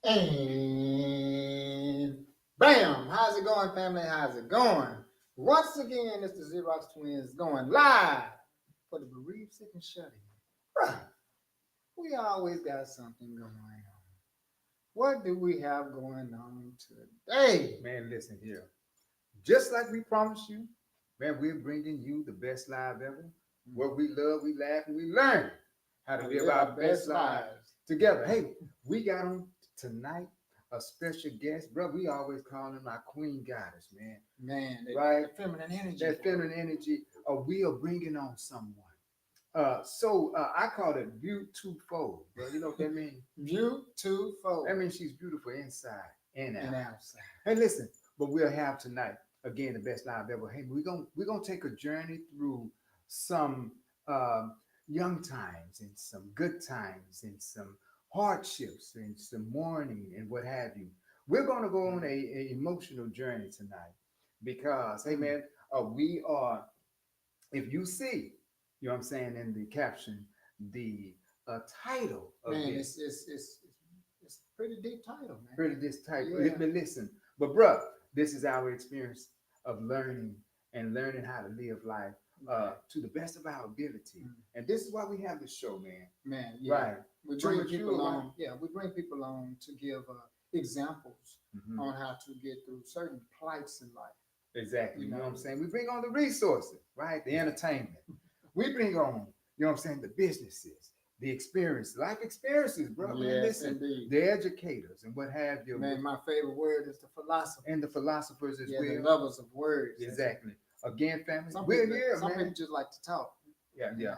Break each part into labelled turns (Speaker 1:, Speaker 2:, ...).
Speaker 1: And bam! How's it going, family? How's it going? Once again, it's the Xerox Twins going live for the bereaved, sick, and shut in. Bruh, we always got something going on. What do we have going on today?
Speaker 2: Man, listen here. Just like we promised you, man, we're bringing you the best live ever. Where we love, we laugh, and we learn how to live our best lives together. Hey, we got on tonight a special guest, bro. We always call him our queen goddess, man.
Speaker 1: Man,
Speaker 2: Right?
Speaker 1: that feminine energy.
Speaker 2: That feminine energy. We are bringing on someone. I call it beautiful, bro. You know what that means?
Speaker 1: Beautiful.
Speaker 2: That means she's beautiful inside and out.
Speaker 1: And outside.
Speaker 2: Hey, listen, but we'll have tonight again the best live ever. Hey, we're gonna take a journey through some young times and some good times and some hardships and some mourning and what have you. We're gonna go on a emotional journey tonight because hey man, we are. If you see, you know what I'm saying in the caption, the title of
Speaker 1: Man,
Speaker 2: this.
Speaker 1: it's pretty deep title, man.
Speaker 2: Pretty this type.
Speaker 1: Yeah.
Speaker 2: But listen, but bruh, this is our experience of learning and learning how to live life to the best of our ability. And this is why we have this show, man.
Speaker 1: Man, yeah.
Speaker 2: Right.
Speaker 1: We
Speaker 2: To
Speaker 1: bring
Speaker 2: mature,
Speaker 1: people
Speaker 2: right?
Speaker 1: on. Yeah, we bring people on to give examples
Speaker 2: Mhm.
Speaker 1: on how to get through certain plights in life.
Speaker 2: Exactly. You know what I'm
Speaker 1: know.
Speaker 2: saying? We bring on the resources, right? The entertainment. We bring on, you know what I'm saying, the businesses, the experience, life experiences, bro. Man,
Speaker 1: Yes,
Speaker 2: listen,
Speaker 1: indeed.
Speaker 2: the educators and what have you.
Speaker 1: Man, my favorite word is the philosopher.
Speaker 2: And the philosophers as
Speaker 1: Yeah,
Speaker 2: well.
Speaker 1: the lovers of words.
Speaker 2: Exactly. Again, family,
Speaker 1: Some
Speaker 2: we're
Speaker 1: people,
Speaker 2: here,
Speaker 1: some
Speaker 2: man.
Speaker 1: people just like to talk.
Speaker 2: Yeah.
Speaker 1: Yeah.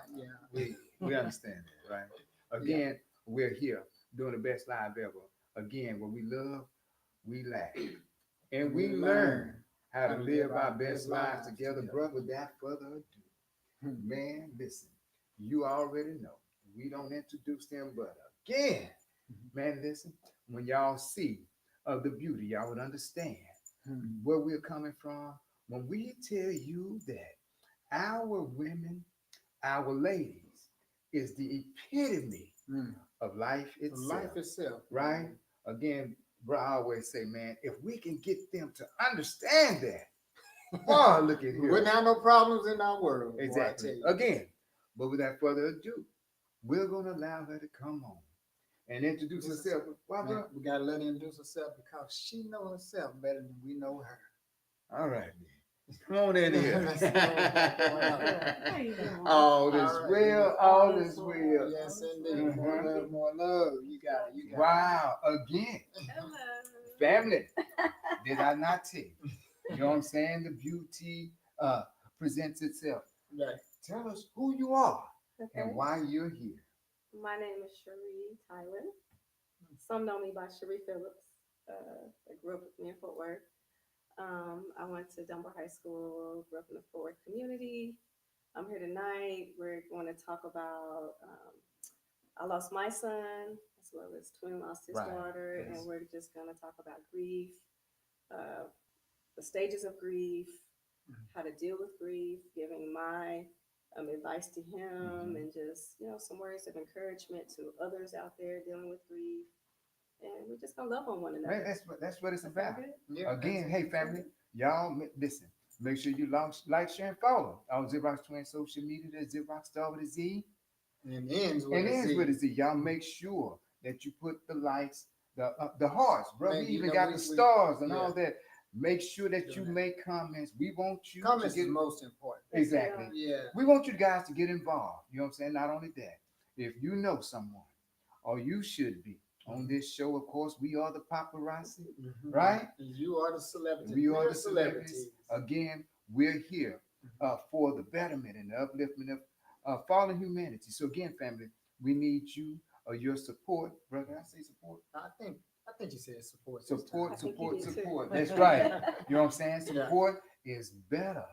Speaker 2: We understand that, right? Again, we're here doing the best live ever. Again, what we love, we laugh. And we learn how to live our best lives together, bro. Without further ado, man, listen, you already know. We don't introduce them, but again, man, listen, when y'all see of the beauty, y'all would understand where we're coming from. When we tell you that our women, our ladies, is the epitome of life itself.
Speaker 1: Life itself.
Speaker 2: Right? Again, bro, I always say, man, if we can get them to understand that, oh, look at
Speaker 1: We
Speaker 2: here.
Speaker 1: wouldn't have no problems in our world. Boy,
Speaker 2: Exactly.
Speaker 1: I tell you.
Speaker 2: Again, but without further ado, we're going to allow her to come on and introduce herself. Why, bro?
Speaker 1: Man, we gotta let her introduce herself because she know herself better than we know her.
Speaker 2: All right, man. Come on in here.
Speaker 1: Let's see what we got going on.
Speaker 3: How you doing?
Speaker 2: All is
Speaker 1: All right.
Speaker 2: well, all is well.
Speaker 1: Yes, indeed. More love, more love. You got it. You got
Speaker 2: Wow, again,
Speaker 3: Hello.
Speaker 2: family. Did I not tell you? You know what I'm saying? The beauty presents itself.
Speaker 1: it. Right.
Speaker 2: Tell us who you are
Speaker 3: Okay.
Speaker 2: and why you're here.
Speaker 3: My name is Cherie Tyler. Some know me by Cherie Phillips. I grew up with me in Fort Worth. I went to Dunbar High School, grew up in the Fort Worth community. I'm here tonight. We're going to talk about I lost my son as well as twin lost his
Speaker 2: Right.
Speaker 3: daughter,
Speaker 2: Yes.
Speaker 3: and we're just going to talk about grief, uh, the stages of grief, how to deal with grief, giving my advice to him, and just some words of encouragement to others out there dealing with grief. And we're just gonna love on one another.
Speaker 2: Man, that's what it's
Speaker 3: That sound
Speaker 2: about.
Speaker 3: good?
Speaker 1: Yeah.
Speaker 2: Again, hey family, y'all listen. Make sure you like, share, and follow on Xerox Twin social media. That's Xerox Star with a Z.
Speaker 1: And ends with
Speaker 2: And
Speaker 1: a
Speaker 2: ends
Speaker 1: Z.
Speaker 2: with a Z. Y'all make sure that you put the likes, the hearts, bro.
Speaker 1: Man,
Speaker 2: We
Speaker 1: you
Speaker 2: even
Speaker 1: know,
Speaker 2: got
Speaker 1: we-
Speaker 2: the stars and
Speaker 1: yeah.
Speaker 2: all that. Make sure that you
Speaker 1: Yeah.
Speaker 2: make comments. We want you
Speaker 1: Comments
Speaker 2: to get
Speaker 1: is most important.
Speaker 2: exactly.
Speaker 1: Yeah.
Speaker 2: We want you guys to get involved. You know what I'm saying? Not only that, if you know someone, or you should be on this show, of course, we are the paparazzi, right?
Speaker 1: You are the celebrity.
Speaker 2: We are
Speaker 1: We're
Speaker 2: the celebrities. Again, we're here for the betterment and the upliftment of fallen humanity. So again, family, we need you or your support, brother. I say support.
Speaker 1: I think you said support. this
Speaker 2: Support,
Speaker 1: time.
Speaker 3: I think you
Speaker 2: support,
Speaker 3: did too.
Speaker 2: support. That's right. You know what I'm saying?
Speaker 1: Yeah.
Speaker 2: Support is better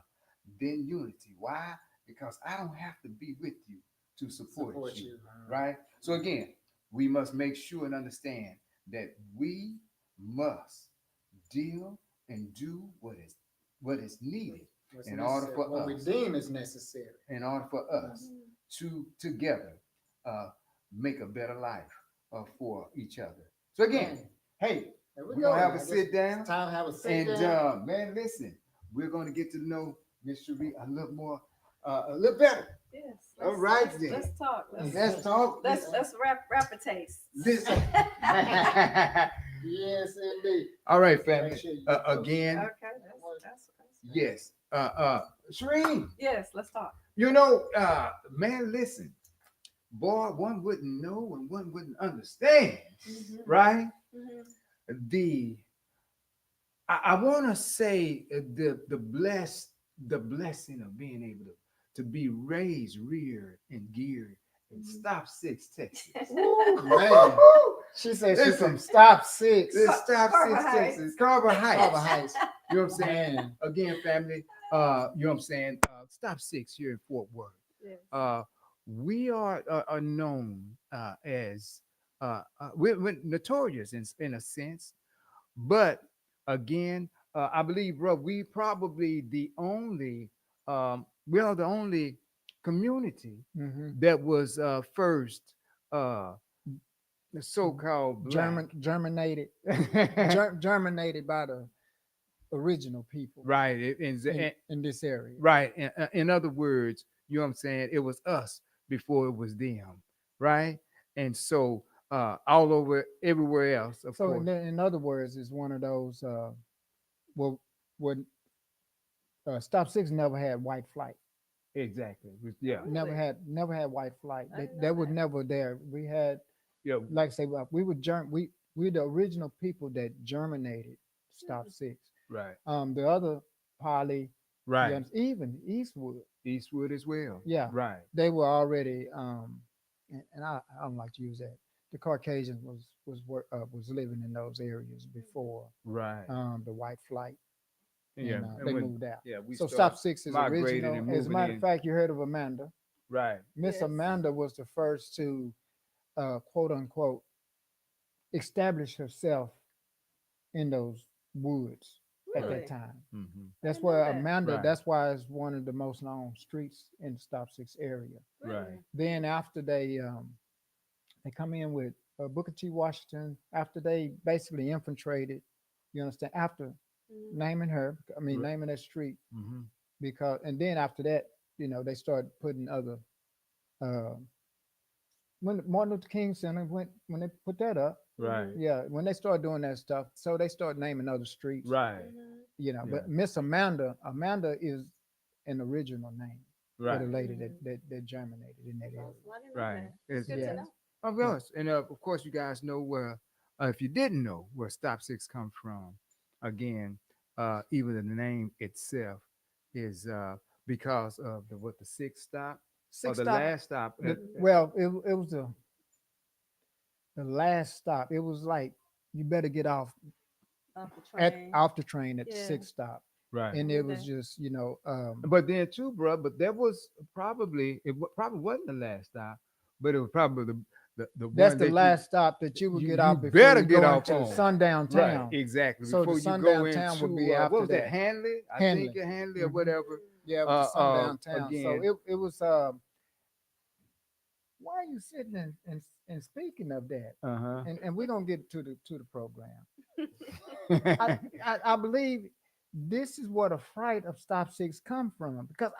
Speaker 2: than unity. Why? Because I don't have to be with you to support you. Right? So again, we must make sure and understand that we must deal and do what is needed
Speaker 1: What's
Speaker 2: in order
Speaker 1: necessary,
Speaker 2: for
Speaker 1: what we
Speaker 2: us.
Speaker 1: deem is necessary.
Speaker 2: in order for us to together make a better life for each other. So again, Hey,
Speaker 1: There
Speaker 2: we're gonna have a
Speaker 1: I guess
Speaker 2: sit down.
Speaker 1: It's time to have a sit
Speaker 2: And
Speaker 1: down.
Speaker 2: man, listen, we're gonna get to know Miss Cherie a little more, a little better.
Speaker 3: Yes.
Speaker 2: All right
Speaker 3: let's,
Speaker 2: then.
Speaker 3: let's talk.
Speaker 2: Let's talk.
Speaker 3: Let's wrap a taste.
Speaker 2: Listen.
Speaker 1: Yes, indeed.
Speaker 2: All right,
Speaker 1: Make
Speaker 2: family.
Speaker 1: sure you get close.
Speaker 2: Again,
Speaker 3: Okay, that's
Speaker 2: yes. Cherie,
Speaker 3: yes. Let's talk.
Speaker 2: you know, man, listen, boy, one wouldn't know and one wouldn't understand, right? The I want to say the blessing of being able to be raised, reared, and geared in Stop Six, Texas.
Speaker 1: Ooh, man. She said she's
Speaker 2: Listen.
Speaker 1: from Stop Six.
Speaker 2: This Stop
Speaker 3: Carver
Speaker 2: Six,
Speaker 3: Heights.
Speaker 2: Texas, Carver Heights.
Speaker 1: Carver Heights.
Speaker 2: You know what I'm saying?
Speaker 1: Man.
Speaker 2: Again, family. You know what I'm saying? Stop Six here in Fort Worth.
Speaker 3: Yes.
Speaker 2: We are known as we're notorious in a sense, but again, I believe, bro, we probably the only we are the only community
Speaker 1: Mhm.
Speaker 2: that was first the so-called black.
Speaker 1: Germinated. Germinated by the original people
Speaker 2: Right.
Speaker 1: in this area.
Speaker 2: Right. In other words, you know what I'm saying? It was us before it was them. Right. And so all over everywhere else, of
Speaker 1: So
Speaker 2: course.
Speaker 1: in other words, it's one of those well when Stop Six never had white flight.
Speaker 2: Exactly. Yeah.
Speaker 3: Really?
Speaker 1: Never had white flight.
Speaker 3: I didn't know
Speaker 1: That was
Speaker 3: that.
Speaker 1: never there. We had,
Speaker 2: Yeah.
Speaker 1: like I say, we were we the original people that germinated Stop Six.
Speaker 2: Right.
Speaker 1: The other poly,
Speaker 2: Right.
Speaker 1: even Eastwood,
Speaker 2: Eastwood as well.
Speaker 1: yeah,
Speaker 2: Right.
Speaker 1: they were already and I don't like to use that. The Caucasians was living in those areas before
Speaker 2: Right.
Speaker 1: the white flight, and
Speaker 2: Yeah.
Speaker 1: they
Speaker 2: when-
Speaker 1: moved out.
Speaker 2: Yeah. We
Speaker 1: So
Speaker 2: start
Speaker 1: Stop Six is
Speaker 2: migrating
Speaker 1: original.
Speaker 2: and
Speaker 1: As a
Speaker 2: moving
Speaker 1: matter of
Speaker 2: in.
Speaker 1: fact, you heard of Amanda.
Speaker 2: Right.
Speaker 1: Miss
Speaker 3: Yes.
Speaker 1: Amanda was the first to quote unquote establish herself in those woods at
Speaker 3: Really?
Speaker 1: that time.
Speaker 2: Mm-hmm.
Speaker 1: That's
Speaker 3: didn't know
Speaker 1: where
Speaker 3: that.
Speaker 1: Amanda.
Speaker 2: Right.
Speaker 1: That's why it's one of the most known streets in the Stop Six area.
Speaker 2: Right.
Speaker 3: Really?
Speaker 1: Then after they come in with Booker T. Washington. After they basically infiltrated, you understand? After
Speaker 3: Mhm.
Speaker 1: naming her, I mean
Speaker 2: Right.
Speaker 1: naming that street
Speaker 2: Mm-hmm.
Speaker 1: because, and then after that, they started putting other. Uh, when Martin Luther King Center when they put that up,
Speaker 2: Right.
Speaker 1: yeah, when they started doing that stuff, so they started naming other streets.
Speaker 2: Right.
Speaker 3: Mhm.
Speaker 2: Yeah.
Speaker 1: But Miss Amanda is an original name for the
Speaker 2: Right.
Speaker 1: lady
Speaker 3: Mhm.
Speaker 1: that germinated in that area.
Speaker 3: Awesome. I didn't know
Speaker 2: Right.
Speaker 3: that.
Speaker 2: It's-
Speaker 3: Good to
Speaker 1: Yeah.
Speaker 3: know.
Speaker 2: Of course, and of course, you guys know where. If you didn't know where Stop Six comes from, again, even the name itself is because of the sixth stop or
Speaker 1: Six
Speaker 2: the
Speaker 1: stop.
Speaker 2: last stop.
Speaker 1: Well, it was the last stop. It was like you better get off
Speaker 3: Off the train.
Speaker 1: off the train at the
Speaker 3: Yeah.
Speaker 1: sixth stop,
Speaker 2: Right.
Speaker 1: and it was
Speaker 3: Okay.
Speaker 1: just
Speaker 2: But then too, bro. But that was probably probably wasn't the last stop, but it was probably the
Speaker 1: that's
Speaker 2: one
Speaker 1: the
Speaker 2: that
Speaker 1: last stop that you would
Speaker 2: you
Speaker 1: get off before
Speaker 2: better
Speaker 1: you
Speaker 2: get
Speaker 1: go
Speaker 2: off
Speaker 1: into
Speaker 2: on.
Speaker 1: sundown
Speaker 2: you right
Speaker 1: town.
Speaker 2: exactly
Speaker 1: So the
Speaker 2: before you
Speaker 1: sundown
Speaker 2: go
Speaker 1: town
Speaker 2: into
Speaker 1: would be after
Speaker 2: what was
Speaker 1: that.
Speaker 2: that Hanley? I
Speaker 1: Hanley.
Speaker 2: think Hanley or
Speaker 1: Mhm.
Speaker 2: whatever.
Speaker 1: Yeah, it was the sundown town. So
Speaker 2: again.
Speaker 1: it was. Why are you sitting and speaking of that?
Speaker 2: Uh
Speaker 1: And we're gonna get to the program.
Speaker 2: huh.
Speaker 1: I believe this is where the fright of Stop Six come from because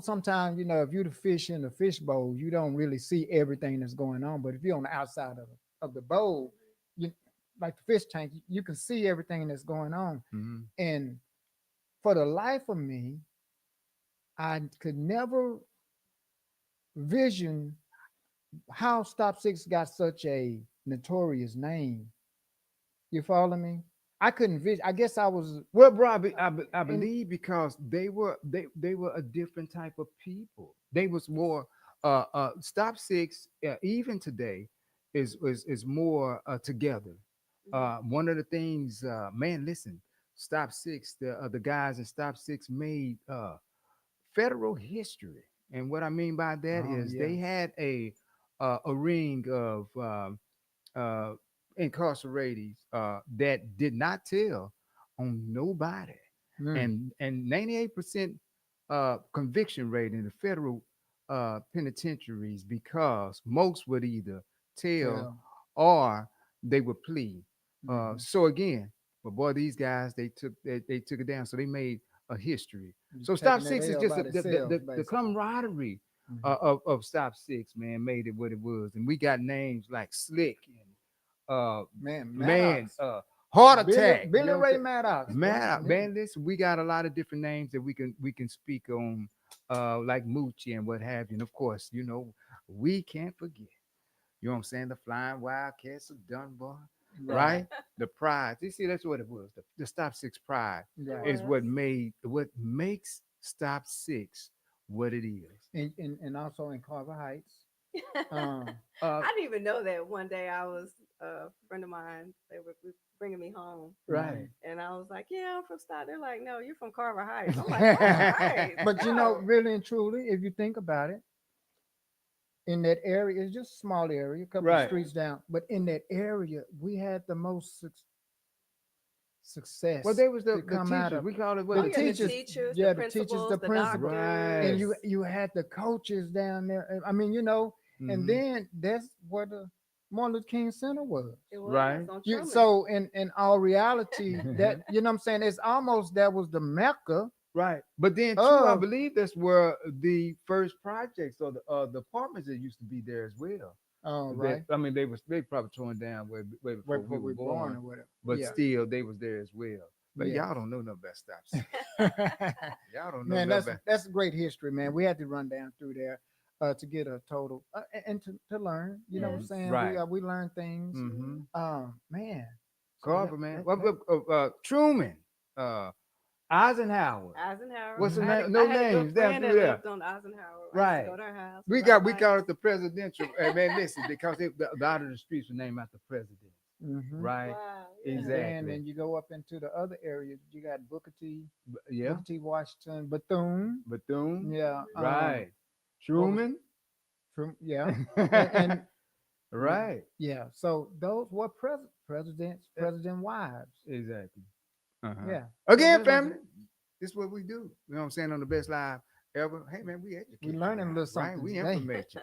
Speaker 1: sometimes if you're the fish in the fish bowl, you don't really see everything that's going on. But if you're on the outside of the bowl, you like the fish tank, you can see everything that's going on.
Speaker 2: Mhm.
Speaker 1: And for the life of me, I could never vision how Stop Six got such a notorious name. You follow me? I couldn't vision. I guess I was
Speaker 2: Well, bro, I
Speaker 1: in.
Speaker 2: believe because they were a different type of people. They was more Stop Six even today is more together. One of the things, man, listen, Stop Six, the guys in Stop Six made federal history, and what I mean by that
Speaker 1: Oh
Speaker 2: is
Speaker 1: yeah.
Speaker 2: they had a ring of uh, incarcerated that did not tell on nobody,
Speaker 1: Mm,
Speaker 2: and 98% conviction rate in the federal penitentiaries because most would either tell
Speaker 1: yeah.
Speaker 2: or they would plead.
Speaker 1: Mhm.
Speaker 2: So again, but boy, these guys they took it down. So they made a history.
Speaker 1: You
Speaker 2: So Stop
Speaker 1: taking that
Speaker 2: Six is
Speaker 1: L
Speaker 2: just
Speaker 1: by themselves,
Speaker 2: the
Speaker 1: basically.
Speaker 2: camaraderie
Speaker 1: Mhm.
Speaker 2: of Stop Six, man, made it what it was. And we got names like Slick and
Speaker 1: Man,
Speaker 2: man,
Speaker 1: Maddox.
Speaker 2: Heart
Speaker 1: Billy,
Speaker 2: Attack.
Speaker 1: Billy Ray Maddox. boy. Yeah.
Speaker 2: Man, listen, we got a lot of different names that we can speak on, like Moochie and what have you. And of course, we can't forget. You know what I'm saying? The Flying Wildcats of Dunbar, right? The pride. You see, that's what it was. The Stop Six pride
Speaker 1: Right.
Speaker 2: is what makes Stop Six what it is.
Speaker 1: And also in Carver Heights. Um,
Speaker 3: I didn't even know that. One day I was a friend of mine. They were bringing me home,
Speaker 2: Right.
Speaker 3: and I was like, "Yeah, I'm from Stock." They're like, "No, you're from Carver Heights." I'm like, "Carver Heights."
Speaker 1: but
Speaker 3: no.
Speaker 1: really and truly, if you think about it, in that area, it's just a small area, a couple of
Speaker 2: Right.
Speaker 1: streets down. But in that area, we had the most success.
Speaker 2: Well, they was
Speaker 1: to
Speaker 2: the
Speaker 1: come out
Speaker 2: teachers.
Speaker 1: of
Speaker 2: We call it
Speaker 1: the
Speaker 2: what
Speaker 3: Oh yeah,
Speaker 1: teachers,
Speaker 3: the teachers,
Speaker 1: yeah,
Speaker 3: the
Speaker 1: the teachers,
Speaker 3: principals,
Speaker 1: the
Speaker 3: the
Speaker 1: principals,
Speaker 2: Right.
Speaker 1: and
Speaker 3: doctors.
Speaker 1: you had the coaches down there. I mean, and
Speaker 2: Mhm.
Speaker 1: then that's where the Martin Luther King Center was.
Speaker 3: It was
Speaker 2: Right.
Speaker 3: on
Speaker 1: You
Speaker 3: Truman.
Speaker 1: so in all reality, that what I'm saying, it's almost that was the mecca
Speaker 2: Right. But then too, I
Speaker 1: of
Speaker 2: believe that's where the first projects or the apartments that used to be there as well.
Speaker 1: right
Speaker 2: I mean, they probably torn down way
Speaker 1: where
Speaker 2: before we were
Speaker 1: we born or
Speaker 2: born,
Speaker 1: whatever.
Speaker 2: but
Speaker 1: Yeah,
Speaker 2: still they was there as well. But
Speaker 1: yeah.
Speaker 2: y'all don't know nothing about Stop Six. Y'all don't know
Speaker 1: Man,
Speaker 2: nothing about.
Speaker 1: that's great history, man. We had to run down through there to get a total and to learn. You know what I'm
Speaker 3: Yes.
Speaker 1: saying?
Speaker 2: Right.
Speaker 1: We learn things.
Speaker 2: Mm-hmm.
Speaker 1: Man. So
Speaker 2: Carver, man. Truman, uh, Eisenhower.
Speaker 3: Eisenhower.
Speaker 2: What's the
Speaker 3: I had
Speaker 2: name?
Speaker 3: a,
Speaker 2: No
Speaker 3: I had a good
Speaker 2: names down
Speaker 3: friend
Speaker 2: through
Speaker 3: that
Speaker 2: there.
Speaker 3: lived on Eisenhower. I used
Speaker 2: Right.
Speaker 3: to go to her house.
Speaker 2: We call it the presidential. Man, listen, because a lot of the streets were named after presidents.
Speaker 1: Mm-hmm.
Speaker 2: Right.
Speaker 3: Wow. Yeah.
Speaker 2: Exactly.
Speaker 1: Then you go up into the other areas. You got
Speaker 2: Yeah.
Speaker 1: Booker T. Washington, Bethune.
Speaker 2: Bethune.
Speaker 1: Yeah.
Speaker 2: Right.
Speaker 1: what was-
Speaker 2: Truman.
Speaker 1: yeah. And
Speaker 2: Right.
Speaker 1: yeah. So those were president wives.
Speaker 2: Exactly. Uh-huh.
Speaker 1: Yeah.
Speaker 2: Again,
Speaker 1: So
Speaker 2: family, this is what we do. You know what I'm saying? On the best live ever. Hey, man, we educate.
Speaker 1: We
Speaker 2: you
Speaker 1: learning a
Speaker 2: guys,
Speaker 1: little something
Speaker 2: right? We
Speaker 1: today.
Speaker 2: informate you.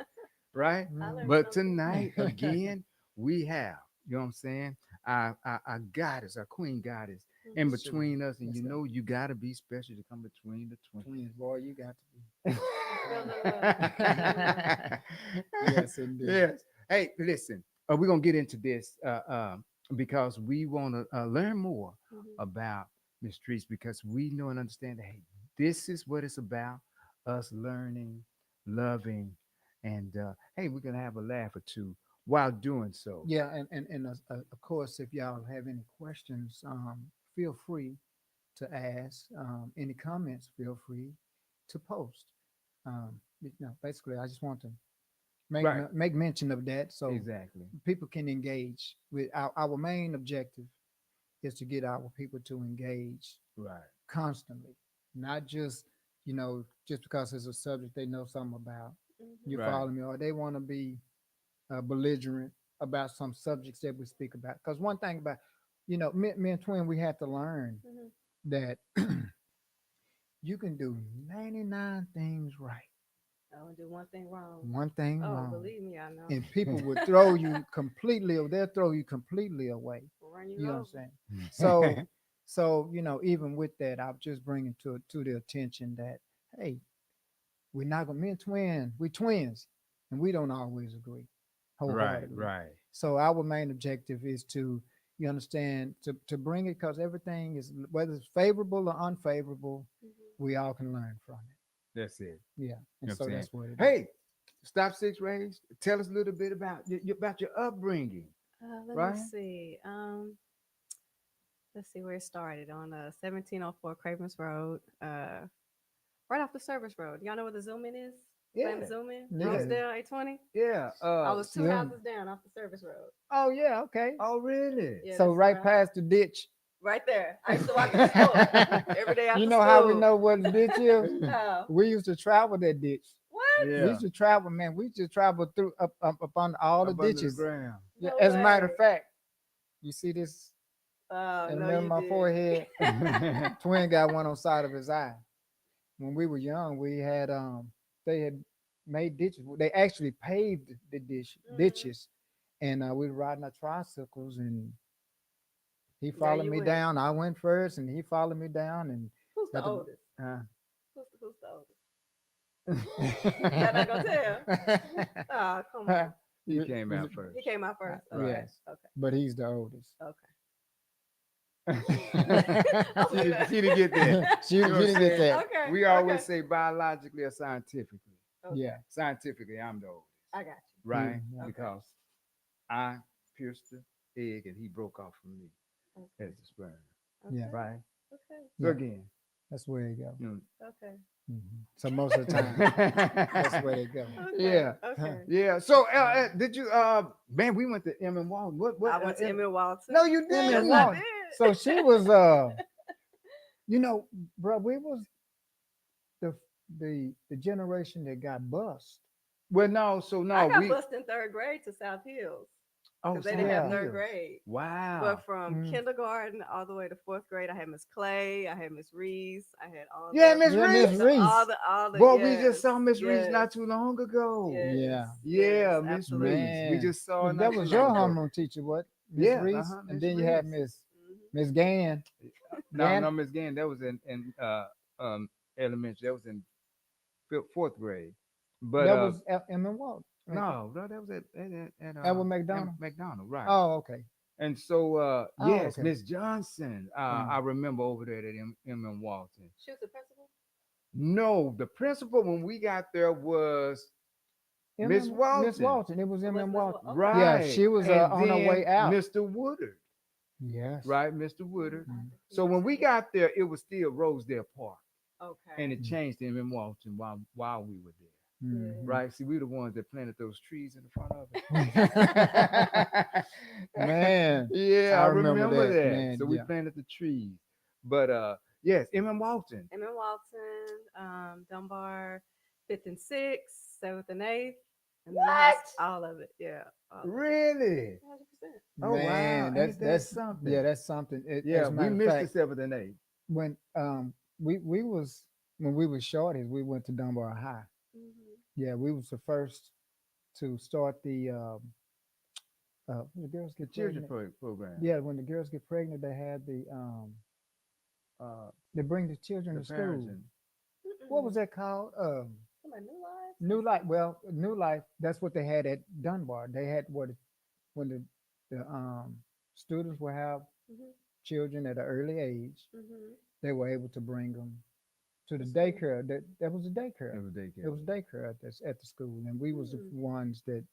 Speaker 2: Right.
Speaker 3: I learned
Speaker 2: But
Speaker 3: something.
Speaker 2: tonight, again, we have, you know what I'm saying? Our goddess, our queen goddess in
Speaker 3: Mhm.
Speaker 2: between us. And
Speaker 1: Yes,
Speaker 2: you
Speaker 1: sir.
Speaker 2: know, you got to be special to come between the twins.
Speaker 1: Twins, boy, you got to be.
Speaker 3: Feel the love. Feel the
Speaker 1: Yes, indeed.
Speaker 2: Yes. Hey, listen, we're going to get into this because we want to learn more
Speaker 3: Mhm.
Speaker 2: about Miss Trees because we know and understand that, hey, this is what it's about us learning, loving, and hey, we're going to have a laugh or two while doing so.
Speaker 1: Yeah, and of course, if y'all have any questions, feel free to ask. Any comments, feel free to post. Basically, I just want to
Speaker 2: Right.
Speaker 1: make mention of that so
Speaker 2: Exactly.
Speaker 1: people can engage with our main objective is to get our people to engage
Speaker 2: Right.
Speaker 1: constantly, not just just because it's a subject they know something about.
Speaker 3: Mhm.
Speaker 1: You
Speaker 2: Right.
Speaker 1: follow me, or they want to be belligerent about some subjects that we speak about. Because one thing about me and Twin, we had to learn
Speaker 3: Mhm.
Speaker 1: that you can do 99 things right,
Speaker 3: I would do one thing wrong.
Speaker 1: one thing
Speaker 3: Oh,
Speaker 1: wrong,
Speaker 3: believe me, I know.
Speaker 1: and people would throw you completely, or they'll throw you completely away.
Speaker 3: Run
Speaker 1: You
Speaker 3: you
Speaker 1: know what I'm
Speaker 3: over.
Speaker 1: saying? So even with that, I'm just bringing to the attention that, hey, we're not gonna, me and Twin, we twins, and we don't always agree
Speaker 2: Right.
Speaker 1: wholeheartedly.
Speaker 2: Right.
Speaker 1: So our main objective is to, you understand, to bring it, because everything is, whether it's favorable or unfavorable,
Speaker 3: Mhm.
Speaker 1: we all can learn from it.
Speaker 2: That's it.
Speaker 1: Yeah,
Speaker 2: You
Speaker 1: and
Speaker 2: know
Speaker 1: so
Speaker 2: what I'm
Speaker 1: that's what it is.
Speaker 2: Hey, Stop Six Rays, tell us a little bit about your upbringing.
Speaker 3: Let
Speaker 2: Right.
Speaker 3: me see. Let's see where it started on 1704 Cravens Road, right off the service road. Y'all know where the Zoom In is?
Speaker 2: Yeah.
Speaker 3: Famous Zoom In?
Speaker 1: Yeah.
Speaker 3: Rosedale 820?
Speaker 2: Yeah.
Speaker 3: I was two
Speaker 1: yeah.
Speaker 3: houses down off the service road.
Speaker 1: Oh yeah, okay.
Speaker 2: Oh, really?
Speaker 3: Yeah,
Speaker 1: So
Speaker 3: that's
Speaker 1: right
Speaker 3: where
Speaker 1: past the ditch.
Speaker 3: right there. I used to walk to the store every day after
Speaker 1: You know
Speaker 3: school.
Speaker 1: how we know what the ditch is?
Speaker 3: How?
Speaker 1: We used to travel that ditch.
Speaker 3: What?
Speaker 2: Yeah.
Speaker 1: We used to travel, man. We used to travel through up on all the
Speaker 2: Up under
Speaker 1: ditches.
Speaker 2: ground.
Speaker 1: Yeah,
Speaker 3: No
Speaker 1: as a matter of
Speaker 3: way.
Speaker 1: fact, you see this
Speaker 3: Oh,
Speaker 1: in the
Speaker 3: no,
Speaker 1: middle of
Speaker 3: you
Speaker 1: my
Speaker 3: did.
Speaker 1: forehead? Twin got one on side of his eye. When we were young, we had they had made ditches. They actually paved the
Speaker 3: Mhm.
Speaker 1: ditches, and we were riding our tricycles, and he
Speaker 3: There
Speaker 1: followed
Speaker 3: you
Speaker 1: me
Speaker 3: went.
Speaker 1: down. I went first, and he followed me down, and
Speaker 3: Who's the
Speaker 1: got to-
Speaker 3: oldest?
Speaker 1: uh,
Speaker 3: Who's the oldest? Y'all not gonna tell? Oh, come on.
Speaker 2: He
Speaker 1: Was-
Speaker 2: came
Speaker 1: was
Speaker 2: out
Speaker 1: it-
Speaker 2: first.
Speaker 3: He came out first.
Speaker 1: Right.
Speaker 3: Okay.
Speaker 1: Yes.
Speaker 3: Okay.
Speaker 1: but he's the oldest.
Speaker 2: She didn't get that.
Speaker 1: she,
Speaker 2: You know what
Speaker 1: didn't
Speaker 2: I'm
Speaker 1: get
Speaker 2: saying?
Speaker 1: that.
Speaker 3: Okay.
Speaker 2: We always
Speaker 3: okay.
Speaker 2: say biologically or scientifically.
Speaker 3: Okay.
Speaker 1: Yeah.
Speaker 2: Scientifically, I'm the oldest,
Speaker 3: I got you.
Speaker 2: right?
Speaker 1: Yeah.
Speaker 3: Okay.
Speaker 2: Because I pierced the egg and he broke off from me
Speaker 3: Okay.
Speaker 2: as the sperm,
Speaker 1: Yeah.
Speaker 3: Okay.
Speaker 2: right?
Speaker 3: Okay.
Speaker 2: So
Speaker 1: Yeah.
Speaker 2: again,
Speaker 1: That's where they go.
Speaker 2: you know,
Speaker 3: Okay.
Speaker 1: So most of the time, that's where they go.
Speaker 3: Okay.
Speaker 2: Yeah.
Speaker 3: Okay.
Speaker 2: Yeah. So did you man, we went to Emmett Walton. What
Speaker 3: I went to Emmett Walton.
Speaker 2: No, you
Speaker 1: Emmett
Speaker 3: Yes,
Speaker 2: didn't.
Speaker 3: I
Speaker 1: Walton.
Speaker 3: did.
Speaker 1: So she was, you know, bro, we was the the generation that got bust.
Speaker 2: Well, no, so no,
Speaker 3: I got
Speaker 2: we
Speaker 3: bused in third grade to South Hills
Speaker 2: oh,
Speaker 3: because they didn't have
Speaker 2: South
Speaker 3: third
Speaker 2: Hills.
Speaker 3: grade.
Speaker 2: Wow.
Speaker 3: But from
Speaker 1: Mm.
Speaker 3: kindergarten all the way to fourth grade, I had Miss Clay, I had Miss Reese, I had all
Speaker 2: Yeah,
Speaker 3: the
Speaker 2: Miss
Speaker 1: Yeah,
Speaker 2: Reese.
Speaker 1: Miss Reese.
Speaker 3: all the
Speaker 2: Boy,
Speaker 3: yes,
Speaker 2: we just saw Miss Reese
Speaker 3: yes,
Speaker 2: not too long ago.
Speaker 3: yes,
Speaker 1: Yeah.
Speaker 2: Yeah,
Speaker 3: yes,
Speaker 2: Miss
Speaker 3: absolutely.
Speaker 2: Reese. We just saw her
Speaker 1: that
Speaker 2: not
Speaker 1: was
Speaker 2: too
Speaker 1: your
Speaker 2: long ago.
Speaker 1: homeroom teacher, what? Miss
Speaker 2: Yeah,
Speaker 1: Reese,
Speaker 2: uh-huh,
Speaker 1: and
Speaker 2: Miss
Speaker 1: then you had
Speaker 2: Reese.
Speaker 1: Miss
Speaker 3: Mhm.
Speaker 1: Gann.
Speaker 2: No,
Speaker 1: Gan-
Speaker 2: no, Miss Gann, that was in elementary. That was in fourth grade. But
Speaker 1: that was Emmett Walton. Right?
Speaker 2: no, that was at
Speaker 1: Edward McDonald?
Speaker 2: McDonald, right?
Speaker 1: Oh, okay.
Speaker 2: And so
Speaker 1: Oh,
Speaker 2: yes,
Speaker 1: okay.
Speaker 2: Miss Johnson. I remember over there at M. Walton.
Speaker 3: She was the principal.
Speaker 2: No, the principal when we got there was Miss
Speaker 1: Miss
Speaker 2: Walton.
Speaker 1: Walton. It was
Speaker 3: It was
Speaker 1: Emmett
Speaker 3: Miss
Speaker 1: Walton.
Speaker 3: Okay.
Speaker 2: Right.
Speaker 1: Yeah, she was
Speaker 2: And
Speaker 1: on her way
Speaker 2: then
Speaker 1: out.
Speaker 2: Mr. Woodard,
Speaker 1: Yes.
Speaker 2: right? Mr. Woodard.
Speaker 1: Mhm.
Speaker 2: So when we got there, it was still Rosedale Park,
Speaker 3: Okay.
Speaker 2: and it changed to M. Walton while we were there.
Speaker 1: Mhm.
Speaker 2: Right? See, we the ones that planted those trees in the front of it.
Speaker 1: Man.
Speaker 2: Yeah,
Speaker 1: I
Speaker 2: I
Speaker 1: remember
Speaker 2: remember
Speaker 1: that,
Speaker 2: that.
Speaker 1: man,
Speaker 2: So we
Speaker 1: yeah.
Speaker 2: planted the trees. But yes, M. Walton.
Speaker 3: Emmett Walton, Dunbar, 5th and 6th, 7th and 8th. And then
Speaker 2: What?
Speaker 3: all of it. Yeah. All of it.
Speaker 2: Really?
Speaker 3: 100%.
Speaker 2: Oh, wow.
Speaker 1: Man,
Speaker 2: Ain't that
Speaker 1: that's
Speaker 2: something?
Speaker 1: Yeah, that's something.
Speaker 2: Yeah,
Speaker 1: as a
Speaker 2: we
Speaker 1: matter of
Speaker 2: missed
Speaker 1: fact,
Speaker 2: the 7th and 8th.
Speaker 1: when we was when we were shorties, we went to Dunbar High.
Speaker 3: Mhm.
Speaker 1: Yeah, we was the first to start the when the girls
Speaker 2: The
Speaker 1: get
Speaker 2: children
Speaker 1: pregnant.
Speaker 2: program.
Speaker 1: Yeah, when the girls get pregnant, they had the they bring the children
Speaker 2: The
Speaker 1: to school.
Speaker 2: parents and
Speaker 1: What was that called?
Speaker 3: Somebody New Lives?
Speaker 1: New Life. Well, New Life. That's what they had at Dunbar. They had when the students will have
Speaker 3: Mhm.
Speaker 1: children at an early age,
Speaker 3: Mhm.
Speaker 1: they were able to bring them to the
Speaker 3: To school.
Speaker 1: daycare. That was a daycare.
Speaker 2: it was daycare.
Speaker 1: It was daycare at the school, and we was the
Speaker 3: Mm.
Speaker 1: ones that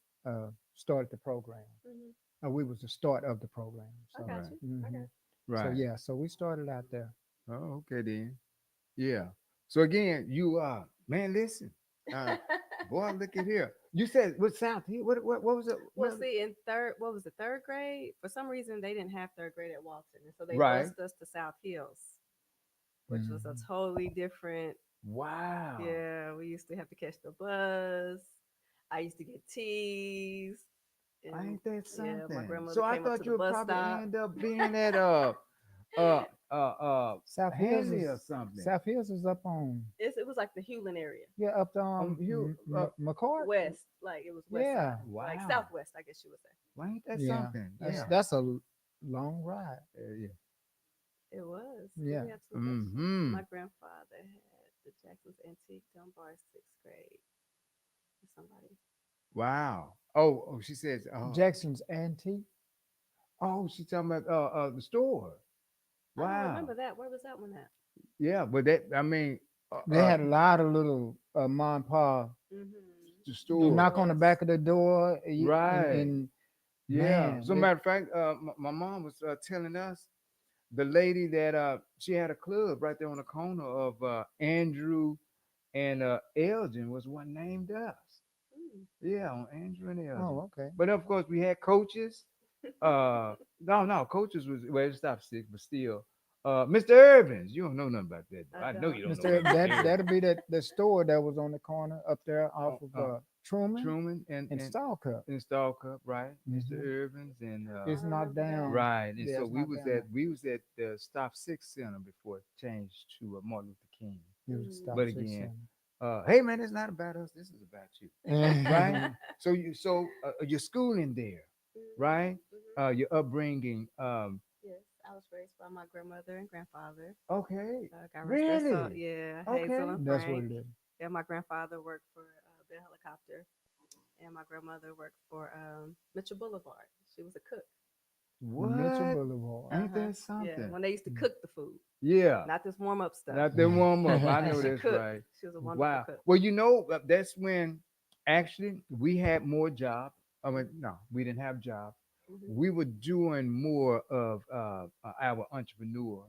Speaker 1: started the program.
Speaker 3: Mhm.
Speaker 1: We was the start of the program.
Speaker 3: I
Speaker 1: So,
Speaker 3: got
Speaker 2: Right.
Speaker 3: you. I
Speaker 1: mhm.
Speaker 3: got you.
Speaker 2: Right.
Speaker 1: So yeah, so we started out there.
Speaker 2: Oh, okay then. Yeah. So again, you man, listen. Boy, look at here. You said what South Hill? What was it?
Speaker 3: Well, see, in what was the third grade? For some reason, they didn't have third grade at Walton, and so they
Speaker 2: Right.
Speaker 3: bused us to South Hills, which was a
Speaker 1: Mhm.
Speaker 3: totally different.
Speaker 2: Wow.
Speaker 3: Yeah, we used to have to catch the bus. I used to get teased. and,
Speaker 2: Ain't that
Speaker 3: yeah,
Speaker 2: something?
Speaker 3: my grandmother
Speaker 2: So I
Speaker 3: came up
Speaker 2: thought
Speaker 3: to
Speaker 2: you
Speaker 3: the
Speaker 2: would
Speaker 3: bus
Speaker 2: probably
Speaker 3: stop.
Speaker 2: end up being at
Speaker 1: South Hills
Speaker 2: Hanley or
Speaker 1: is
Speaker 2: something.
Speaker 1: South Hills is up on
Speaker 3: It was like the Hewlin area,
Speaker 1: up to McCord.
Speaker 3: west, like it was west
Speaker 1: Yeah.
Speaker 3: side,
Speaker 2: Wow.
Speaker 3: like southwest, I guess you would say.
Speaker 2: Why ain't that
Speaker 1: Yeah,
Speaker 2: something?
Speaker 1: that's a long ride.
Speaker 2: Yeah.
Speaker 3: It was.
Speaker 1: Yeah.
Speaker 3: Absolutely.
Speaker 2: Mm-hmm.
Speaker 3: My grandfather had the Jackson's Antique Dunbar 6th grade. Somebody.
Speaker 2: Wow. Oh, she says.
Speaker 1: Jackson's Antique.
Speaker 2: Oh, she's talking about the store.
Speaker 3: I don't
Speaker 2: Wow.
Speaker 3: remember that. Where was that one at?
Speaker 2: Yeah, but that I mean,
Speaker 1: They had a lot of little mom and pa.
Speaker 3: Mm-hmm.
Speaker 2: the
Speaker 1: You
Speaker 2: store.
Speaker 1: knock on the back of the door,
Speaker 2: Right.
Speaker 1: And
Speaker 2: Yeah.
Speaker 1: man,
Speaker 2: As a matter of fact, my mom was telling us the lady that she had a club right there on the corner of Andrew and Elgin was one named us. Yeah, on Andrew and Elgin.
Speaker 1: oh, okay.
Speaker 2: But of course, we had coaches. No, coaches was well, it stopped 6, but still. Mr. Irvins, you don't know nothing about that. Though.
Speaker 3: I
Speaker 2: I know you don't
Speaker 1: Mr.
Speaker 2: know. nothing about Irvins.
Speaker 1: That'll be the store that was on the corner up there off of Truman,
Speaker 2: Truman and
Speaker 1: Stallcup.
Speaker 2: Install Cup, right? Mr.
Speaker 1: Mhm.
Speaker 2: Irvins and
Speaker 1: It's not down.
Speaker 2: right. And
Speaker 1: Yeah,
Speaker 2: so
Speaker 1: it's not down
Speaker 2: we was at the Stop 6 Center before it changed to Martin Luther King.
Speaker 1: It was Stop
Speaker 2: But
Speaker 1: 6
Speaker 2: again,
Speaker 1: Center.
Speaker 2: hey man, it's not about us. This is about you, right? So your schooling there. right?
Speaker 3: Mhm.
Speaker 2: Your upbringing.
Speaker 3: Yes, I was raised by my grandmother and grandfather.
Speaker 2: Okay,
Speaker 3: Got respect. So
Speaker 2: really?
Speaker 3: yeah, Hazel
Speaker 2: Okay.
Speaker 3: and
Speaker 1: That's what
Speaker 3: Frank.
Speaker 1: it is.
Speaker 3: Yeah, my grandfather worked for Bell Helicopter, and my grandmother worked for Mitchell Boulevard. She was a cook.
Speaker 1: Mitchell
Speaker 2: What?
Speaker 1: Boulevard.
Speaker 2: Ain't that
Speaker 3: Yeah,
Speaker 2: something?
Speaker 3: when they used to cook the food,
Speaker 2: Yeah.
Speaker 3: not this warm up stuff.
Speaker 2: Not them warm up. I
Speaker 3: Like
Speaker 2: know
Speaker 3: she
Speaker 2: that's
Speaker 3: cooked.
Speaker 2: right.
Speaker 3: She was a wonderful
Speaker 2: Wow.
Speaker 3: cook.
Speaker 2: Well, that's when actually we had more jobs. I mean, no, we didn't have jobs.
Speaker 3: Hmm.
Speaker 2: We were doing more of our entrepreneur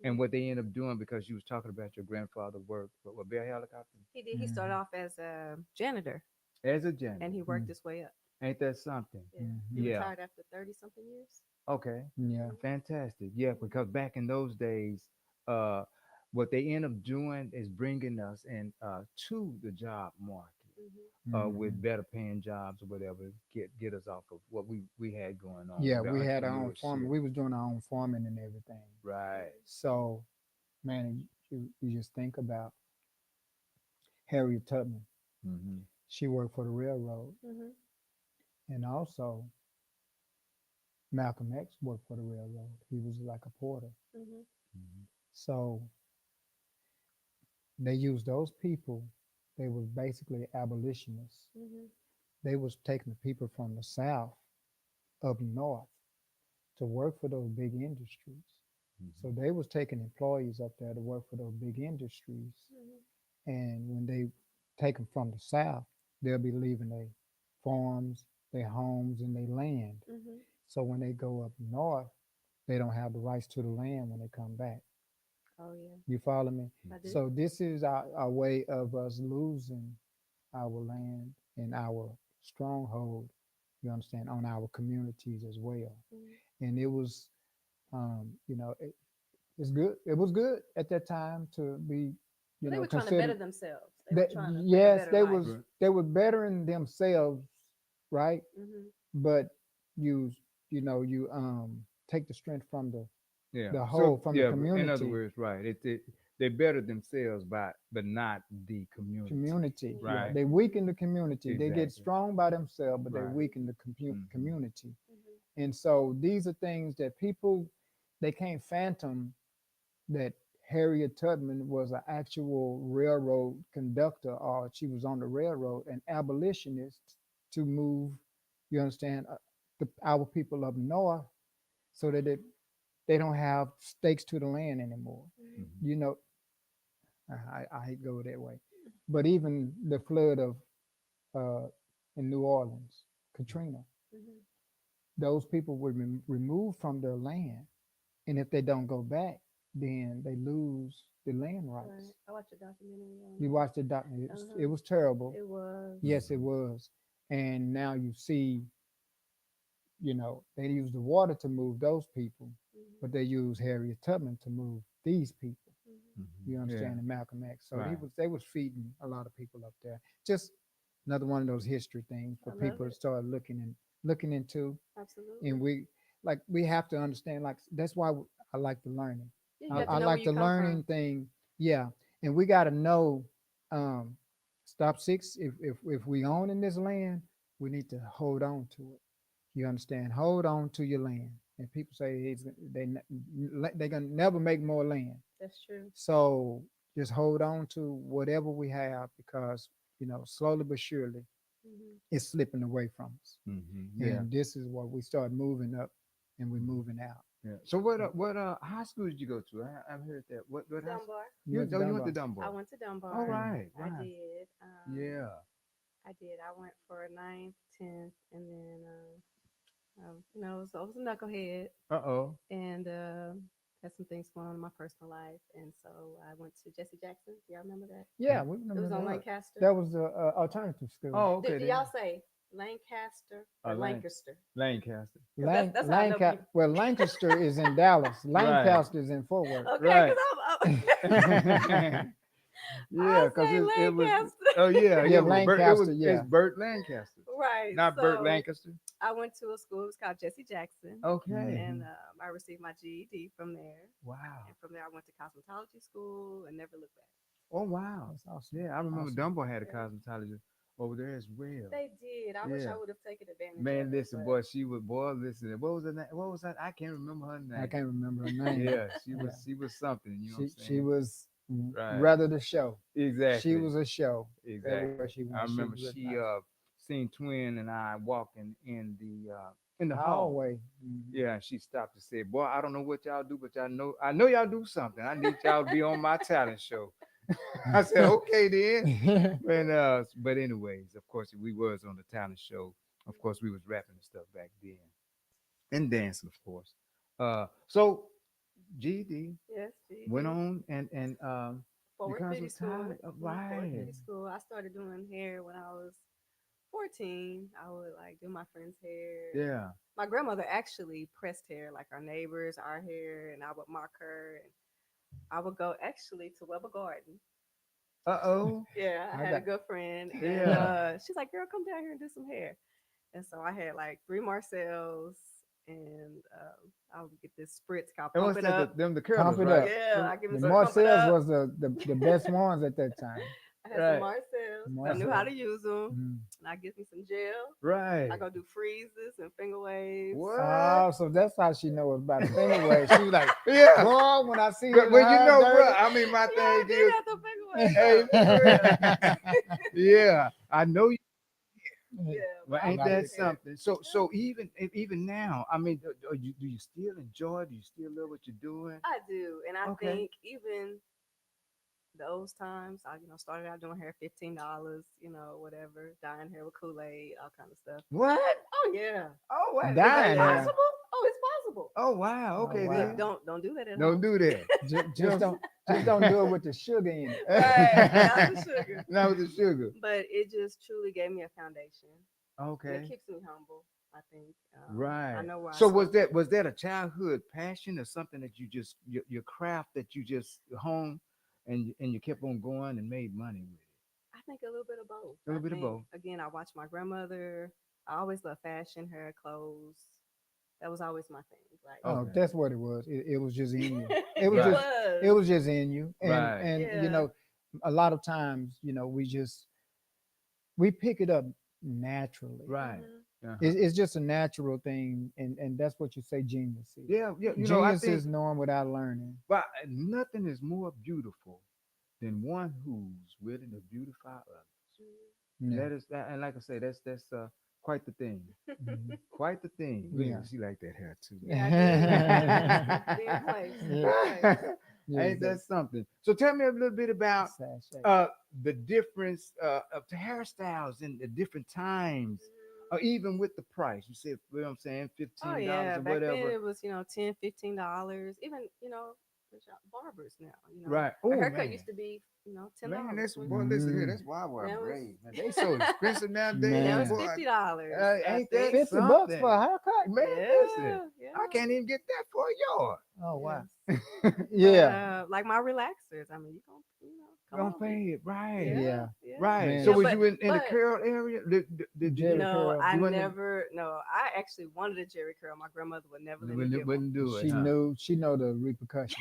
Speaker 2: and what they end up doing because you was talking about your grandfather work with Bell Helicopter
Speaker 3: He did. He started
Speaker 1: Mhm.
Speaker 3: off as a janitor,
Speaker 2: as a
Speaker 3: and
Speaker 2: janitor.
Speaker 3: he worked his way up.
Speaker 2: Ain't that something?
Speaker 3: Yeah, he
Speaker 1: Mhm.
Speaker 2: Yeah.
Speaker 3: retired after 30 something years.
Speaker 2: Okay.
Speaker 1: Yeah.
Speaker 2: Fantastic. Yeah, because back in those days, uh, what they end up doing is bringing us in to the job market
Speaker 3: Hmm.
Speaker 2: with
Speaker 1: Mhm.
Speaker 2: better paying jobs or whatever, get us off of what we had going on,
Speaker 1: Yeah,
Speaker 2: the
Speaker 1: we had our own farming.
Speaker 2: entrepreneurship.
Speaker 1: We was doing our own farming and everything.
Speaker 2: Right.
Speaker 1: So, man, you just think about Harriet Tubman.
Speaker 2: Mm-hmm.
Speaker 1: She worked for the railroad,
Speaker 3: Hmm.
Speaker 1: and also Malcolm X worked for the railroad. He was like a porter.
Speaker 3: Hmm.
Speaker 2: Mm-hmm.
Speaker 1: So they used those people. They was basically abolitionists.
Speaker 3: Hmm.
Speaker 1: They was taking the people from the South up north to work for those big industries. So
Speaker 2: Mm-hmm.
Speaker 1: they was taking employees up there to work for those big industries.
Speaker 3: Hmm.
Speaker 1: And when they take them from the South, they'll be leaving their farms, their homes, and their land.
Speaker 3: Hmm.
Speaker 1: So when they go up north, they don't have the rights to the land when they come back.
Speaker 3: Oh yeah,
Speaker 1: You follow me?
Speaker 3: I do.
Speaker 1: So this is our way of us losing our land and our stronghold, you understand, on our communities as well.
Speaker 3: Hmm.
Speaker 1: And it was, it's good. It was good at that time to be,
Speaker 3: Well, they were trying to better
Speaker 1: considered
Speaker 3: themselves. They were
Speaker 1: that.
Speaker 3: trying to live a
Speaker 1: Yes,
Speaker 3: better life.
Speaker 2: Right.
Speaker 1: they were bettering themselves, right?
Speaker 3: Hmm.
Speaker 1: But you you take the strength from
Speaker 2: Yeah.
Speaker 1: the
Speaker 2: So
Speaker 1: whole, from the
Speaker 2: yeah, in other
Speaker 1: community.
Speaker 2: words, right. They better themselves by but not the community.
Speaker 1: Community, yeah,
Speaker 2: Right.
Speaker 1: they weaken the community. They get
Speaker 2: Exactly.
Speaker 1: strong by themselves, but they
Speaker 2: Right.
Speaker 1: weaken the
Speaker 2: Mm-hmm.
Speaker 1: community.
Speaker 3: Hmm.
Speaker 1: And so these are things that people, they can't phantom that Harriet Tubman was an actual railroad conductor, or she was on the railroad, an abolitionist, to move, you understand, our people up north, so that they don't have stakes to the land anymore.
Speaker 3: Hmm.
Speaker 2: Mm-hmm.
Speaker 1: You know, I hate go that way, but even the flood of in New Orleans, Katrina,
Speaker 3: Hmm.
Speaker 1: those people were removed from their land, and if they don't go back, then they lose the land
Speaker 3: Right.
Speaker 1: rights.
Speaker 3: I watched a documentary on
Speaker 1: You watched the doc.
Speaker 3: it.
Speaker 1: It was terrible.
Speaker 3: It was.
Speaker 1: Yes, it
Speaker 2: Mm-hmm.
Speaker 1: was. And now you see, they use the water to move those people, but
Speaker 3: Hmm.
Speaker 1: they use Harriet Tubman to move these people.
Speaker 3: Hmm.
Speaker 1: You
Speaker 2: Mm-hmm. Yeah.
Speaker 1: understand, and Malcolm X. So
Speaker 2: Right.
Speaker 1: they was feeding a lot of people up there. Just another one of those history things for
Speaker 3: I love
Speaker 1: people to
Speaker 3: it.
Speaker 1: start looking into. And
Speaker 3: Absolutely.
Speaker 1: we have to understand, like, that's why I like the learning.
Speaker 3: Yeah, you
Speaker 1: I,
Speaker 3: have to
Speaker 1: I
Speaker 3: know where
Speaker 1: like
Speaker 3: you
Speaker 1: the
Speaker 3: come from.
Speaker 1: learning thing. Yeah, and we got to know. Um, stop six. If we own in this land, we need to hold on to it. You understand? Hold on to your land. And people say they gonna never make more land.
Speaker 3: That's true.
Speaker 1: So just hold on to whatever we have, because slowly but surely
Speaker 3: Hmm.
Speaker 1: it's slipping away from us.
Speaker 2: Mm-hmm. Yeah.
Speaker 1: And this is what we start moving up, and we're moving out.
Speaker 2: Yeah. So what high school did you go to? I've heard that. What high school?
Speaker 3: Dunbar.
Speaker 1: You went to
Speaker 2: You went to
Speaker 1: Dunbar.
Speaker 3: I
Speaker 2: Dunbar.
Speaker 3: went to
Speaker 2: All
Speaker 3: Dunbar.
Speaker 2: right.
Speaker 3: I
Speaker 2: Right.
Speaker 3: did.
Speaker 2: Yeah.
Speaker 3: I did. I went for ninth, 10th, and then, I was a knucklehead
Speaker 2: Uh-oh.
Speaker 3: and had some things going on in my personal life. And so I went to Jesse Jackson. Y'all remember that?
Speaker 1: Yeah, we
Speaker 3: It
Speaker 1: remember
Speaker 3: was on
Speaker 1: that.
Speaker 3: Lancaster.
Speaker 1: That was the alternative school.
Speaker 2: Oh, okay
Speaker 3: Do
Speaker 2: then.
Speaker 3: y'all say Lancaster or Lancaster?
Speaker 2: Lancaster.
Speaker 3: Because that's how I know people.
Speaker 1: Well, Lancaster is in Dallas.
Speaker 2: Right.
Speaker 1: Lancaster is in Fort Worth.
Speaker 3: Okay,
Speaker 2: Right.
Speaker 3: because
Speaker 2: Yeah,
Speaker 3: I
Speaker 2: because
Speaker 3: say
Speaker 2: it was.
Speaker 3: Lancaster.
Speaker 2: Oh yeah,
Speaker 1: Yeah,
Speaker 2: yeah.
Speaker 1: Lancaster.
Speaker 2: It's
Speaker 1: Yeah.
Speaker 2: Burt Lancaster,
Speaker 3: Right.
Speaker 2: not Burt
Speaker 3: So
Speaker 2: Lancaster.
Speaker 3: I went to a school. It was called Jesse Jackson.
Speaker 2: Okay.
Speaker 3: And I received my GED from there.
Speaker 2: Wow.
Speaker 3: And from there, I went to cosmetology school and never looked back.
Speaker 2: Oh wow.
Speaker 1: That's awesome.
Speaker 2: Yeah, I remember
Speaker 1: Awesome.
Speaker 2: Dumbo had a
Speaker 3: Yeah.
Speaker 2: cosmetologist. over there as well.
Speaker 3: They did. I wish
Speaker 2: Yeah.
Speaker 3: I would have taken advantage
Speaker 2: Man,
Speaker 3: of it.
Speaker 2: listen, boy, she was boy, listen. What was her name? What was that? I can't remember her name.
Speaker 1: I can't remember her name.
Speaker 2: Yeah, she
Speaker 1: Yeah.
Speaker 2: was something, you know what I'm
Speaker 1: She
Speaker 2: saying?
Speaker 1: was
Speaker 2: Right.
Speaker 1: rather the show.
Speaker 2: Exactly.
Speaker 1: She was a show.
Speaker 2: Exactly.
Speaker 1: Everywhere she went,
Speaker 2: I remember
Speaker 1: was
Speaker 2: she
Speaker 1: nice.
Speaker 2: seen Twin and I walking in the hall.
Speaker 1: Hallway.
Speaker 2: Yeah, and she stopped and said, "Boy, I don't know what y'all do, but I know y'all do something. I need y'all to be on my talent show." I said, "Okay then."
Speaker 1: Mhm.
Speaker 2: But anyways, of course, we was on the talent show. Of course, we was rapping and stuff back then, and dancing, of course. So GD
Speaker 3: Yes,
Speaker 2: went
Speaker 3: GD.
Speaker 2: on and
Speaker 3: Forward
Speaker 2: because
Speaker 3: City
Speaker 2: of
Speaker 3: School.
Speaker 2: talent,
Speaker 3: Forward
Speaker 2: right?
Speaker 3: City School. I started doing hair when I was 14. I would like do my friend's hair.
Speaker 2: Yeah.
Speaker 3: My grandmother actually pressed hair, like our neighbors, our hair, and I would mark her. And I would go actually to Weber Garden.
Speaker 2: Uh-oh.
Speaker 3: Yeah, I
Speaker 1: I
Speaker 3: had a
Speaker 1: got
Speaker 3: good friend, and
Speaker 2: Yeah.
Speaker 3: she's like, "Girl, come down here and do some hair." And so I had like 3 Marcells, and I would get this spritz called
Speaker 2: And
Speaker 3: Pump
Speaker 2: what's
Speaker 3: It
Speaker 2: that?
Speaker 3: Up.
Speaker 2: Them the
Speaker 1: Pump
Speaker 2: curlers,
Speaker 1: It
Speaker 2: right?
Speaker 1: Up.
Speaker 3: Yeah, I give
Speaker 1: The
Speaker 3: me some Pump It
Speaker 1: Marcells
Speaker 3: Up.
Speaker 1: was the best ones at that time.
Speaker 3: I had some
Speaker 2: Right.
Speaker 3: Marcells. I knew how
Speaker 1: Marcel.
Speaker 3: to use them.
Speaker 1: Mhm.
Speaker 3: And I get me some gel.
Speaker 2: Right.
Speaker 3: I go do freezes and finger waves.
Speaker 2: What?
Speaker 1: Oh, so that's how she knows about the finger wave. She was like,
Speaker 2: Yeah.
Speaker 1: boy, when I see
Speaker 2: Well,
Speaker 1: his
Speaker 2: well, you
Speaker 1: hair
Speaker 2: know, bro.
Speaker 1: dirty.
Speaker 2: I mean, my
Speaker 3: Yeah, I
Speaker 2: thing
Speaker 3: did
Speaker 2: is,
Speaker 3: have the finger waves.
Speaker 2: hey,
Speaker 3: though, for real.
Speaker 2: yeah, I know you,
Speaker 3: Yeah,
Speaker 2: but
Speaker 3: but I
Speaker 2: ain't
Speaker 3: was
Speaker 2: that
Speaker 3: good hair.
Speaker 2: something? So even now, I mean, do you still enjoy? Do you still love what you're doing?
Speaker 3: I do, and I
Speaker 2: Okay.
Speaker 3: think even those times, I started out doing hair $15, whatever, dyeing hair with Kool-Aid, all kind of stuff.
Speaker 2: What?
Speaker 3: Oh yeah,
Speaker 2: Oh, what? Is that
Speaker 1: Dying hair.
Speaker 3: possible? Oh, it's possible.
Speaker 2: Oh, wow.
Speaker 1: Oh,
Speaker 2: Okay,
Speaker 1: wow.
Speaker 2: then.
Speaker 3: Don't do that at
Speaker 2: Don't
Speaker 3: home.
Speaker 2: do that.
Speaker 1: Just don't do it with the sugar in it.
Speaker 3: Right, not the sugar.
Speaker 2: Not with the sugar.
Speaker 3: But it just truly gave me a foundation, and
Speaker 2: Okay.
Speaker 3: it keeps me humble. I think.
Speaker 2: Right.
Speaker 3: I know where I
Speaker 2: So
Speaker 3: come from.
Speaker 2: was that a childhood passion or something that you just your craft that you just home and you kept on going and made money with
Speaker 3: I think a little bit of both.
Speaker 2: it? A
Speaker 3: I
Speaker 2: little bit of
Speaker 3: think
Speaker 2: both.
Speaker 3: again, I watched my grandmother. I always loved fashion, hair, clothes. That was always my thing. Like
Speaker 1: Oh,
Speaker 2: Okay.
Speaker 1: that's what it was. It was just in you. It was
Speaker 3: it
Speaker 2: Right.
Speaker 1: just
Speaker 3: was.
Speaker 1: it was just in you.
Speaker 2: Right.
Speaker 1: And
Speaker 3: Yeah.
Speaker 1: a lot of times, we pick it up naturally.
Speaker 2: Right.
Speaker 3: Mhm.
Speaker 2: Uh-huh.
Speaker 1: It's just a natural thing, and that's what you say genius is.
Speaker 2: Yeah, yeah. You know, I
Speaker 1: Genius
Speaker 2: think,
Speaker 1: is knowing without learning.
Speaker 2: but nothing is more beautiful than one who's willing to beautify others. And
Speaker 1: Yeah.
Speaker 2: that is that, and like I say, that's quite the thing.
Speaker 1: Mhm.
Speaker 2: Quite the thing.
Speaker 1: Yeah.
Speaker 2: She like that hair too.
Speaker 3: Yeah, I do. Be in place. Be in place.
Speaker 1: Yeah,
Speaker 2: Ain't that something? So tell me a little bit about
Speaker 1: sashay.
Speaker 2: the difference of the hairstyles in the different times, or even with the price. You said, you know what I'm saying,
Speaker 3: Oh
Speaker 2: $15
Speaker 3: yeah,
Speaker 2: or
Speaker 3: back then
Speaker 2: whatever.
Speaker 3: it was $10, $15. Even there's barbers now.
Speaker 2: Right.
Speaker 3: A
Speaker 2: Oh
Speaker 3: haircut
Speaker 2: man.
Speaker 3: used to be $10.
Speaker 2: Man, that's
Speaker 3: $20.
Speaker 2: boy. Listen here.
Speaker 1: Mm.
Speaker 2: That's why I wear
Speaker 3: Now it's
Speaker 2: braids. Man, they so expensive nowadays.
Speaker 1: Man.
Speaker 3: now it's
Speaker 2: Boy,
Speaker 3: $50.
Speaker 2: ain't that
Speaker 3: think.
Speaker 1: $50
Speaker 2: something?
Speaker 1: for a haircut?
Speaker 2: Man, listen.
Speaker 3: Yeah, yeah.
Speaker 2: I can't even get that for a yard.
Speaker 1: Oh wow.
Speaker 3: Yes.
Speaker 1: Yeah.
Speaker 3: Like my relaxers. I mean, you gonna come
Speaker 2: Don't
Speaker 3: on.
Speaker 2: pay it, right?
Speaker 1: Yeah.
Speaker 2: Right.
Speaker 1: Man.
Speaker 2: So
Speaker 3: Yeah,
Speaker 2: was
Speaker 3: but-
Speaker 2: you in the
Speaker 3: but-
Speaker 2: curl area? Did you
Speaker 1: Jerry
Speaker 3: No,
Speaker 1: curl.
Speaker 3: I
Speaker 2: You wasn't-
Speaker 3: never. No, I actually wanted a Jerry curl. My grandmother would never let me
Speaker 2: wouldn't,
Speaker 3: get one.
Speaker 2: wouldn't do it?
Speaker 1: She
Speaker 2: huh?
Speaker 1: knew. She know the repercussions.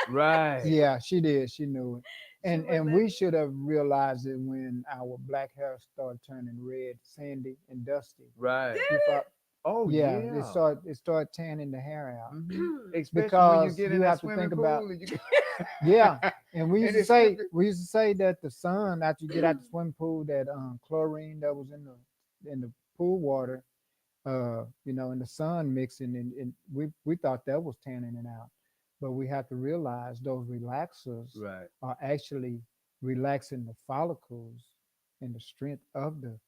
Speaker 2: Right.
Speaker 1: Yeah, she did. She knew it. And
Speaker 3: wouldn't
Speaker 1: and
Speaker 3: let
Speaker 1: we
Speaker 3: me.
Speaker 1: should have realized it when our black hair started turning red, sandy, and dusty.
Speaker 2: Right.
Speaker 1: We thought-
Speaker 2: Oh
Speaker 1: yeah,
Speaker 2: yeah.
Speaker 1: it started tanning the hair out.
Speaker 2: Mhm. Especially when you
Speaker 1: Because
Speaker 2: get
Speaker 1: you
Speaker 2: in that
Speaker 1: have to
Speaker 2: swimming
Speaker 1: think
Speaker 2: pool
Speaker 1: about-
Speaker 2: and you
Speaker 1: Yeah, and we
Speaker 2: And
Speaker 1: used to
Speaker 2: it's
Speaker 1: say
Speaker 2: slippery.
Speaker 1: that the sun after you get out the swimming pool, that chlorine that was in the pool water, in the sun mixing, and we thought that was tanning it out, but we have to realize those relaxers
Speaker 2: Right.
Speaker 1: are actually relaxing the follicles and the strength of the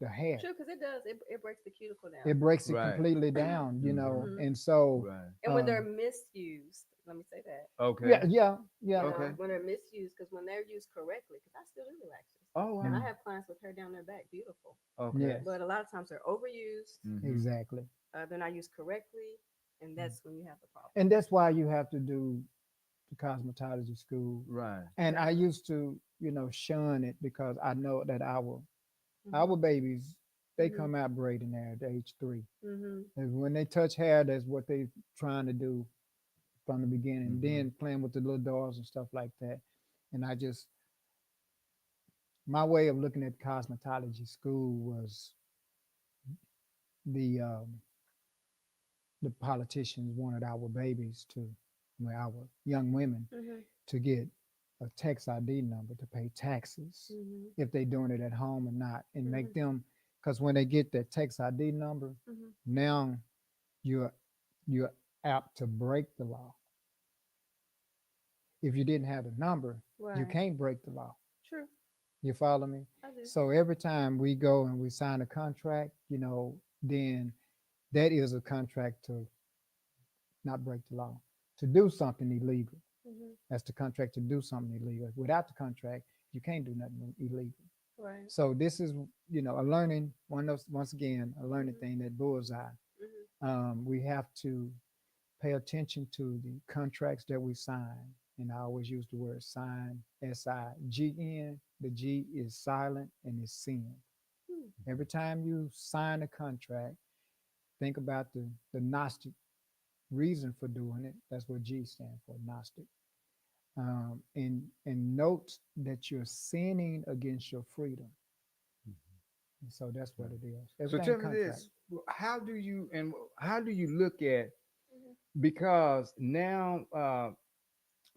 Speaker 1: hair.
Speaker 3: True, because it does. It breaks the cuticle down.
Speaker 1: It breaks it
Speaker 2: Right.
Speaker 1: completely down,
Speaker 3: Mhm.
Speaker 1: and so
Speaker 2: Right.
Speaker 3: And when they're
Speaker 1: um,
Speaker 3: misused, let me say that.
Speaker 2: Okay.
Speaker 1: yeah.
Speaker 3: You know,
Speaker 2: Okay.
Speaker 3: when they're misused, because when they're used correctly, because I still do relaxers.
Speaker 2: Oh
Speaker 3: And
Speaker 2: wow.
Speaker 3: I have clients with hair down their back, beautiful.
Speaker 2: Okay.
Speaker 1: Yes.
Speaker 3: But a lot of times they're overused,
Speaker 2: Mhm.
Speaker 1: Exactly.
Speaker 3: they're not used correctly, and that's when you have the problem.
Speaker 1: And that's why you have to do the cosmetology school.
Speaker 2: Right.
Speaker 1: And I used to, shun it because I know that our
Speaker 3: Mhm.
Speaker 1: babies, they
Speaker 3: Mhm.
Speaker 1: come out braiding hair at age 3.
Speaker 3: Mhm.
Speaker 1: And when they touch hair, that's what they trying to do from the beginning.
Speaker 2: Mhm.
Speaker 1: Then playing with the little dolls and stuff like that. And my way of looking at cosmetology school was the politicians wanted our babies to, well, our young women
Speaker 3: Mhm.
Speaker 1: to get a tax ID number to pay taxes
Speaker 3: Mhm.
Speaker 1: if they doing it at home or not, and make
Speaker 3: Mhm.
Speaker 1: them, because when they get that tax ID number,
Speaker 3: Mhm.
Speaker 1: now you're you're apt to break the law. If you didn't have the number, you
Speaker 3: Right.
Speaker 1: can't break the law.
Speaker 3: True.
Speaker 1: You follow me?
Speaker 3: I do.
Speaker 1: So every time we go and we sign a contract, then that is a contract to not break the law, to do something illegal.
Speaker 3: Mhm.
Speaker 1: That's the contract to do something illegal. Without the contract, you can't do nothing illegal.
Speaker 3: Right.
Speaker 1: So this is, a learning, once again, a learning
Speaker 3: Mhm.
Speaker 1: thing, that bullseye.
Speaker 3: Mhm.
Speaker 1: We have to pay attention to the contracts that we sign. And I always use the word sign, SIGN. The G is silent and it's sin.
Speaker 3: Hmm.
Speaker 1: Every time you sign a contract, think about the Gnostic reason for doing it. That's what G stands for, Gnostic. And note that you're sinning against your freedom. And so that's what it is.
Speaker 2: So
Speaker 1: Everything
Speaker 2: tell me
Speaker 1: contract.
Speaker 2: this: how do you look at,
Speaker 3: Mhm.
Speaker 2: because now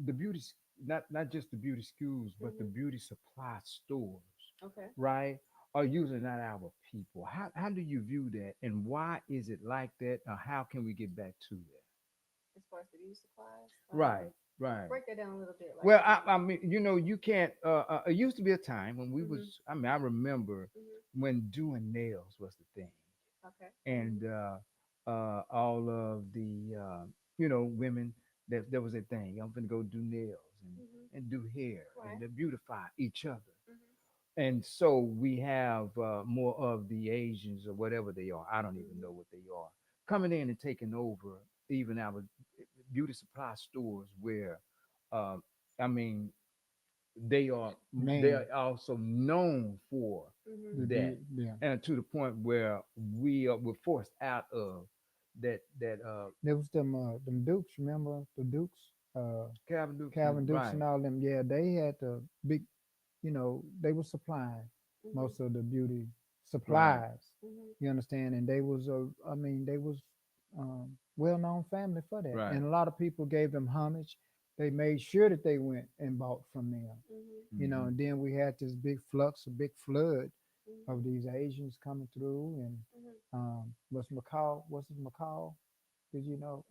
Speaker 2: the not just the beauty schools, but the
Speaker 3: Mhm.
Speaker 2: beauty supply stores,
Speaker 3: Okay.
Speaker 2: right, are using that our people. How do you view that, and why is it like that? Or how can we get back to that?
Speaker 3: As far as the beauty supplies,
Speaker 2: Right, right.
Speaker 3: break that down a little bit. Like,
Speaker 2: Well, I mean, you can't. It used to be a time when we
Speaker 3: Mhm.
Speaker 2: was. I mean, I remember
Speaker 3: Mhm.
Speaker 2: when doing nails was the thing,
Speaker 3: Okay.
Speaker 2: and all of the women, that was a thing. I'm gonna go do nails
Speaker 3: Mhm.
Speaker 2: and do hair and
Speaker 3: Right.
Speaker 2: to beautify each other.
Speaker 3: Mhm.
Speaker 2: And so we have more of the Asians or whatever they are. I don't even
Speaker 3: Mhm.
Speaker 2: know what they are, coming in and taking over even our beauty supply stores where, uh, I mean, they
Speaker 1: Man,
Speaker 2: are also known for
Speaker 3: Mhm.
Speaker 1: the
Speaker 2: that,
Speaker 1: beauty, yeah.
Speaker 2: and to the point where we're forced out of that
Speaker 1: There was them Dukes, remember the Dukes?
Speaker 2: Calvin Dukes,
Speaker 1: Calvin Dukes
Speaker 2: right,
Speaker 1: and all them. Yeah, they had the big, they were supplying
Speaker 3: Mhm.
Speaker 1: most of the beauty
Speaker 2: right,
Speaker 1: supplies.
Speaker 3: Mhm.
Speaker 1: You understand? And they was they was well known family for that.
Speaker 2: right.
Speaker 1: And a lot of people gave them homage. They made sure that they went and bought from them.
Speaker 3: Mhm.
Speaker 2: Hmm.
Speaker 1: And then we had this big flux, a big flood
Speaker 3: Mhm.
Speaker 1: of these Asians coming through. And
Speaker 3: Mhm.
Speaker 1: what's his McCall? Did you know?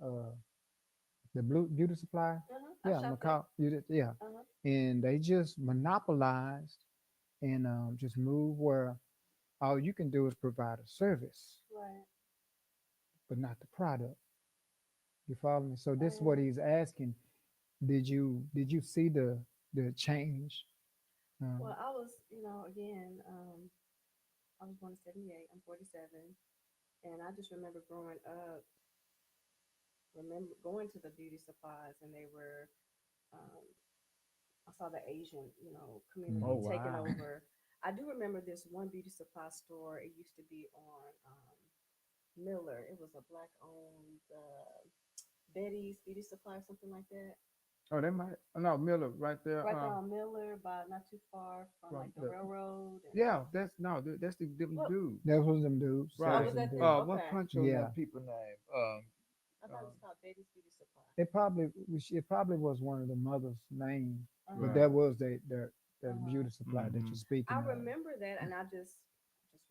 Speaker 1: The Blue Beauty Supply.
Speaker 3: I
Speaker 1: Yeah,
Speaker 3: shop there.
Speaker 1: McCall. Yeah,
Speaker 3: Uh-huh.
Speaker 1: and they just monopolized and just move where all you can do is provide a service,
Speaker 3: Right.
Speaker 1: but not the product. You follow me? So
Speaker 3: Oh
Speaker 1: this is what
Speaker 3: yeah.
Speaker 1: he's asking. Did you see the change? Um,
Speaker 3: Well, I was, again, I was born in '78. I'm 47, and I just remember growing up, remember going to the beauty supplies, and they were, um, I saw the Asian,
Speaker 2: Oh
Speaker 3: community
Speaker 1: mhm.
Speaker 3: taking
Speaker 2: wow.
Speaker 3: over. I do remember this one beauty supply store. It used to be on Miller. It was a black owned Betty's Beauty Supply, something like that.
Speaker 2: Oh, they might. No, Miller right there.
Speaker 3: Right there on Miller, by not too far from
Speaker 2: Right
Speaker 3: like the
Speaker 2: there.
Speaker 3: railroad. And
Speaker 2: Yeah, that's no, that's the them
Speaker 3: what?
Speaker 2: dude.
Speaker 1: That was them dudes. That
Speaker 3: Oh,
Speaker 1: was
Speaker 2: Right.
Speaker 3: was
Speaker 1: them
Speaker 3: that them?
Speaker 1: dudes.
Speaker 2: What
Speaker 3: Okay.
Speaker 2: punch on
Speaker 1: Yeah,
Speaker 2: that people name?
Speaker 3: I thought it
Speaker 2: Um,
Speaker 3: was called Betty's Beauty Supply.
Speaker 1: it probably was one of the mother's name,
Speaker 3: Uh
Speaker 1: but
Speaker 3: huh.
Speaker 2: right.
Speaker 1: that was their
Speaker 3: Uh huh.
Speaker 1: beauty supply that you're
Speaker 2: Hmm.
Speaker 3: I
Speaker 1: speaking of.
Speaker 3: remember that, and I just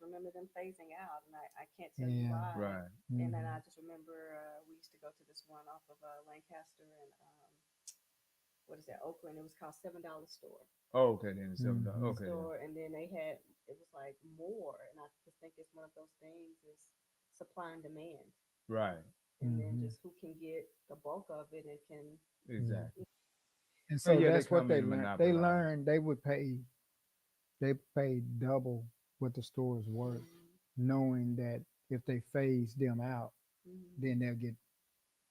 Speaker 3: remember them phasing out, and I can't tell you
Speaker 1: Yeah.
Speaker 3: why.
Speaker 2: Right.
Speaker 3: And then
Speaker 1: Hmm.
Speaker 3: I just remember we used to go to this one off of Lancaster and what is that, Oakland? It was called $7 store.
Speaker 2: Oh, okay, then it's $7.
Speaker 1: Hmm.
Speaker 2: Okay, then.
Speaker 3: Store, and then they had, it was like more, and I just think it's one of those things is supply and demand,
Speaker 2: Right.
Speaker 3: and then
Speaker 1: Hmm.
Speaker 3: just who can get the bulk of it and can.
Speaker 1: Yeah.
Speaker 2: Exactly.
Speaker 1: And
Speaker 2: Oh
Speaker 1: so
Speaker 2: yeah, they
Speaker 1: that's what
Speaker 2: come in
Speaker 1: they
Speaker 2: and
Speaker 1: learned. They
Speaker 2: monopolize.
Speaker 1: learned they paid double what the store is worth,
Speaker 3: Mm-hmm.
Speaker 1: knowing that if they phase them out,
Speaker 3: Mm-hmm.
Speaker 1: then they'll get,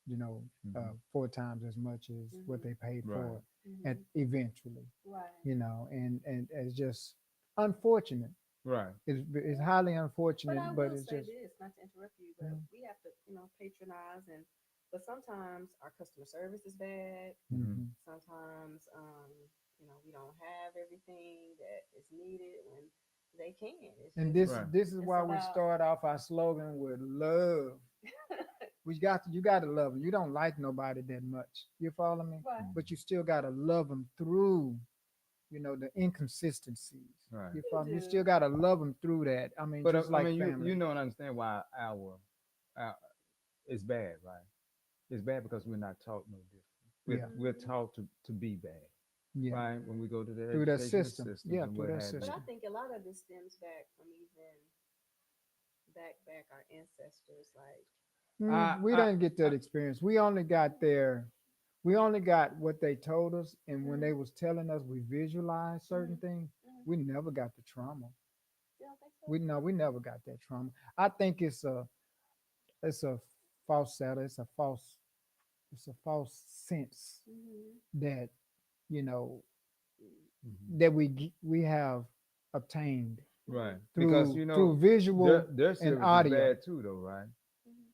Speaker 1: you know,
Speaker 2: Hmm.
Speaker 1: 4 times as much as what
Speaker 3: Mm-hmm.
Speaker 1: they paid
Speaker 2: Right.
Speaker 1: for at
Speaker 3: Mm-hmm.
Speaker 1: eventually,
Speaker 3: Right.
Speaker 1: and it's just unfortunate.
Speaker 2: Right.
Speaker 1: It's
Speaker 3: Yeah.
Speaker 1: highly
Speaker 3: But
Speaker 1: unfortunate,
Speaker 3: I
Speaker 1: but
Speaker 3: will
Speaker 1: it's
Speaker 3: say
Speaker 1: just,
Speaker 3: this, not to interrupt you, but
Speaker 1: mm,
Speaker 3: we have to, patronize, but sometimes our customer service is bad.
Speaker 2: Hmm.
Speaker 3: Sometimes we don't have everything that is needed when they can. It's
Speaker 1: And
Speaker 3: just,
Speaker 2: Right.
Speaker 1: this is
Speaker 3: it's
Speaker 1: why we
Speaker 3: about-
Speaker 1: start off our slogan with love. You got to love them. You don't like nobody that much. You follow me?
Speaker 3: Right.
Speaker 1: But you still got to love them through, the inconsistencies.
Speaker 2: Right.
Speaker 1: You follow me? You
Speaker 3: do.
Speaker 1: still got to love them through that. I mean,
Speaker 2: But
Speaker 1: just like
Speaker 2: you
Speaker 1: family.
Speaker 2: don't understand why our it's bad, right? It's bad because we're not taught no different. We're taught to be bad,
Speaker 1: Yeah.
Speaker 2: right? When we go to the
Speaker 1: Through that
Speaker 2: educational
Speaker 1: system.
Speaker 2: systems
Speaker 1: Yeah,
Speaker 2: and
Speaker 1: through
Speaker 2: what
Speaker 1: that
Speaker 2: have you.
Speaker 3: But I
Speaker 1: system.
Speaker 3: think a lot of this stems back from even back our ancestors, like
Speaker 1: We
Speaker 2: I,
Speaker 1: didn't get that experience. We only got what they told us, and when they was telling us we visualized certain things, we never got the trauma.
Speaker 3: you don't think so?
Speaker 1: We never got that trauma. I think it's a false settle. It's a false sense that you know
Speaker 2: Mhm.
Speaker 1: that we have obtained
Speaker 2: right,
Speaker 1: through
Speaker 2: because
Speaker 1: through visual
Speaker 2: their
Speaker 1: and
Speaker 2: service is
Speaker 1: audio.
Speaker 2: bad too, though, right?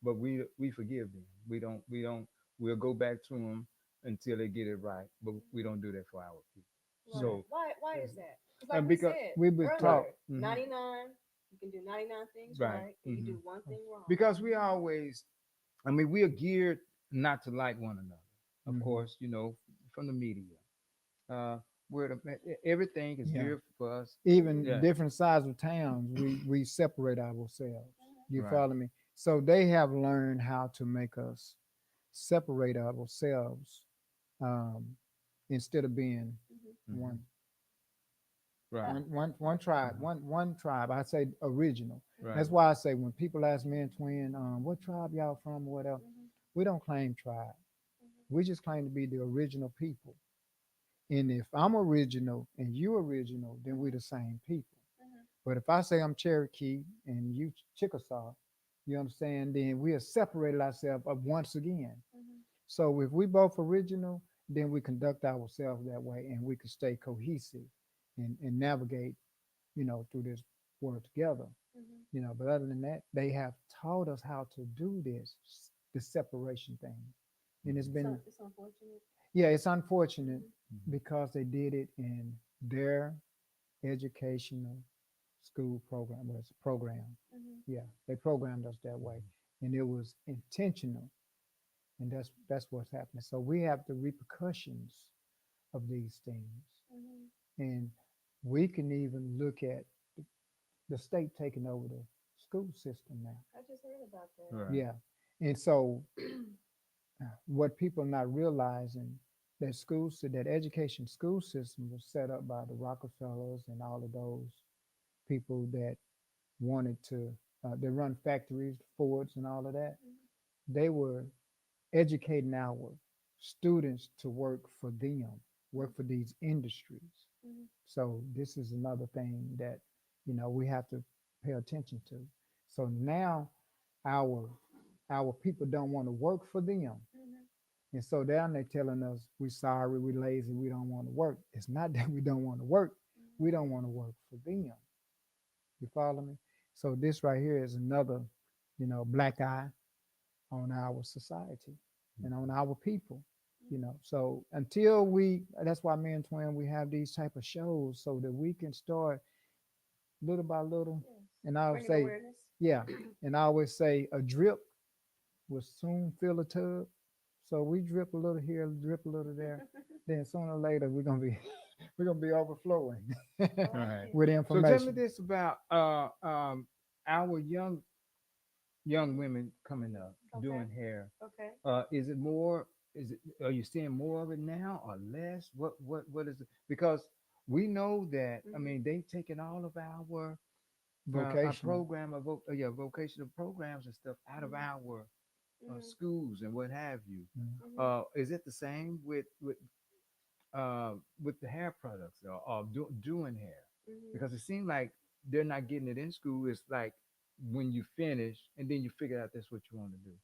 Speaker 2: But we forgive them. We'll go back to them until they get it right. But we don't do that for our people.
Speaker 3: Right.
Speaker 2: So
Speaker 3: Why is that?
Speaker 1: And
Speaker 3: Like we
Speaker 1: because
Speaker 3: said
Speaker 1: we was
Speaker 3: earlier,
Speaker 1: taught,
Speaker 3: 99, you can do 99 things
Speaker 2: Right.
Speaker 3: right, and you do one thing wrong.
Speaker 2: because we always, I mean, we are geared not to like one another. Of
Speaker 1: Mhm.
Speaker 2: course, from the media, uh, everything is
Speaker 1: Yeah.
Speaker 2: geared for us.
Speaker 1: even
Speaker 2: Yeah.
Speaker 1: different sides of towns, we separate ourselves. You
Speaker 2: Right.
Speaker 1: follow me? So they have learned how to make us separate ourselves instead of being
Speaker 2: Mhm.
Speaker 1: one.
Speaker 2: Right.
Speaker 1: One tribe, one tribe. I say original.
Speaker 2: Right.
Speaker 1: That's why I say when people ask me and Twin, what tribe y'all from or whatever, we don't claim tribe. We just claim to be the original people. And if I'm original and you original, then we're the same people. But if I say I'm Cherokee and you Chickasaw, you understand, then we have separated ourselves up once again. So if we both original, then we conduct ourselves that way and we can stay cohesive and navigate, through this world together. But other than that, they have taught us how to do the separation thing. And it's been,
Speaker 3: It's unfortunate.
Speaker 1: yeah, it's unfortunate
Speaker 2: Mhm.
Speaker 1: because they did it in their educational school program. Well, it's a program. Yeah, they programmed us that way, and it was intentional, and that's what's happening. So we have the repercussions of these things, and we can even look at the state taking over the school system now.
Speaker 3: I just heard about that.
Speaker 2: Right.
Speaker 1: Yeah, and so what people are not realizing that that education school system was set up by the Rockefellers and all of those people that wanted to they run factories, Fords and all of that. They were educating our students to work for them, work for these industries. So this is another thing that we have to pay attention to. So now our people don't want to work for them. And so down they telling us we sorry, we lazy, we don't want to work. It's not that we don't want to work. We don't want to work for them. You follow me? So this right here is another, black eye on our society and on our people. So until that's why me and Twin, we have these type of shows so that we can start little by little.
Speaker 3: Yes.
Speaker 1: And I would
Speaker 3: Bringing
Speaker 1: say,
Speaker 3: awareness.
Speaker 1: yeah. And I always say a drip will soon fill a tub. So we drip a little here, drip a little there. Then sooner or later we're gonna be overflowing
Speaker 2: Right.
Speaker 1: with
Speaker 2: So
Speaker 1: information.
Speaker 2: tell me this about our young women coming up
Speaker 3: Okay.
Speaker 2: doing hair.
Speaker 3: Okay.
Speaker 2: Is it more? Are you seeing more of it now or less? What is it? Because we know that I mean they taking all of our
Speaker 1: Vocational.
Speaker 2: program of vocational programs and stuff out of our schools and what have you. Is it the same with the hair products or doing hair? Because it seems like they're not getting it in school. It's like when you finish and then you figure out that's what you want to do.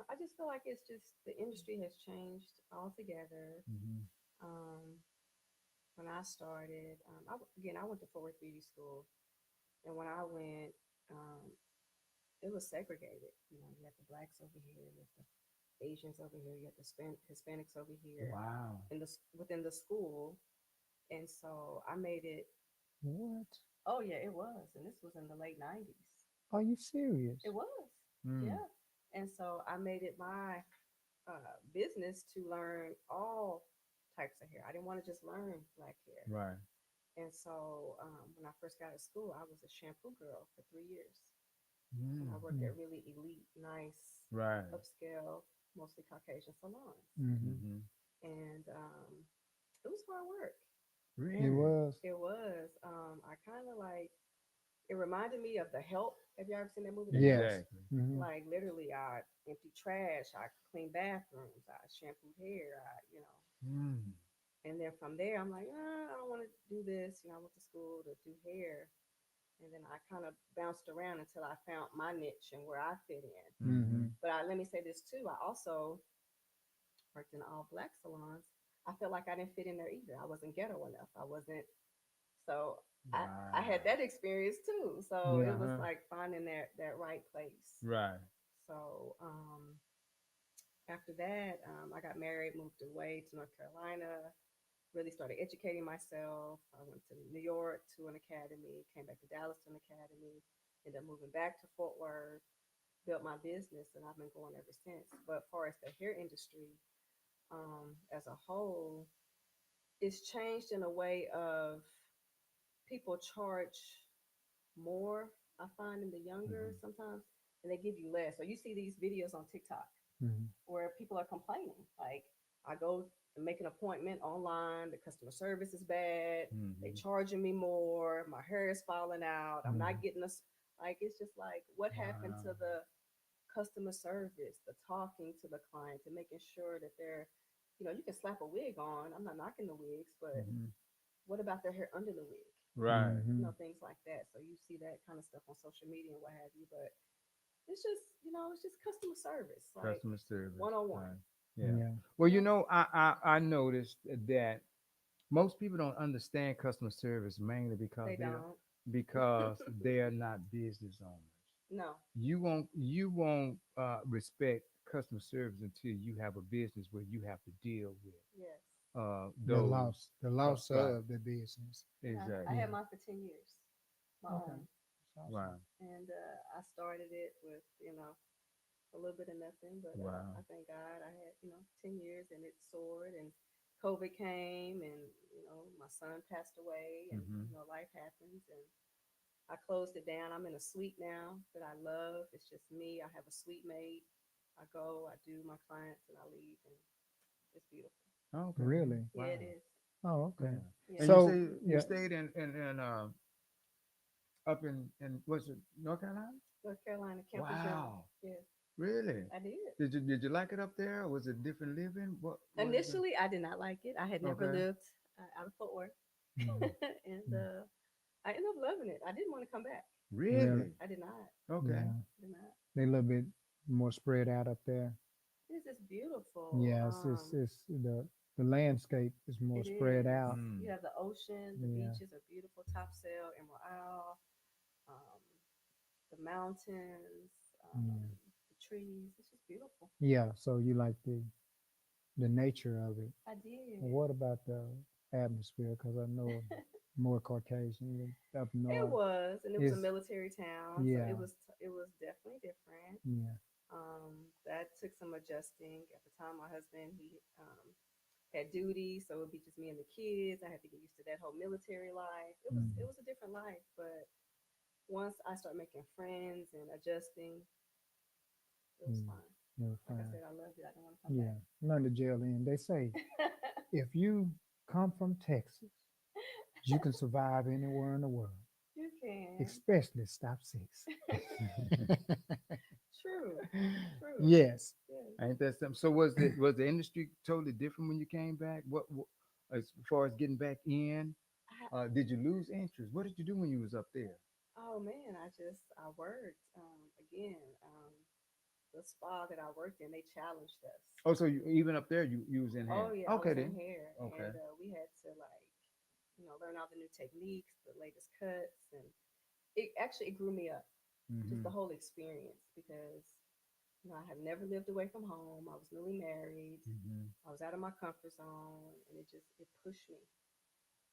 Speaker 3: I just feel like it's just the industry has changed altogether.
Speaker 2: Mm-hmm.
Speaker 3: When I started, I went to Fort Worth Beauty School, and when I went, it was segregated. You had the blacks over here with the Asians over here, you had the Hispanics over here
Speaker 2: Wow.
Speaker 3: within the school, and so I made it.
Speaker 4: What?
Speaker 3: Oh yeah, it was, and this was in the late '90s.
Speaker 4: Are you serious?
Speaker 3: It was,
Speaker 2: Mm.
Speaker 3: yeah, and so I made it my business to learn all types of hair. I didn't want to just learn black hair,
Speaker 2: Right.
Speaker 3: and so when I first got to school, I was a shampoo girl for 3 years. And I
Speaker 2: Mm.
Speaker 3: worked at really elite, nice,
Speaker 2: Right.
Speaker 3: upscale, mostly Caucasian salons.
Speaker 4: Mm-hmm.
Speaker 2: Mm-hmm.
Speaker 3: And it was hard work.
Speaker 2: Really?
Speaker 4: It was.
Speaker 3: It was. I kind of like, it reminded me of The Help. Have you ever seen that movie, The Help?
Speaker 4: Yes.
Speaker 2: Exactly.
Speaker 4: Mm-hmm.
Speaker 3: Like literally, I empty trash, I clean bathrooms, I shampoo hair,
Speaker 2: Mm.
Speaker 3: And then from there, I'm like, I don't want to do this. I went to school to do hair. And then I kind of bounced around until I found my niche and where I fit in.
Speaker 4: Mm-hmm.
Speaker 3: But let me say this too. I also worked in all black salons. I felt like I didn't fit in there either. I wasn't ghetto enough. I wasn't. So I had that experience too. So
Speaker 4: Yeah.
Speaker 3: it was
Speaker 2: Uh-huh.
Speaker 3: like finding that right place.
Speaker 2: Right.
Speaker 3: So after that, I got married, moved away to North Carolina, really started educating myself. I went to New York to an academy, came back to Dallas to an academy, ended up moving back to Fort Worth, built my business, and I've been going ever since. But as far as the hair industry as a whole, it's changed in a way of people charge more, I find, in the younger sometimes, and they give you less. So you see these videos on TikTok
Speaker 4: Mm-hmm.
Speaker 3: where people are complaining. Like, I go and make an appointment online, the customer service is bad, they
Speaker 2: Mhm.
Speaker 3: charging me more, my hair is falling out, I'm not getting this. Like, it's just like, what happened to
Speaker 2: Wow.
Speaker 3: the customer service, the talking to the clients and making sure that they're, you can slap a wig on. I'm not knocking the wigs, but
Speaker 2: Mhm.
Speaker 3: what about their hair under the wig?
Speaker 2: Right.
Speaker 4: Mm-hmm.
Speaker 3: Things like that. So you see that kind of stuff on social media and what have you. But it's just, it's just customer service, like
Speaker 2: Customer service.
Speaker 3: one on one.
Speaker 2: Right. Yeah.
Speaker 4: Yeah.
Speaker 2: Well, I noticed that most people don't understand customer service mainly because
Speaker 3: They
Speaker 2: they don't,
Speaker 3: don't.
Speaker 2: because they're not business owners.
Speaker 3: No.
Speaker 2: You won't respect customer service until you have a business where you have to deal with
Speaker 3: Yes.
Speaker 2: those.
Speaker 4: The loss
Speaker 2: right.
Speaker 4: of the business.
Speaker 3: I
Speaker 2: Exactly.
Speaker 3: had
Speaker 4: Yeah.
Speaker 3: mine for 10 years, my
Speaker 4: Okay.
Speaker 3: own.
Speaker 4: That's awesome.
Speaker 2: Wow.
Speaker 3: And I started it with, a little bit of nothing, but
Speaker 2: Wow.
Speaker 3: I thank God I had, 10 years and it soared, and COVID came, and, my son passed away, and,
Speaker 2: Mhm.
Speaker 3: life happens, and I closed it down. I'm in a suite now that I love. It's just me. I have a suite mate. I go, I do my clients, and I leave, and it's beautiful.
Speaker 2: Okay.
Speaker 4: Really?
Speaker 3: Yeah,
Speaker 2: Wow.
Speaker 3: it is.
Speaker 4: Oh, okay.
Speaker 2: Yeah.
Speaker 3: Yeah.
Speaker 2: And
Speaker 4: So,
Speaker 2: you
Speaker 4: yeah.
Speaker 2: stayed in up in was it North Carolina?
Speaker 3: North Carolina, Camp Lejeune.
Speaker 2: Wow.
Speaker 3: Yeah,
Speaker 2: Really?
Speaker 3: I did.
Speaker 2: Did you like it up there? Or was it different living? What was it?
Speaker 3: Initially, I did not like it. I had never
Speaker 2: Okay.
Speaker 3: lived out of Fort Worth,
Speaker 4: Mhm.
Speaker 3: and I ended up loving it. I didn't want to come back.
Speaker 2: Really?
Speaker 3: I did not.
Speaker 2: Okay.
Speaker 4: Yeah.
Speaker 3: Did not.
Speaker 4: They a little bit more spread out up there.
Speaker 3: It's just beautiful.
Speaker 4: Yeah, it's the landscape is more
Speaker 3: It
Speaker 4: spread
Speaker 3: is.
Speaker 4: out.
Speaker 2: Mm.
Speaker 3: You have the ocean, the
Speaker 4: Yeah.
Speaker 3: beaches are beautiful. Topsail, Emerald Isle, um, the mountains,
Speaker 4: Yeah.
Speaker 3: the trees. It's just beautiful.
Speaker 4: Yeah, so you like the nature of it.
Speaker 3: I did.
Speaker 4: What about the atmosphere? Because I know more Caucasian up
Speaker 3: It
Speaker 4: north.
Speaker 3: was, and it was a
Speaker 4: It's
Speaker 3: military town, so
Speaker 4: yeah,
Speaker 3: it was definitely different.
Speaker 4: yeah.
Speaker 3: That took some adjusting. At the time, my husband he had duty, so it would be just me and the kids. I had to get used to that whole military life. It
Speaker 4: Mhm.
Speaker 3: was a different life, but once I started making friends and adjusting, it was
Speaker 4: Mm.
Speaker 3: fine.
Speaker 4: You're
Speaker 3: Like I
Speaker 4: fine.
Speaker 3: said, I loved it. I didn't want to come
Speaker 4: Yeah, learn to jail in. They say
Speaker 3: back.
Speaker 4: if you come from Texas, you can survive anywhere in the world,
Speaker 3: You can.
Speaker 4: especially stop six.
Speaker 3: True. True.
Speaker 4: Yes.
Speaker 3: Yeah.
Speaker 2: Ain't that something? So was the industry totally different when you came back? What as far as getting back in? Did you lose interest? What did you do when you was up there?
Speaker 3: Oh man, I worked again. The spa that I worked in, they challenged us.
Speaker 2: Oh, so even up there you was in
Speaker 3: Oh
Speaker 2: hair.
Speaker 3: yeah, I
Speaker 2: Okay
Speaker 3: was in
Speaker 2: then.
Speaker 3: hair,
Speaker 2: Okay.
Speaker 3: and we had to learn all the new techniques, the latest cuts, and it grew me up. Just
Speaker 2: Mm-hmm.
Speaker 3: the whole experience, because You know, I have never lived away from home. I was newly married.
Speaker 2: Mhm.
Speaker 3: I was out of my comfort zone, and it pushed me.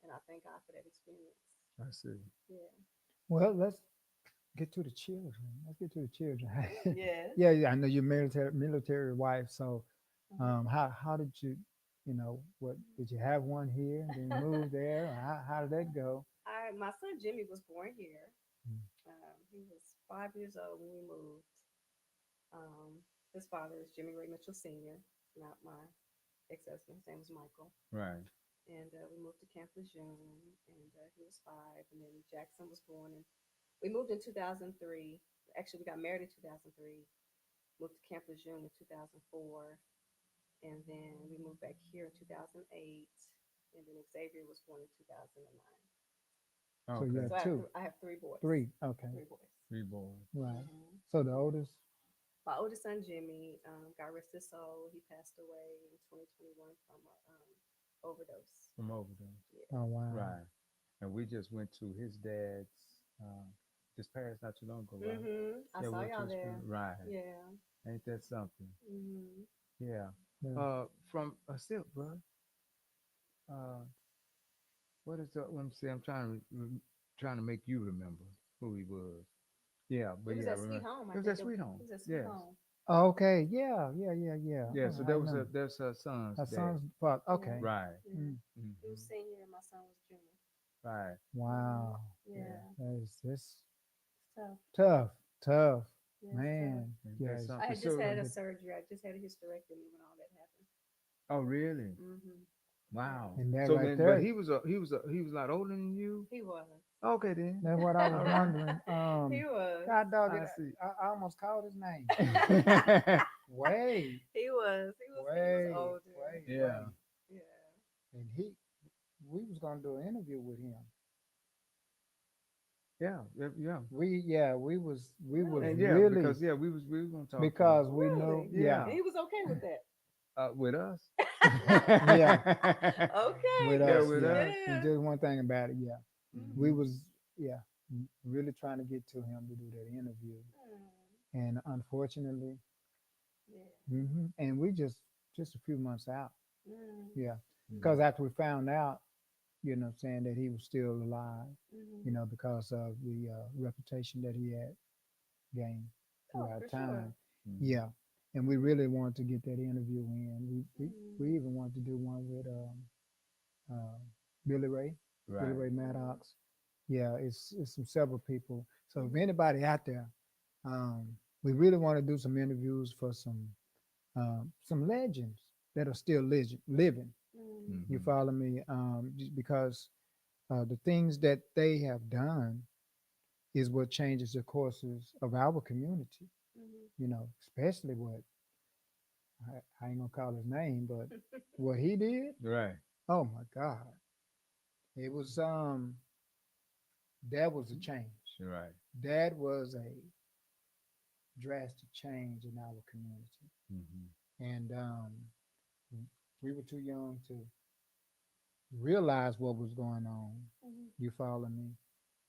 Speaker 3: And I thank God for that experience.
Speaker 2: I see.
Speaker 3: Yeah.
Speaker 4: Well, let's get to the children. Let's get to the children.
Speaker 3: Yes.
Speaker 4: Yeah, yeah. I know you're military wife. So,
Speaker 3: Mhm.
Speaker 4: how did you, what did you have one here and then move there? Or how did that go?
Speaker 3: My son Jimmy was born here.
Speaker 4: Mm.
Speaker 3: He was 5 years old when we moved. Um, his father is Jimmy Ray Mitchell Sr., not my ex-husband. His name was Michael.
Speaker 2: Right.
Speaker 3: And we moved to Camp Lejeune, and he was 5. And then Jackson was born, and we moved in 2003. Actually, we got married in 2003. Moved to Camp Lejeune in 2004, and then we moved back here in 2008. And then Xavier was born in 2009.
Speaker 4: So you
Speaker 2: Okay.
Speaker 4: have
Speaker 3: So
Speaker 4: two,
Speaker 3: I have 3 boys.
Speaker 4: three. Okay,
Speaker 3: 3 boys.
Speaker 2: Reborn.
Speaker 4: right.
Speaker 3: Mhm.
Speaker 4: So the oldest.
Speaker 3: My oldest son Jimmy, God rest his soul, he passed away in 2021 from overdose.
Speaker 2: From over there.
Speaker 3: Yeah.
Speaker 4: Oh wow.
Speaker 2: Right. And we just went to his dad's. Just passed not too long ago, right?
Speaker 3: I
Speaker 2: Yeah, we
Speaker 3: saw
Speaker 2: went to
Speaker 3: y'all
Speaker 2: his
Speaker 3: there.
Speaker 2: funeral. Right.
Speaker 3: Yeah.
Speaker 2: Ain't that something?
Speaker 3: Mhm.
Speaker 2: Yeah.
Speaker 4: Yeah.
Speaker 2: From a silk, bro. Uh, what is that? Let me see. I'm trying to make you remember who he was. Yeah, but
Speaker 3: It was
Speaker 2: yeah,
Speaker 3: at Sweet
Speaker 2: remember.
Speaker 3: Home. I
Speaker 2: It was
Speaker 3: think
Speaker 2: at Sweet Home.
Speaker 3: it was at Sweet
Speaker 2: Yes.
Speaker 3: Home.
Speaker 4: Okay. Yeah. Yeah. Yeah. Yeah.
Speaker 2: Yeah.
Speaker 4: Oh,
Speaker 2: So
Speaker 4: I
Speaker 2: there was
Speaker 4: remember.
Speaker 2: there's her son's
Speaker 4: Her
Speaker 2: dad.
Speaker 4: son's father. Okay.
Speaker 2: Right.
Speaker 3: Yeah.
Speaker 4: Mm.
Speaker 3: He was
Speaker 2: Mhm.
Speaker 3: senior and my son was junior.
Speaker 2: Right.
Speaker 4: Wow.
Speaker 3: Yeah.
Speaker 4: That's
Speaker 3: So
Speaker 4: tough. Tough.
Speaker 3: yeah,
Speaker 4: Man.
Speaker 2: Ain't
Speaker 4: Yeah.
Speaker 2: that
Speaker 4: it's-
Speaker 3: I
Speaker 2: something?
Speaker 3: had just
Speaker 2: So,
Speaker 3: had a surgery. I just had a hysterectomy when all that happened.
Speaker 2: oh really?
Speaker 3: Mm-hmm.
Speaker 2: Wow.
Speaker 4: And that
Speaker 2: So
Speaker 4: right
Speaker 2: then,
Speaker 4: there.
Speaker 2: but he was a lot older than you.
Speaker 3: He was.
Speaker 2: Okay then.
Speaker 4: That's what I was
Speaker 2: All right.
Speaker 4: wondering.
Speaker 3: He was.
Speaker 4: God dog it.
Speaker 2: I see.
Speaker 4: I almost called his name.
Speaker 2: Yeah.
Speaker 4: Way,
Speaker 3: He was. He was
Speaker 4: way,
Speaker 3: older.
Speaker 4: way,
Speaker 2: Yeah.
Speaker 4: way.
Speaker 3: Yeah.
Speaker 4: And we was gonna do an interview with him.
Speaker 2: Yeah.
Speaker 4: We was
Speaker 3: Really?
Speaker 2: And yeah,
Speaker 4: really
Speaker 2: because we was gonna talk to
Speaker 4: because we knew,
Speaker 3: Really?
Speaker 2: Yeah.
Speaker 3: And he was okay with that.
Speaker 2: with us.
Speaker 4: Yeah.
Speaker 3: Okay.
Speaker 4: with
Speaker 2: Yeah,
Speaker 4: us,
Speaker 2: with
Speaker 4: yeah.
Speaker 2: us.
Speaker 4: And just one thing about it, yeah,
Speaker 3: Mm-hmm.
Speaker 4: we
Speaker 2: Mhm.
Speaker 4: was, yeah, really trying to get to him to do that interview, and unfortunately,
Speaker 3: Yeah.
Speaker 4: and we just a few months out,
Speaker 3: Mm-hmm.
Speaker 4: yeah, because after we found out, saying that he was still alive,
Speaker 3: Mm-hmm.
Speaker 4: because of the reputation that he had gained
Speaker 3: Oh,
Speaker 4: throughout
Speaker 3: for
Speaker 4: time.
Speaker 2: Mhm.
Speaker 4: Yeah, and we really wanted to get that interview in. We
Speaker 3: Mhm.
Speaker 4: even wanted to do one with Billy Ray, Billy
Speaker 2: Right.
Speaker 4: Ray Maddox. Yeah, it's some several people. So if anybody out there, um, we really want to do some interviews for some legends that are still living.
Speaker 3: Mm-hmm.
Speaker 4: You
Speaker 2: Mhm.
Speaker 4: follow me? Just because the things that they have done is what changes the courses of our community.
Speaker 3: Mm-hmm.
Speaker 4: Especially what I ain't gonna call his name, but what he did.
Speaker 2: Right.
Speaker 4: Oh my God, it was that was a change.
Speaker 2: Right.
Speaker 4: That was a drastic change in our community,
Speaker 2: Mhm.
Speaker 4: and we were too young to realize what was going on.
Speaker 3: Mm-hmm.
Speaker 4: You follow me?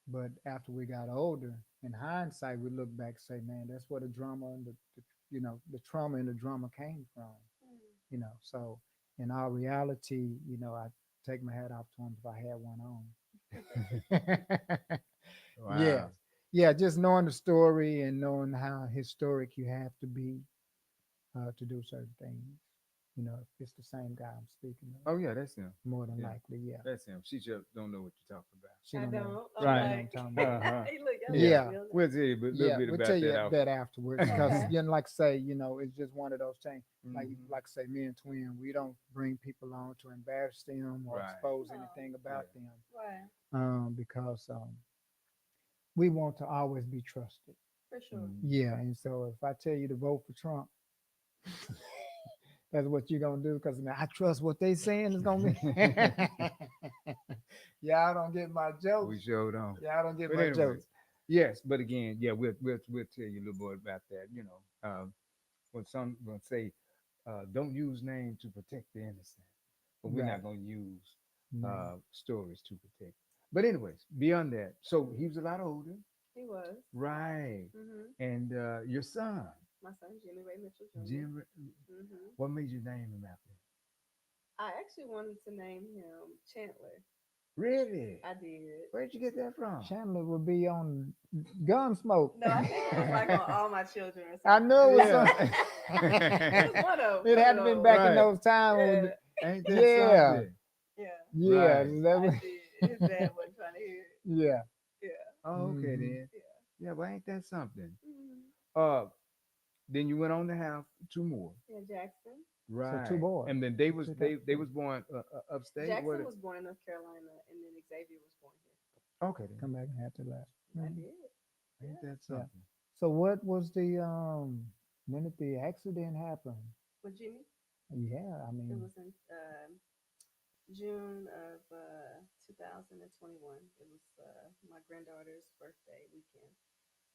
Speaker 4: But after we got older, in hindsight, we look back and say, man, that's where the drama and the trauma and the drama came from. So in our reality, I take my hat off to him if I had one on. Yes.
Speaker 2: Wow.
Speaker 4: Yeah, just knowing the story and knowing how historic you have to be to do certain things. If it's the same guy I'm speaking of,
Speaker 2: Oh yeah, that's him.
Speaker 4: more than
Speaker 2: Yeah.
Speaker 4: likely, yeah.
Speaker 2: That's him. She just don't know what you're talking about.
Speaker 4: She
Speaker 3: I
Speaker 4: don't know.
Speaker 3: don't.
Speaker 4: She
Speaker 2: Right.
Speaker 4: don't know what I'm talking about.
Speaker 2: Uh-huh.
Speaker 3: Hey, look, y'all
Speaker 4: Yeah.
Speaker 3: real nice.
Speaker 2: We'll tell you a little
Speaker 4: Yeah,
Speaker 2: bit
Speaker 4: we'll
Speaker 2: about
Speaker 4: tell you
Speaker 2: that
Speaker 4: that afterwards because
Speaker 3: Okay.
Speaker 4: like I say, it's just one of those things. Like
Speaker 2: Mhm.
Speaker 4: like I say, me and Twin, we don't bring people on to embarrass them or
Speaker 2: Right.
Speaker 4: expose
Speaker 3: No.
Speaker 4: anything about
Speaker 3: Right.
Speaker 4: them. Because we want to always be trusted.
Speaker 3: For sure.
Speaker 2: Mhm.
Speaker 4: Yeah, and so if I tell you to vote for Trump, that's what you're gonna do because I trust what they saying is gonna be. Y'all don't get my
Speaker 2: We
Speaker 4: jokes.
Speaker 2: showed on.
Speaker 4: Y'all don't get
Speaker 2: But
Speaker 4: my
Speaker 2: anyway,
Speaker 4: jokes.
Speaker 2: yes, but again, yeah, we'll tell you a little more about that. When some will say, don't use names to protect the innocent, but we're
Speaker 4: Right.
Speaker 2: not going to use
Speaker 4: No.
Speaker 2: stories to protect. But anyways, beyond that, so he was a lot older,
Speaker 3: He was.
Speaker 2: right?
Speaker 3: Mm-hmm.
Speaker 2: And your son,
Speaker 3: My son, Jimmy Ray Mitchell Jr.
Speaker 2: Jim.
Speaker 3: Hmm
Speaker 2: What made you name him after?
Speaker 3: I actually wanted to name him Chandler.
Speaker 2: Really?
Speaker 3: I did.
Speaker 2: Where'd you get that from?
Speaker 4: Chandler would be on Gunsmoke.
Speaker 3: No, I think it was like on All My Children or something.
Speaker 4: I know it was
Speaker 2: Yeah.
Speaker 3: It was one of
Speaker 4: It had been back in
Speaker 2: Right.
Speaker 4: those times. when-
Speaker 3: Yeah,
Speaker 2: Ain't that
Speaker 4: Yeah.
Speaker 2: something?
Speaker 3: yeah.
Speaker 4: Yeah,
Speaker 2: Right.
Speaker 4: that
Speaker 3: I
Speaker 4: was-
Speaker 3: did. His dad wasn't trying to hear it.
Speaker 4: yeah.
Speaker 3: Yeah.
Speaker 2: Oh, okay
Speaker 4: Mhm.
Speaker 2: then.
Speaker 3: Yeah.
Speaker 2: Yeah, but ain't that something?
Speaker 3: Mhm.
Speaker 2: Then you went on to have two more.
Speaker 3: Yeah, Jackson.
Speaker 2: Right.
Speaker 4: two boys.
Speaker 2: And then they was
Speaker 4: Took
Speaker 2: they
Speaker 4: up
Speaker 2: they
Speaker 4: two.
Speaker 2: was born upstate.
Speaker 3: Jackson
Speaker 2: What?
Speaker 3: was born in North Carolina, and then Xavier was born here.
Speaker 2: Okay then.
Speaker 4: Come back and have to laugh.
Speaker 3: I
Speaker 4: Mhm.
Speaker 3: did.
Speaker 2: Ain't that
Speaker 4: Yeah.
Speaker 2: something?
Speaker 4: So what was the when did the accident happen?
Speaker 3: With Jimmy,
Speaker 4: Yeah, I
Speaker 3: it
Speaker 4: mean,
Speaker 3: was in June of 2021. It was my granddaughter's birthday weekend.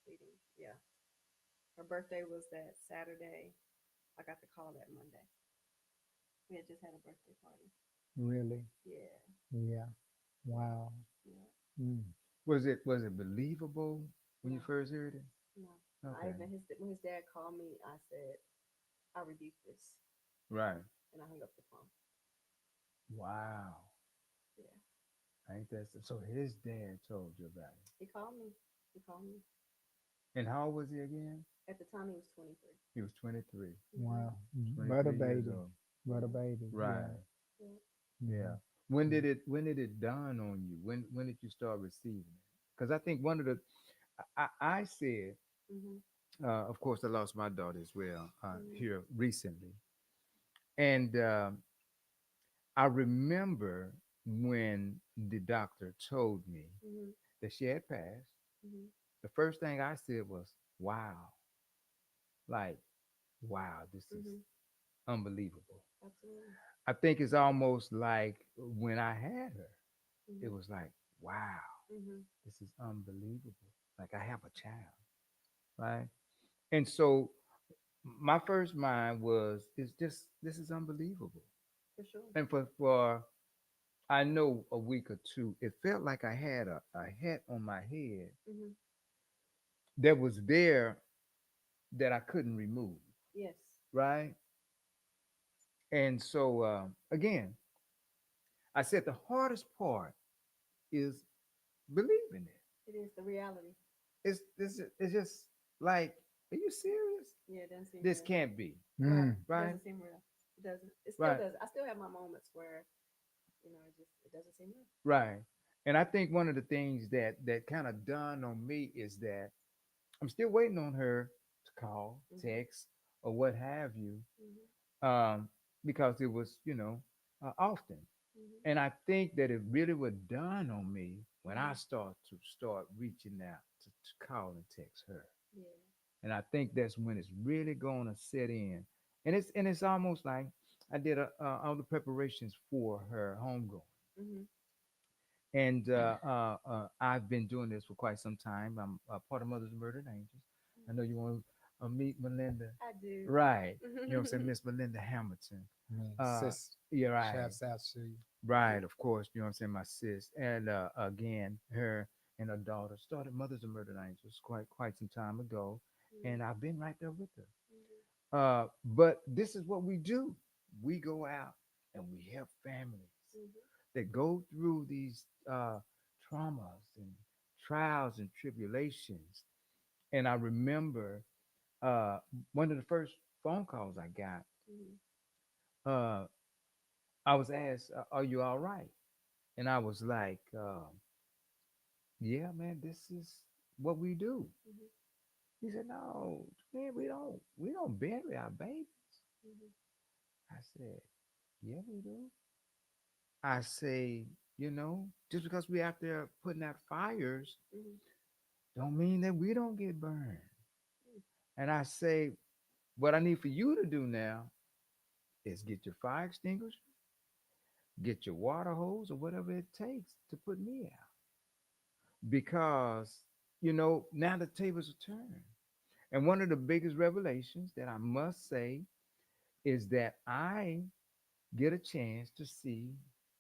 Speaker 3: Leading, yeah. Her birthday was that Saturday. I got the call that Monday. We had just had a birthday party.
Speaker 4: really,
Speaker 3: Yeah,
Speaker 4: yeah. Wow.
Speaker 3: yeah.
Speaker 4: Mm.
Speaker 2: Was it believable when you
Speaker 3: No.
Speaker 2: first heard it?
Speaker 3: No,
Speaker 2: Okay.
Speaker 3: when his dad called me, I said, I rebuke this,
Speaker 2: Right.
Speaker 3: and I hung up the phone.
Speaker 2: Wow.
Speaker 3: Yeah,
Speaker 2: Ain't that so? His dad told you about it.
Speaker 3: he called me. He called me.
Speaker 2: And how old was he again?
Speaker 3: At the time, he was 23.
Speaker 2: He was 23.
Speaker 4: Wow.
Speaker 2: 23
Speaker 4: Butter
Speaker 2: years
Speaker 4: baby.
Speaker 2: old.
Speaker 4: Butter baby.
Speaker 2: Right.
Speaker 3: Yeah.
Speaker 2: Yeah.
Speaker 4: Mhm.
Speaker 2: When did it dawn on you? When did you start receiving it? Because I think one of the I said,
Speaker 3: Mm-hmm.
Speaker 2: of course, I lost my daughter as well
Speaker 3: Mhm.
Speaker 2: here recently, and I remember when the doctor told me
Speaker 3: Mm-hmm.
Speaker 2: that she had passed.
Speaker 3: Mm-hmm.
Speaker 2: The first thing I said was, "Wow, like, wow, this is
Speaker 3: Mm-hmm.
Speaker 2: unbelievable."
Speaker 3: Absolutely.
Speaker 2: I think it's almost like when I had her,
Speaker 3: Mm-hmm.
Speaker 2: it was like, wow,
Speaker 3: Mm-hmm.
Speaker 2: this is unbelievable. Like I have a child, right? And so my first mind was, it's just this is unbelievable.
Speaker 3: For sure.
Speaker 2: And for I know a week or two, it felt like I had a hat on my head
Speaker 3: Mm-hmm.
Speaker 2: that was there that I couldn't remove,
Speaker 3: Yes.
Speaker 2: right? And so again, I said the hardest part is believing it.
Speaker 3: It is the reality.
Speaker 2: It's just like, are you serious?
Speaker 3: Yeah, it doesn't seem
Speaker 2: This
Speaker 3: real.
Speaker 2: can't be,
Speaker 3: Right.
Speaker 4: Mm.
Speaker 3: It
Speaker 2: right?
Speaker 3: doesn't seem real. It doesn't. It still
Speaker 2: Right.
Speaker 3: does. I still have my moments where, it doesn't seem real.
Speaker 2: Right. And I think one of the things that kind of dawned on me is that I'm still waiting on her to call,
Speaker 3: Mhm.
Speaker 2: text, or what have you,
Speaker 3: Mm-hmm.
Speaker 2: because it was, often.
Speaker 3: Mm-hmm.
Speaker 2: And I think that it really would dawn on me when I
Speaker 3: Mhm.
Speaker 2: start reaching out to call and text her.
Speaker 3: Yeah.
Speaker 2: And I think that's when it's really going to set in. And it's almost like I did all the preparations for her homegoing.
Speaker 3: Mm-hmm.
Speaker 2: And I've been doing this for quite some time. I'm part of Mothers Murdered Angels. I know you want to meet Melinda,
Speaker 3: I do.
Speaker 2: right? You know what I'm saying, Miss Melinda Hamilton.
Speaker 4: Man,
Speaker 2: Uh,
Speaker 4: sis,
Speaker 2: yeah, right,
Speaker 4: shouts out to you.
Speaker 2: right. Of course, you know what I'm saying, my sis, and again, her and her daughter started Mothers of Murdered Angels quite some time ago, and I've been right there with her.
Speaker 3: Mm-hmm.
Speaker 2: But this is what we do. We go out and we help families that go through these traumas and trials and tribulations. And I remember one of the first phone calls I got,
Speaker 3: Mm-hmm.
Speaker 2: uh, I was asked, "Are you all right?" And I was like, "Yeah, man, this is what we do."
Speaker 3: Mm-hmm.
Speaker 2: He said, "No, man, we don't bury our babies."
Speaker 3: Mm-hmm.
Speaker 2: I said, "Yeah, we do." I say, just because we out there putting out fires,
Speaker 3: Mm-hmm.
Speaker 2: don't mean that we don't get burned. And I say, what I need for you to do now is get your fire extinguisher, get your water hose, or whatever it takes to put me out. Because, now the tables are turned. And one of the biggest revelations that I must say is that I get a chance to see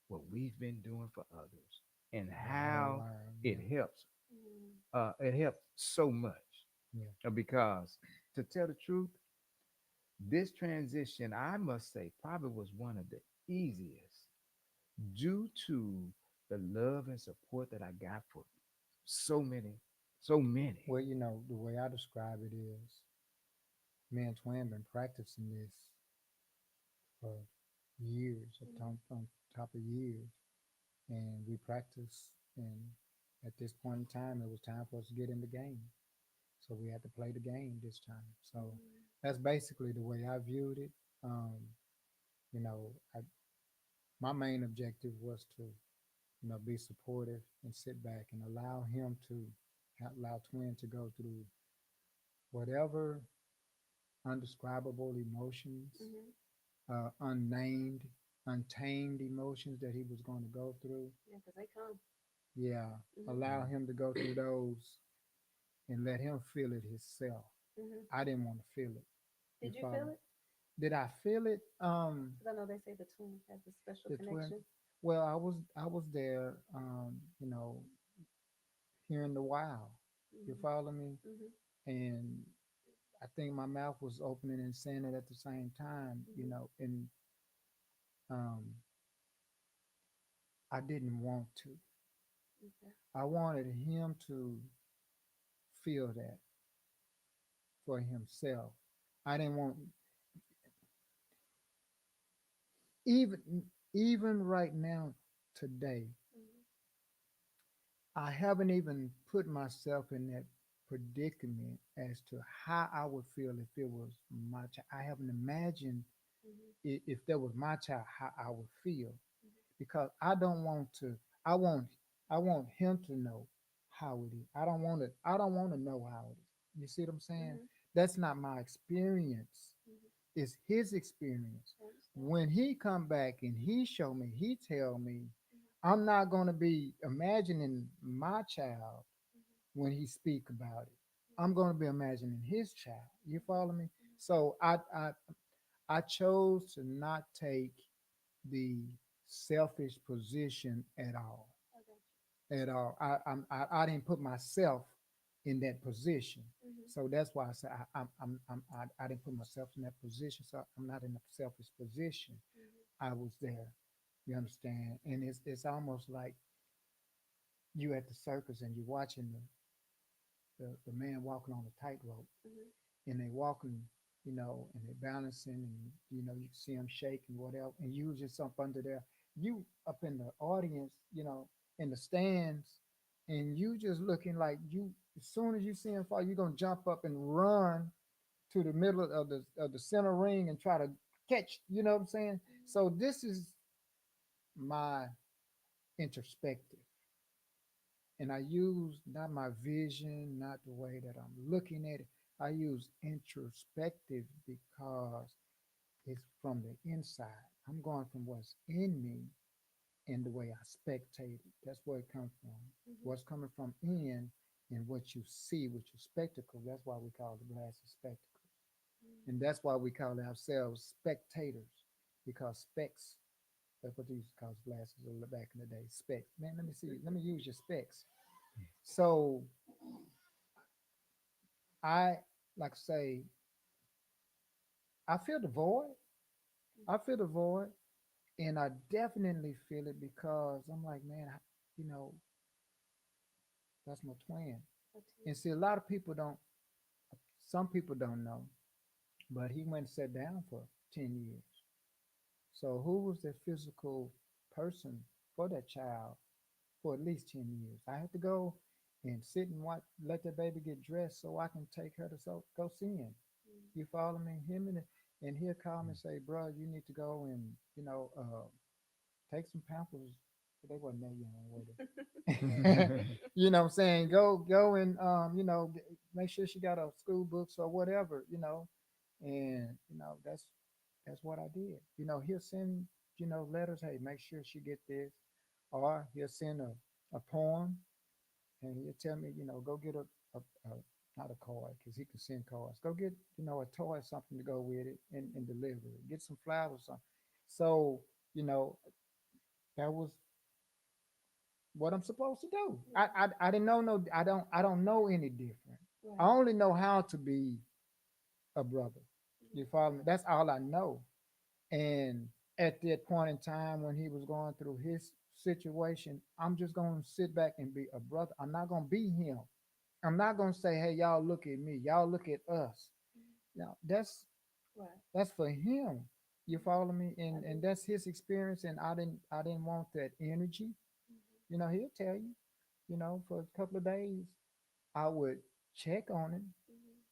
Speaker 2: what we've been doing for others and how
Speaker 4: Yeah.
Speaker 2: it helps.
Speaker 3: Mm-hmm.
Speaker 2: It helps so much
Speaker 4: Yeah.
Speaker 2: because, to tell the truth, This transition, I must say, probably was one of the easiest due to the love and support that I got for so many, so many.
Speaker 4: Well, the way I describe it is me and Twin been practicing this for years, on top of years. And we practiced, and at this point in time, it was time for us to get in the game. So we had to play the game this time. So that's basically the way I viewed it. Um, you know, I, my main objective was to, be supportive and sit back and allow him to, allow Twin to go through whatever undescribable emotions,
Speaker 3: Mhm.
Speaker 4: unnamed, untamed emotions that he was going to go through.
Speaker 3: Yeah, because they come.
Speaker 4: Yeah,
Speaker 3: Mhm.
Speaker 4: allow him to go through those and let him feel it himself.
Speaker 3: Mhm.
Speaker 4: I didn't want to feel it.
Speaker 3: Did you
Speaker 4: follow
Speaker 3: feel
Speaker 4: me?
Speaker 3: it?
Speaker 4: Did I feel it?
Speaker 3: Because I know they say the twins have a special
Speaker 4: The twin.
Speaker 3: connection.
Speaker 4: Well, I was there. Hearing the wow. You
Speaker 3: Mhm.
Speaker 4: follow me?
Speaker 3: Mhm.
Speaker 4: And I think my mouth was opening and saying it at the same time.
Speaker 3: Mhm.
Speaker 4: And um, I didn't want to.
Speaker 3: Okay.
Speaker 4: I wanted him to feel that for himself. I didn't want even even right now today.
Speaker 3: Mhm.
Speaker 4: I haven't even put myself in that predicament as to how I would feel if it was my child. I haven't imagined
Speaker 3: Mhm.
Speaker 4: if that was my child, how I would feel,
Speaker 3: Mhm.
Speaker 4: because I don't want to. I want I want him to know how it is. I don't want to. I don't want to know how it is. You see what I'm saying?
Speaker 3: Mhm.
Speaker 4: That's not my experience.
Speaker 3: Mhm.
Speaker 4: It's his experience.
Speaker 3: I understand.
Speaker 4: When he come back and he show me, he tell me,
Speaker 3: Mhm.
Speaker 4: I'm not going to be imagining my child
Speaker 3: Mhm.
Speaker 4: when he speak about it. I'm going to be imagining his child. You
Speaker 3: Mhm.
Speaker 4: follow me?
Speaker 3: Mhm.
Speaker 4: So I chose to not take the selfish position at all.
Speaker 3: I got
Speaker 4: At all. I didn't put myself in that position.
Speaker 3: you. Mhm.
Speaker 4: So that's why I said I didn't put myself in that position. So I'm not in a selfish position.
Speaker 3: Mhm.
Speaker 4: I was there. You understand? And it's almost like you at the circus and you're watching the man walking on a tightrope,
Speaker 3: Mhm.
Speaker 4: and they walking, and they balancing, and you see them shaking, whatever, and you just up under there, you up in the audience, in the stands, and you just looking like you. As soon as you see him fall, you're gonna jump up and run to the middle of the center ring and try to catch. You know what I'm saying?
Speaker 3: Mhm.
Speaker 4: So this is my introspective, and I use not my vision, not the way that I'm looking at it. I use introspective because it's from the inside. I'm going from what's in me and the way I spectate it. That's where it comes from.
Speaker 3: Mhm.
Speaker 4: What's coming from in and what you see with your spectacle. That's why we call the glasses spectacles.
Speaker 3: Mhm.
Speaker 4: And that's why we call ourselves spectators, because specs, that's what they used to call glasses back in the day. Specs. Man, let me see. Let me use your specs. So I like I say, I feel the void. I feel the void, and I definitely feel it because I'm like, man, you know, that's my twin.
Speaker 3: Okay.
Speaker 4: And see, a lot of people don't. Some people don't know, but he went and sat down for 10 years. So who was the physical person for that child for at least 10 years? I had to go and sit and watch, let that baby get dressed so I can take her to go see him.
Speaker 3: Mhm.
Speaker 4: You follow me? And he'll call me and say, bro, you need to go and take some pampers. They wasn't that young, were they? You know what I'm saying? Go and make sure she got her school books or whatever, and that's what I did. He'll send, letters, hey, make sure she get this, or he'll send a poem, and he'll tell me, go get a not a card, because he can send cards. Go get, a toy, something to go with it, and deliver it. Get some flowers, something. So, you know, that was what I'm supposed to do. I didn't know no I don't know any different. I
Speaker 3: Right.
Speaker 4: only know how to be a brother. You follow me? That's all I know. And at that point in time when he was going through his situation, I'm just going to sit back and be a brother. I'm not going to be him. I'm not going to say, "Hey, y'all look at me. Y'all look at us." Now,
Speaker 3: Right.
Speaker 4: that's for him. You follow me?
Speaker 3: I
Speaker 4: And
Speaker 3: do.
Speaker 4: that's his experience, and I didn't want that energy. You know, he'll tell you, for a couple of days I would check on him,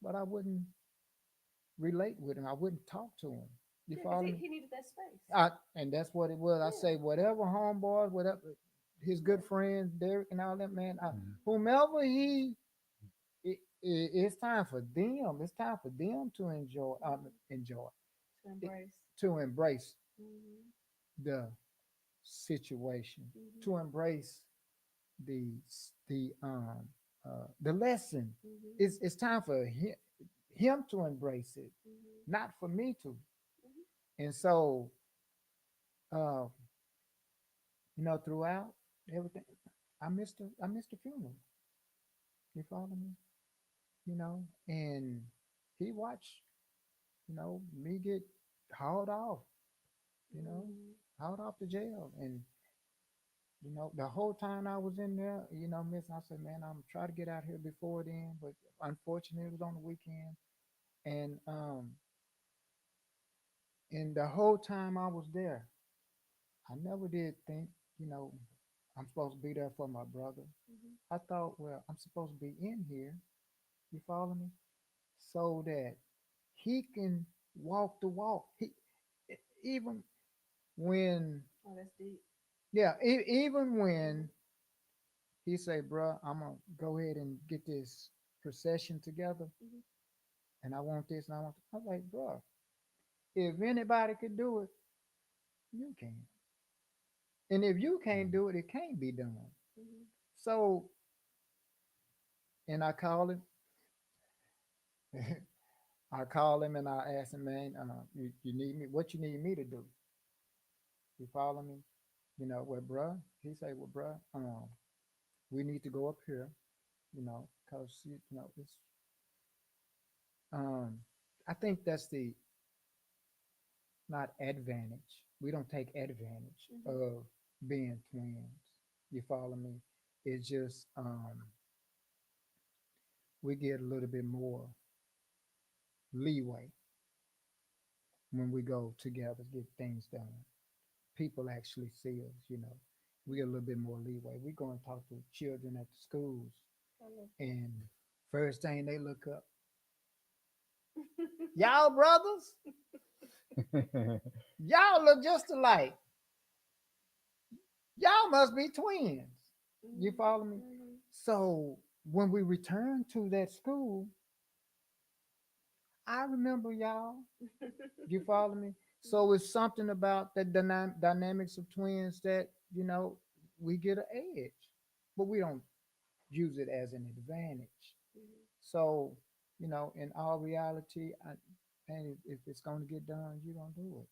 Speaker 4: but I wouldn't relate with him. I wouldn't talk to him. You
Speaker 3: Yeah, because
Speaker 4: follow me?
Speaker 3: he needed that space.
Speaker 4: And that's what it was. I
Speaker 3: Yeah.
Speaker 4: say whatever homeboys, whatever his good friends, Derek and all that, man.
Speaker 2: Mhm.
Speaker 4: Whomever it's time for them. It's time for them to enjoy,
Speaker 3: To
Speaker 4: it,
Speaker 3: embrace.
Speaker 4: to embrace
Speaker 3: Mhm.
Speaker 4: the situation,
Speaker 3: Mhm.
Speaker 4: to embrace the lesson.
Speaker 3: Mhm.
Speaker 4: It's time for him to embrace it,
Speaker 3: Mhm.
Speaker 4: not for me to.
Speaker 3: Mhm.
Speaker 4: And so, uh, throughout everything, I missed the funeral. You follow me? And he watched, me get hauled off, you know,
Speaker 3: Mhm.
Speaker 4: hauled off to jail. And, the whole time I was in there, Miss, I said, man, I'm trying to get out here before then, but unfortunately it was on the weekend. And the whole time I was there, I never did think, you know, I'm supposed to be there for my brother.
Speaker 3: Mhm.
Speaker 4: I thought, well, I'm supposed to be in here, you follow me? So that he can walk the walk. Even when,
Speaker 3: Oh, that's deep.
Speaker 4: yeah, even when he say, "Bruh, I'm gonna go ahead and get this procession together,
Speaker 3: Mhm.
Speaker 4: and I want this, and I want." I'm like, "Bruh, if anybody could do it, you can, and if you can't do it, it can't be done."
Speaker 3: Mhm.
Speaker 4: So, and I call him, I call him, and I ask him, "Man, you need me? What you need me to do?" You follow me? Well, bruh, he say, "Well, bruh, we need to go up here, because it's um, I think that's the not advantage. We don't take advantage
Speaker 3: Mhm.
Speaker 4: of being twins. You follow me? It's just we get a little bit more leeway when we go together to get things done. People actually see us, We get a little bit more leeway. We go and talk to children at the schools,
Speaker 3: I love
Speaker 4: and first thing they look up, "Y'all brothers, y'all look just alike. Y'all must be twins." You
Speaker 3: Mhm.
Speaker 4: follow me?
Speaker 3: Mhm.
Speaker 4: So when we return to that school, I remember y'all. You follow me? So it's something about the dynamics of twins that, we get an edge, but we don't use it as an advantage.
Speaker 3: Mhm.
Speaker 4: So, in all reality, and if it's going to get done, you're going to do it.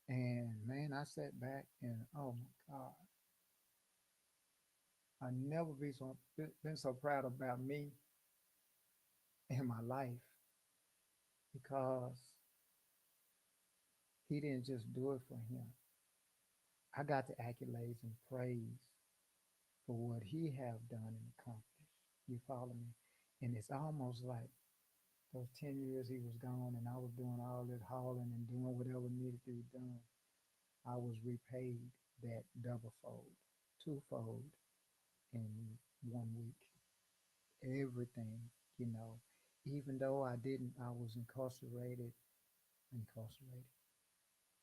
Speaker 4: And man, I sat back and, oh my God, I never been so proud about me in my life, because he didn't just do it for him. I got the accolades and praise for what he have done and accomplished. You follow me? And it's almost like those 10 years he was gone and I was doing all this hauling and doing whatever needed to be done. I was repaid that double fold, twofold in 1 week. Everything, you know, even though I was incarcerated.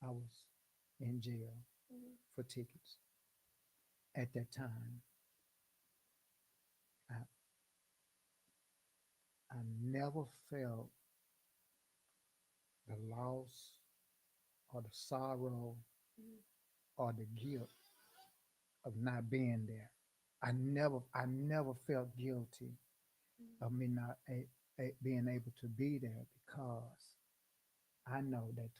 Speaker 4: I was in jail
Speaker 3: Mhm.
Speaker 4: for tickets. At that time, I, I never felt the loss or the sorrow
Speaker 3: Mhm.
Speaker 4: or the guilt of not being there. I never felt guilty
Speaker 3: Mhm.
Speaker 4: of me not being able to be there, because I know that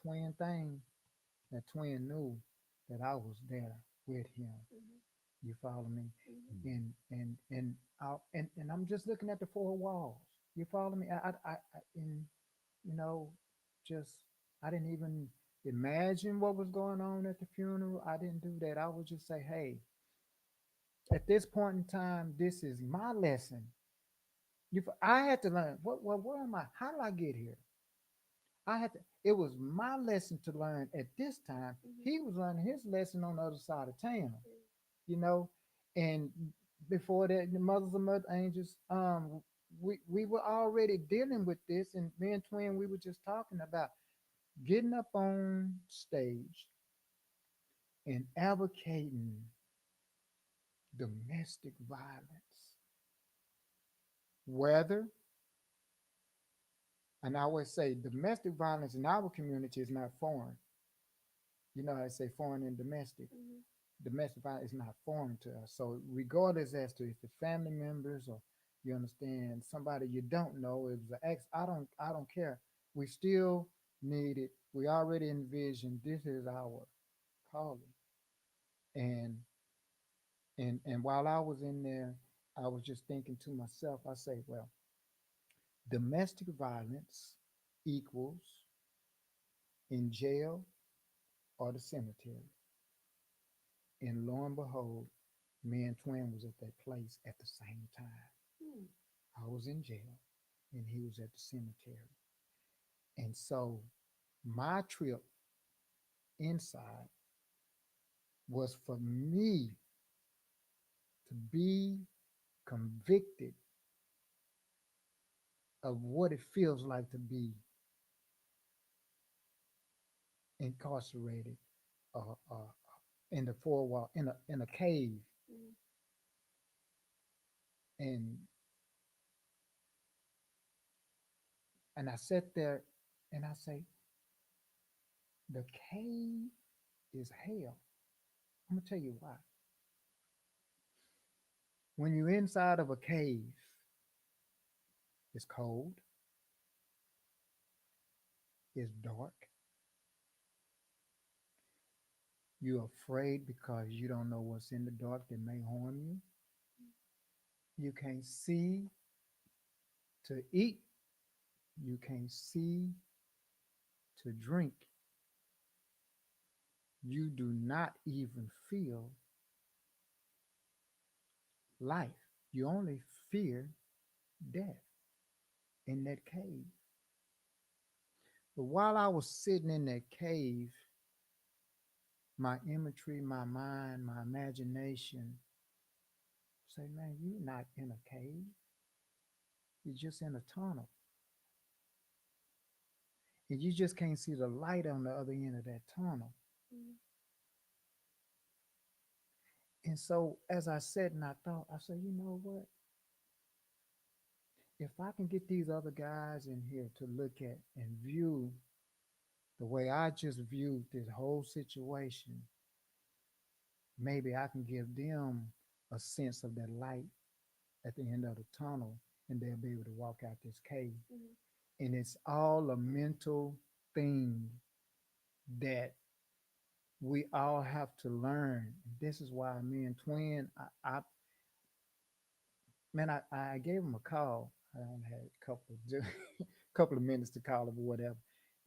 Speaker 4: twin knew that I was there with him.
Speaker 3: Mhm.
Speaker 4: You follow me?
Speaker 3: Mhm.
Speaker 4: And I'm just looking at the four walls. You follow me? And, just, I didn't even imagine what was going on at the funeral. I didn't do that. I would just say, hey, at this point in time, this is my lesson. I had to learn where am I? How did I get here? I had to, it was my lesson to learn at this time.
Speaker 3: Mhm.
Speaker 4: He was learning his lesson on the other side of town, you know. And before that, the Mothers of Mother Angels, we were already dealing with this, and me and Twin, we were just talking about getting up on stage and advocating domestic violence, whether, and I always say domestic violence in our community is not foreign. You know, I say foreign and domestic.
Speaker 3: Mhm.
Speaker 4: Domestic violence is not foreign to us. So regardless as to if it's family members or you understand somebody you don't know, it was an ex. I don't care. We still need it. We already envisioned this is our calling. And and while I was in there, I was just thinking to myself, I say, well, domestic violence equals in jail or the cemetery. And lo and behold, me and Twin was at that place at the same time.
Speaker 3: Mm.
Speaker 4: I was in jail and he was at the cemetery. And so my trip inside was for me to be convicted of what it feels like to be incarcerated in the four wall in a cave.
Speaker 3: Mm.
Speaker 4: and and I sat there and I say, the cave is hell. I'm gonna tell you why. When you're inside of a cave, it's cold, it's dark, you're afraid because you don't know what's in the dark that may harm you. You can't see to eat, you can't see to drink. You do not even feel life. You only fear death in that cave. But while I was sitting in that cave, my imagery, my mind, my imagination say, man, you're not in a cave. You're just in a tunnel. And you just can't see the light on the other end of that tunnel.
Speaker 3: Mm.
Speaker 4: And so as I sat and I thought, I said, you know what? If I can get these other guys in here to look at and view the way I just viewed this whole situation, maybe I can give them a sense of that light at the end of the tunnel and they'll be able to walk out this cave.
Speaker 3: Mhm.
Speaker 4: And it's all a mental thing that we all have to learn. This is why me and Twin, man, I gave him a call. I only had a couple of minutes to call him or whatever.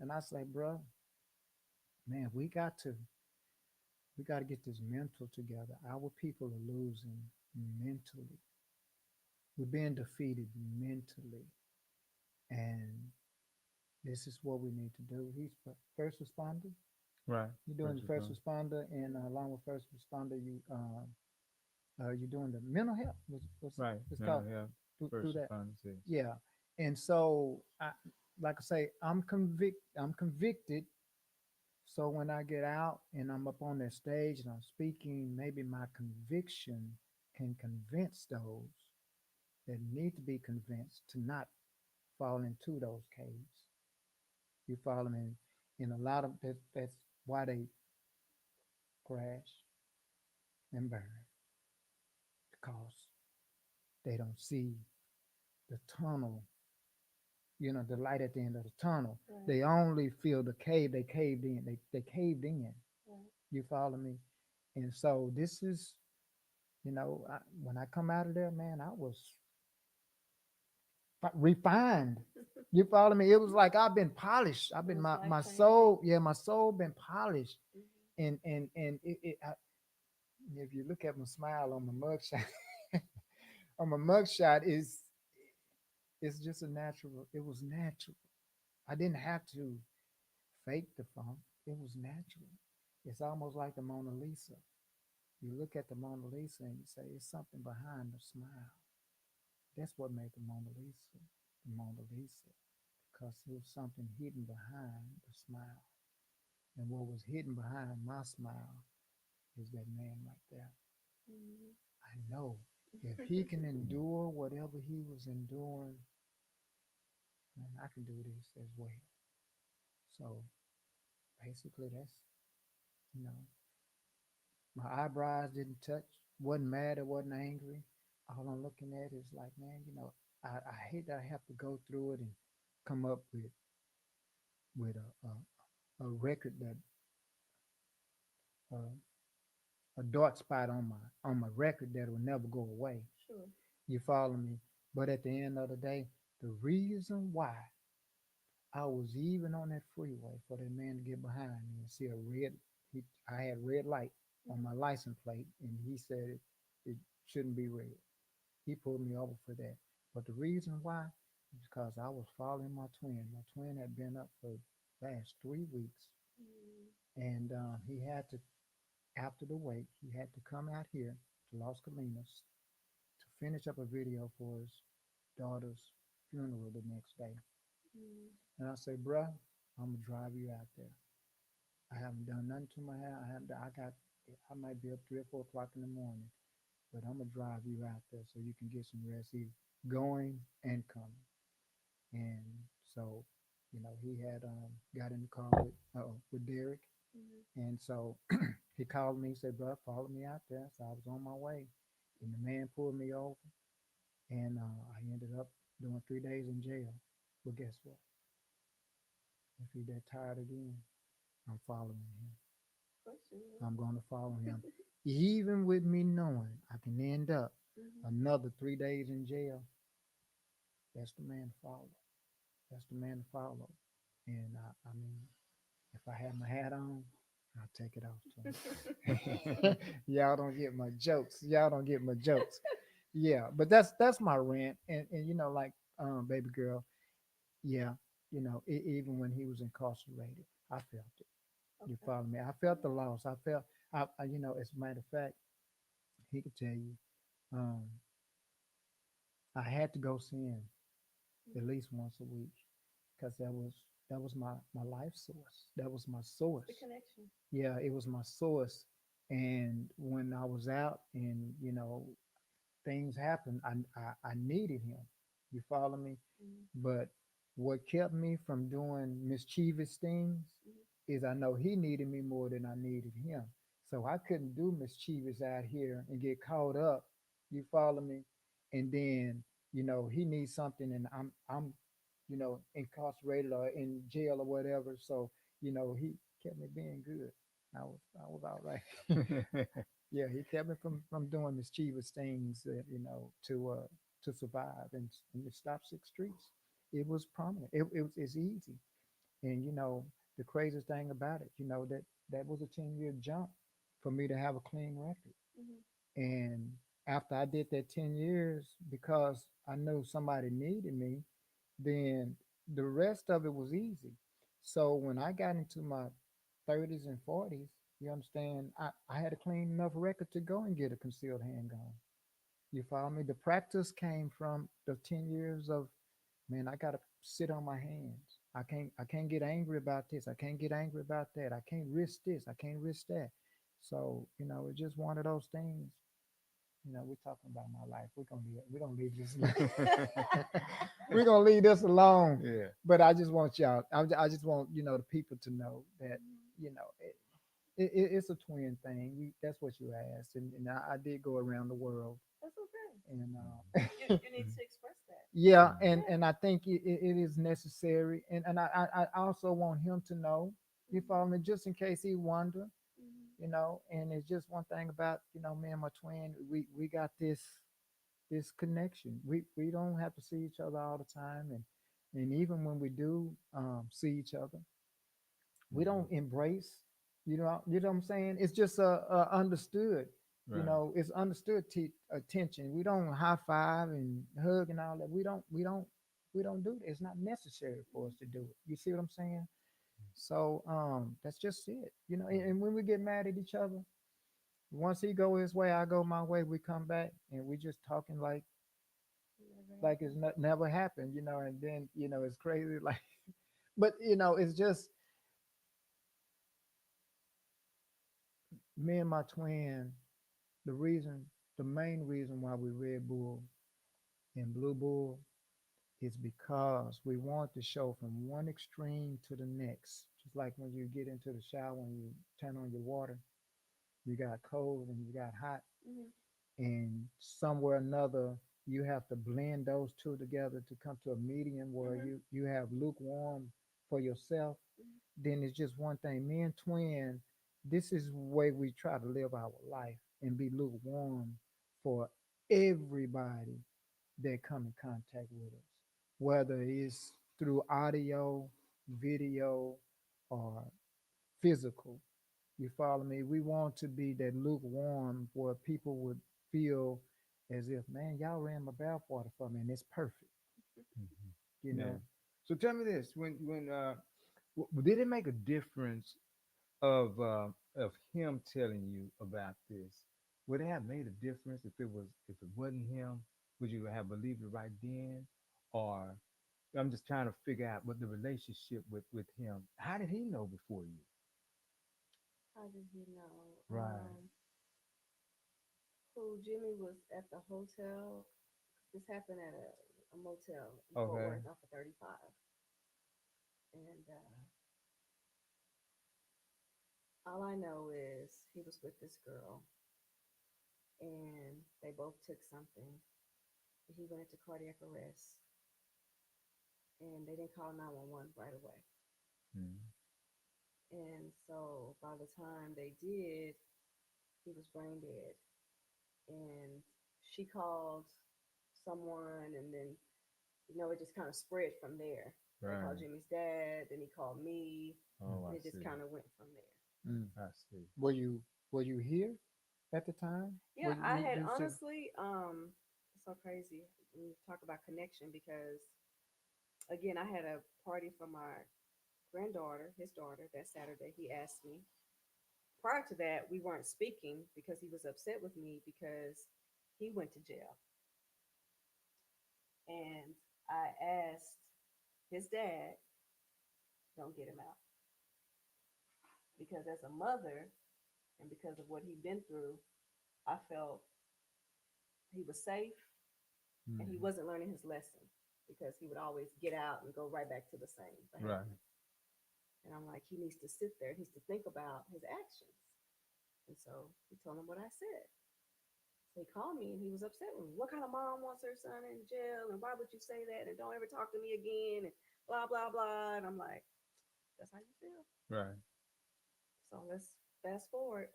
Speaker 4: And I say, bro, man, we got to get this mental together. Our people are losing mentally. We're being defeated mentally. And this is what we need to do. He's first responder.
Speaker 5: Right.
Speaker 4: You're doing the first responder, and along with first responder, you're doing the mental health. What's
Speaker 5: Right.
Speaker 4: it's
Speaker 5: Mental
Speaker 4: called
Speaker 5: health,
Speaker 4: through
Speaker 5: first
Speaker 4: that.
Speaker 5: responders.
Speaker 4: Yeah. And so, like I say, I'm convicted. So when I get out and I'm up on that stage and I'm speaking, maybe my conviction can convince those that need to be convinced to not fall into those caves. You follow me? In a lot of that, that's why they crash and burn, because they don't see the tunnel, the light at the end of the tunnel.
Speaker 3: Right.
Speaker 4: They only feel the cave. They caved in. They caved in.
Speaker 3: Right.
Speaker 4: You follow me? And so this is, when I come out of there, man, I was refined. You follow me? It was like I've been polished. I've been
Speaker 3: was
Speaker 4: my
Speaker 3: life-changing.
Speaker 4: soul. Yeah, my soul been polished.
Speaker 3: Mhm.
Speaker 4: And if you look at my smile on my mugshot, on my mugshot is it's just a natural. It was natural. I didn't have to fake the funk. It was natural. It's almost like the Mona Lisa. You look at the Mona Lisa and you say it's something behind the smile. That's what made the Mona Lisa, because there was something hidden behind the smile. And what was hidden behind my smile is that man right there.
Speaker 3: Mhm.
Speaker 4: I know if he can endure whatever he was enduring, man, I can do this as well. So basically, that's, you know, my eyebrows didn't touch, wasn't mad, or wasn't angry. All I'm looking at is like, man, I hate that I have to go through it and come up with a record that uh, a dark spot on my record that will never go away.
Speaker 3: Sure.
Speaker 4: You follow me? But at the end of the day, the reason why I was even on that freeway for that man to get behind me and see a red, I had red light on my license plate, and he said it shouldn't be red. He pulled me over for that. But the reason why is because I was following my twin. My twin had been up for the last 3 weeks,
Speaker 3: Mhm.
Speaker 4: and he had to, after the wake, he had to come out here to Las Colinas to finish up a video for his daughter's funeral the next day.
Speaker 3: Mhm.
Speaker 4: And I say, bruh, I'm gonna drive you out there. I haven't done nothing to my hair. I might be up 3 or 4 o'clock in the morning, but I'm gonna drive you out there so you can get some rest, either going and coming. And so, he had got in the car with Derek,
Speaker 3: Mhm.
Speaker 4: and so he called me. He said, "Bro, follow me out there." So I was on my way, and the man pulled me over, and I ended up doing 3 days in jail. But guess what? If he that tired again, I'm following him.
Speaker 3: Of course you will.
Speaker 4: I'm going to follow him, even with me knowing I can end up
Speaker 3: Mhm.
Speaker 4: another 3 days in jail. That's the man to follow. That's the man to follow. And I mean, if I have my hat on, I'll take it off to him. Y'all don't get my jokes. Y'all don't get my jokes. Yeah, but that's my rant. And like baby girl, yeah, even when he was incarcerated, I felt it. You
Speaker 3: Okay.
Speaker 4: follow me? I felt the loss. I felt as a matter of fact, he could tell you, um, I had to go see him at
Speaker 3: Mhm.
Speaker 4: least once a week because that was my life source. That was my
Speaker 3: The
Speaker 4: source.
Speaker 3: connection.
Speaker 4: Yeah, it was my source. And when I was out and things happened, I needed him. You follow me?
Speaker 3: Mhm.
Speaker 4: But what kept me from doing mischievous things
Speaker 3: Mhm.
Speaker 4: is I know he needed me more than I needed him. So I couldn't do mischievous out here and get caught up. You follow me? And then, he needs something and I'm incarcerated or in jail or whatever. So, he kept me being good. I was all right. Yeah, he kept me from doing mischievous things, to survive and to stop 6 streets. It was prominent. It's easy, and the craziest thing about it, that was a 10-year jump for me to have a clean record.
Speaker 3: Mhm.
Speaker 4: And after I did that 10 years, because I knew somebody needed me, then the rest of it was easy. So when I got into my 30s and 40s, you understand, I had a clean enough record to go and get a concealed handgun. You follow me? The practice came from the 10 years of, man, I gotta sit on my hands. I can't get angry about this. I can't get angry about that. I can't risk this. I can't risk that. So, it's just one of those things. We're talking about my life. We're gonna leave this alone. We're gonna leave this alone.
Speaker 2: Yeah.
Speaker 4: But I just want y'all. I just want the people to know that it's a twin thing. That's what you asked, and I did go around the world,
Speaker 3: That's okay.
Speaker 4: and
Speaker 3: You need to express that.
Speaker 4: yeah, and
Speaker 3: Yeah.
Speaker 4: and I think it is necessary, and I also want him to know. You
Speaker 3: Mhm.
Speaker 4: follow me? Just in case he wonder,
Speaker 3: Mhm.
Speaker 4: and it's just one thing about me and my twin. We got this connection. We don't have to see each other all the time, And even when we do see each other, we don't embrace. You know what I'm saying? It's just understood. You
Speaker 2: Right.
Speaker 4: know, it's understood attention. We don't high five and hug and all that. We don't do that. It's not necessary for us to do it. You see what I'm saying? So that's just it. You know, and when we get mad at each other, once he go his way, I go my way. We come back and we just talking like it's never happened. You know, and then it's crazy. Like, but it's just me and my twin. The reason, the main reason why we Red Bull and Blue Bull is because we want to show from one extreme to the next. Just like when you get into the shower and you turn on your water, you got cold and you got hot,
Speaker 3: Mhm.
Speaker 4: and somewhere or another you have to blend those two together to come to a medium where
Speaker 3: Mhm.
Speaker 4: you have lukewarm for yourself.
Speaker 3: Mhm.
Speaker 4: Then it's just one thing. Me and twin, this is the way we try to live our life and be lukewarm for everybody that come in contact with us, whether it's through audio, video, or physical. You follow me? We want to be that lukewarm where people would feel as if, man, y'all ran my bathwater for me, and it's perfect.
Speaker 2: Mhm.
Speaker 4: You
Speaker 2: Yeah.
Speaker 4: know?
Speaker 2: So tell me this: when did it make a difference of him telling you about this? Would it have made a difference if it wasn't him? Would you have believed it right then, or I'm just trying to figure out what the relationship with him. How did he know before you?
Speaker 3: How did he know?
Speaker 2: Right.
Speaker 3: Who Jimmy was at the hotel. This happened at a motel in Fort
Speaker 2: Okay.
Speaker 3: Worth off of 35. And all I know is he was with this girl and they both took something. He went into cardiac arrest and they didn't call 911 right away.
Speaker 2: Mm.
Speaker 3: And so by the time they did, he was brain dead. And she called someone, and then, it just kind of spread from there. They called
Speaker 2: Right.
Speaker 3: Jimmy's dad, then he called me,
Speaker 2: Oh,
Speaker 3: and
Speaker 2: I
Speaker 3: it just
Speaker 2: see.
Speaker 3: kind of went from there.
Speaker 4: Mm.
Speaker 2: I see.
Speaker 4: Were you here at the time?
Speaker 3: Yeah, I had
Speaker 4: This just,
Speaker 3: honestly, it's so crazy when you talk about connection because, again, I had a party for my granddaughter, his daughter, that Saturday. He asked me. Prior to that, we weren't speaking because he was upset with me because he went to jail. And I asked his dad, don't get him out. Because as a mother, and because of what he'd been through, I felt he was safe and he
Speaker 2: Mm.
Speaker 3: wasn't learning his lesson because he would always get out and go right back to the same
Speaker 2: Right.
Speaker 3: behavior. And I'm like, he needs to sit there, he needs to think about his actions. And so he told him what I said. So he called me and he was upset with me. What kind of mom wants her son in jail? And why would you say that? And don't ever talk to me again. And blah, blah, blah. And I'm like, that's how you feel.
Speaker 2: Right.
Speaker 3: So let's fast forward.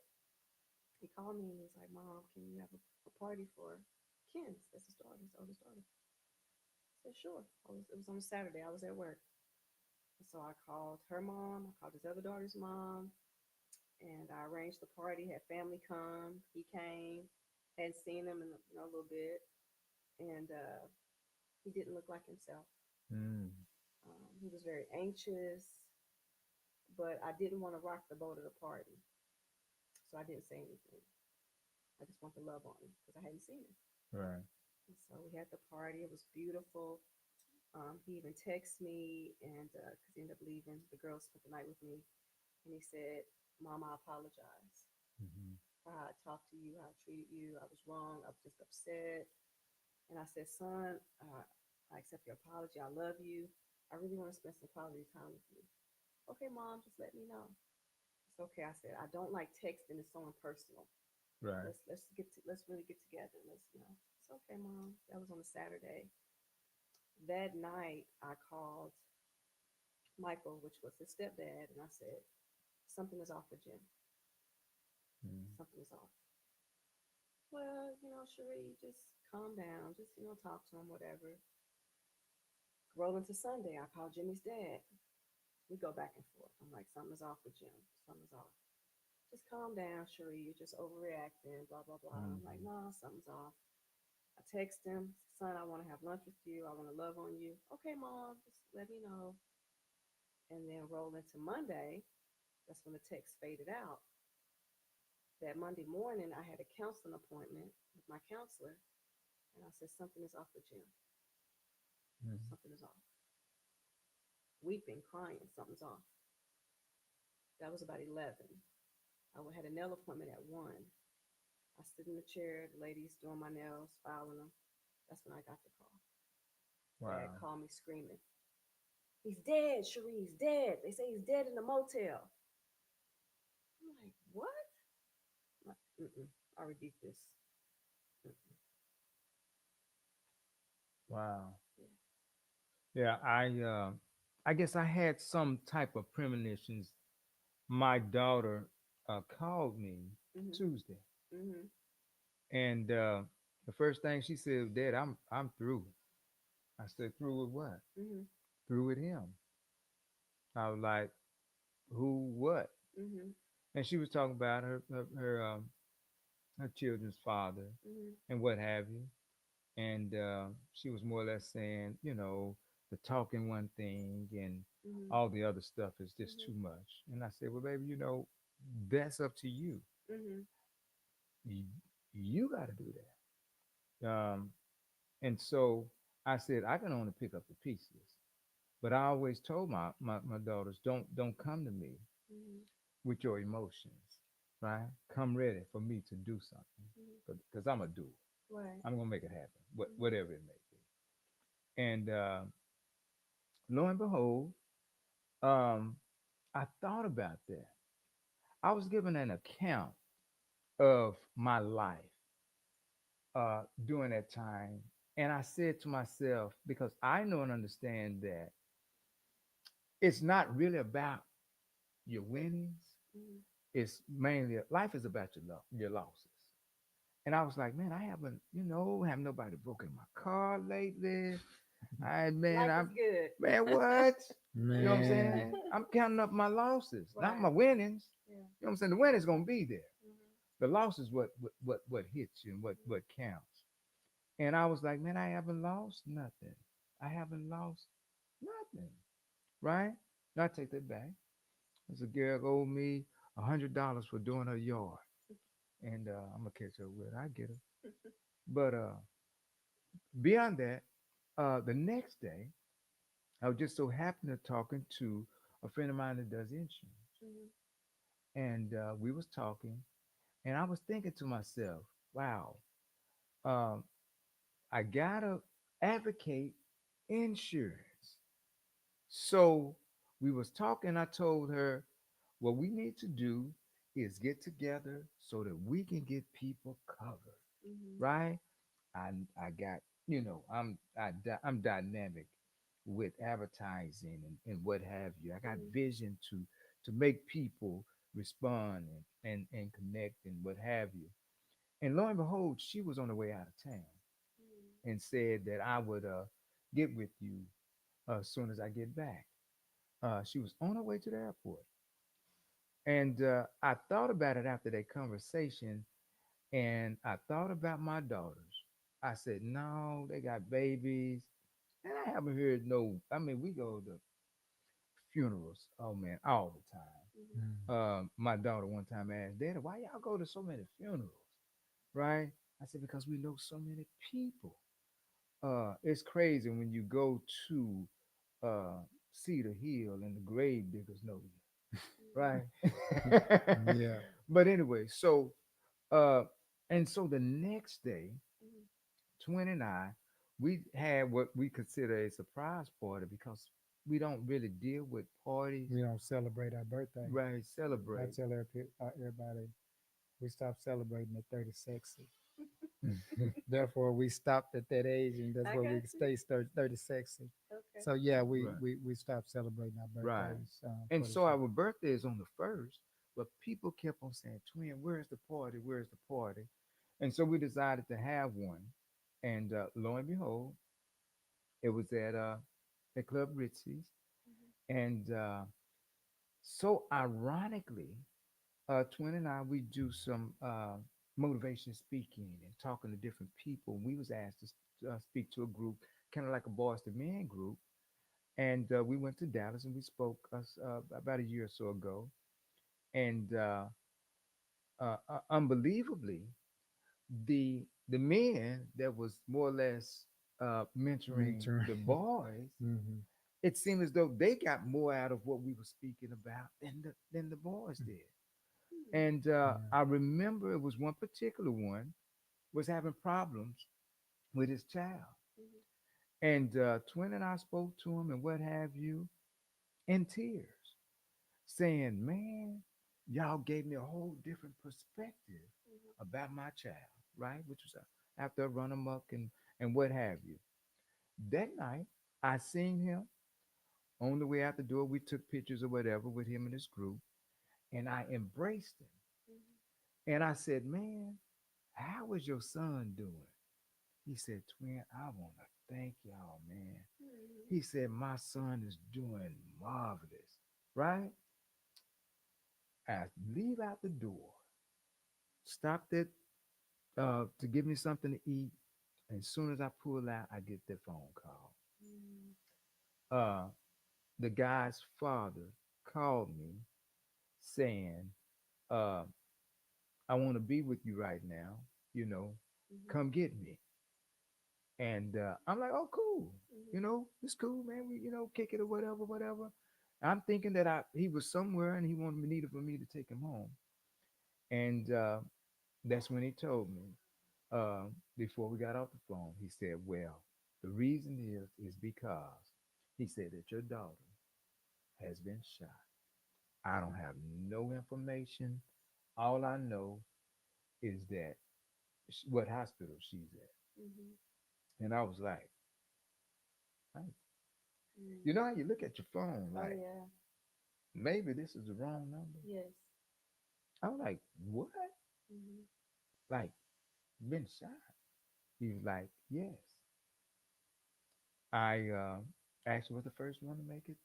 Speaker 3: He called me and he was like, Mom, can you have a party for Ken's? That's his daughter, his oldest daughter. I said, sure. It was on a Saturday. I was at work. So I called her mom. I called his other daughter's mom. And I arranged the party, had family come. He came. Hadn't seen him in a little bit. And he didn't look like himself.
Speaker 2: Mm.
Speaker 3: He was very anxious, but I didn't want to rock the boat at the party. So I didn't say anything. I just wanted to love on him because I hadn't seen him.
Speaker 2: Right.
Speaker 3: And so we had the party. It was beautiful. He even texted me, and because he ended up leaving, the girl spent the night with me, and he said, "Mom, I apologize
Speaker 2: Mm-hmm.
Speaker 3: for how I talked to you, how I treated you. I was wrong. I was just upset." And I said, "Son, I accept your apology. I love you. I really want to spend some quality time with you." Okay, Mom, just let me know. It's okay. I said, I don't like texting. It's so impersonal.
Speaker 2: Right.
Speaker 3: Let's really get together. It's okay, Mom. That was on a Saturday. That night, I called Michael, which was his stepdad, and I said, something is off with Jim.
Speaker 2: Mm.
Speaker 3: Something is off. Well, Cherie, just calm down. Just, talk to him, whatever. Roll into Sunday, I call Jimmy's dad. We go back and forth. I'm like, something's off with Jim. Something's off. Just calm down, Cherie. You're just overreacting, blah, blah, blah. I'm like, no, something's off. I text him, son, I want to have lunch with you. I want to love on you. Okay, mom, just let me know. And then roll into Monday. That's when the text faded out. That Monday morning, I had a counseling appointment with my counselor. And I said, something is off with Jim. Something is off. Weeping, crying, something's off. That was about 11. I had a nail appointment at 1. I stood in the chair, the ladies doing my nails, filing them. That's when I got the call.
Speaker 2: Wow.
Speaker 3: Dad called me screaming. He's dead, Cherie, he's dead. They say he's dead in the motel. I'm like, what? I'm like, I rebuke this. Mm-mm.
Speaker 2: Wow.
Speaker 3: Yeah.
Speaker 2: Yeah, I guess I had some type of premonitions. My daughter called me
Speaker 3: Mhm.
Speaker 2: Tuesday,
Speaker 3: Mhm.
Speaker 2: and the first thing she said, "Dad, I'm through." I said, "Through with what?"
Speaker 3: Mhm.
Speaker 2: "Through with him." I was like, "Who? What?"
Speaker 3: Mhm.
Speaker 2: And she was talking about her children's father
Speaker 3: Mhm.
Speaker 2: and what have you. And she was more or less saying, the talking one thing and
Speaker 3: Mhm.
Speaker 2: all the other stuff is just too
Speaker 3: Mhm.
Speaker 2: much. And I said, well, baby, that's up to you.
Speaker 3: Mhm.
Speaker 2: You, you got to do that. And so I said, I can only pick up the pieces. But I always told my daughters, don't come to me
Speaker 3: Mhm.
Speaker 2: with your emotions, right? Come ready for me to do
Speaker 3: Mhm.
Speaker 2: something because I'm going to do it.
Speaker 3: Right.
Speaker 2: I'm going to make it happen,
Speaker 3: Mhm.
Speaker 2: whatever it may be. And lo and behold, um, I thought about that. I was given an account of my life during that time. And I said to myself, because I know and understand that it's not really about your winnings.
Speaker 3: Mhm.
Speaker 2: It's mainly life is about your losses. And I was like, man, I have nobody broken my car lately.
Speaker 3: Life is
Speaker 2: I'm
Speaker 3: good.
Speaker 2: man, what? You know what I'm
Speaker 1: Man,
Speaker 2: saying? I'm counting up my losses, not my
Speaker 3: Right.
Speaker 2: winnings.
Speaker 3: Yeah.
Speaker 2: You know what I'm saying? The winning's gonna be there.
Speaker 3: Mhm.
Speaker 2: The loss is what hits you and what counts. And I was like, man, I haven't lost nothing. I haven't lost nothing. Right? Now I take that back. There's a girl owed me $100 for doing her yard. And I'm gonna catch up with her. I get her. But beyond that, the next day, I was just so happened to talking to a friend of mine that does insurance.
Speaker 3: Mhm.
Speaker 2: And we was talking, and I was thinking to myself, wow, um, I gotta advocate insurance. So we was talking. I told her, what we need to do is get together so that we can get people covered,
Speaker 3: Mhm.
Speaker 2: right? I got, I'm dynamic with advertising and what have you. I got
Speaker 3: Mhm.
Speaker 2: vision to make people respond and connect and what have you. And lo and behold, she was on the way out of town
Speaker 3: Mhm.
Speaker 2: and said that I would get with you as soon as I get back. She was on her way to the airport. And I thought about it after that conversation, and I thought about my daughters. I said, no, they got babies. And I haven't heard no, I mean, we go to funerals, oh man, all the time.
Speaker 3: Mhm.
Speaker 2: My daughter one time asked, Daddy, why y'all go to so many funerals? Right? I said, because we know so many people. It's crazy when you go to uh, Cedar Hill and the grave diggers know you, right?
Speaker 1: yeah.
Speaker 2: But anyway, uh, so the next day,
Speaker 3: Mhm.
Speaker 2: Twin and I, we had what we consider a surprise party because we don't really deal with parties,
Speaker 4: We don't celebrate our birthday.
Speaker 2: right?
Speaker 4: I
Speaker 2: Celebrate.
Speaker 4: tell everybody we stopped celebrating at 30 sexy. Therefore, we stopped at that age, and that's
Speaker 3: I
Speaker 4: where
Speaker 3: got
Speaker 4: we
Speaker 3: you.
Speaker 4: stay 30 sexy.
Speaker 3: Okay.
Speaker 4: So yeah, we
Speaker 2: Right,
Speaker 4: we, we stopped celebrating our
Speaker 2: right.
Speaker 4: birthdays
Speaker 2: And
Speaker 4: for the
Speaker 2: so
Speaker 4: sake.
Speaker 2: our birthday is on the first, but people kept on saying, Twin, where's the party? Where's the party? And so we decided to have one. And lo and behold, it was at at Club Ritzy's. And so ironically, Twin and I, we do some motivation speaking and talking to different people. We was asked to speak to a group, kind of like a Boys to Men group. And we went to Dallas and we spoke about a year or so ago. And unbelievably, the men that was more or less mentoring
Speaker 4: Mentoring.
Speaker 2: the boys,
Speaker 4: Mm-hmm.
Speaker 2: it seemed as though they got more out of what we were speaking about than the boys did. And
Speaker 4: Yeah.
Speaker 2: I remember it was one particular one was having problems with his child. And Twin and I spoke to him and what have you in tears, saying, "Man, y'all gave me a whole different perspective about my child, right? Which was after a run amok and what have you." That night, I seen him on the way out the door. We took pictures or whatever with him and his group, and I embraced him. And I said, "Man, how is your son doing?" He said, "Twin, I want to thank y'all, man." He said, "My son is doing marvelous," right? I leave out the door, stopped it to give me something to eat. And as soon as I pull out, I get that phone call. Uh, the guy's father called me saying, uh, "I want to be with you right now. You know, come get me." And I'm like, "Oh, cool. You know, it's cool, man. We, kick it or whatever, whatever." I'm thinking that he was somewhere and he wanted me needed for me to take him home. And that's when he told me, before we got off the phone, he said, "Well, the reason is because," he said, "that your daughter has been shot. I don't have no information. All I know is that what hospital she's at." And I was like, "Hey," you know how you look at your phone,
Speaker 3: Oh
Speaker 2: like
Speaker 3: yeah.
Speaker 2: maybe this is the wrong number.
Speaker 3: Yes.
Speaker 2: I was like, "What?
Speaker 3: Mhm.
Speaker 2: Like been shot?" He was like, "Yes." I actually was the first one to make it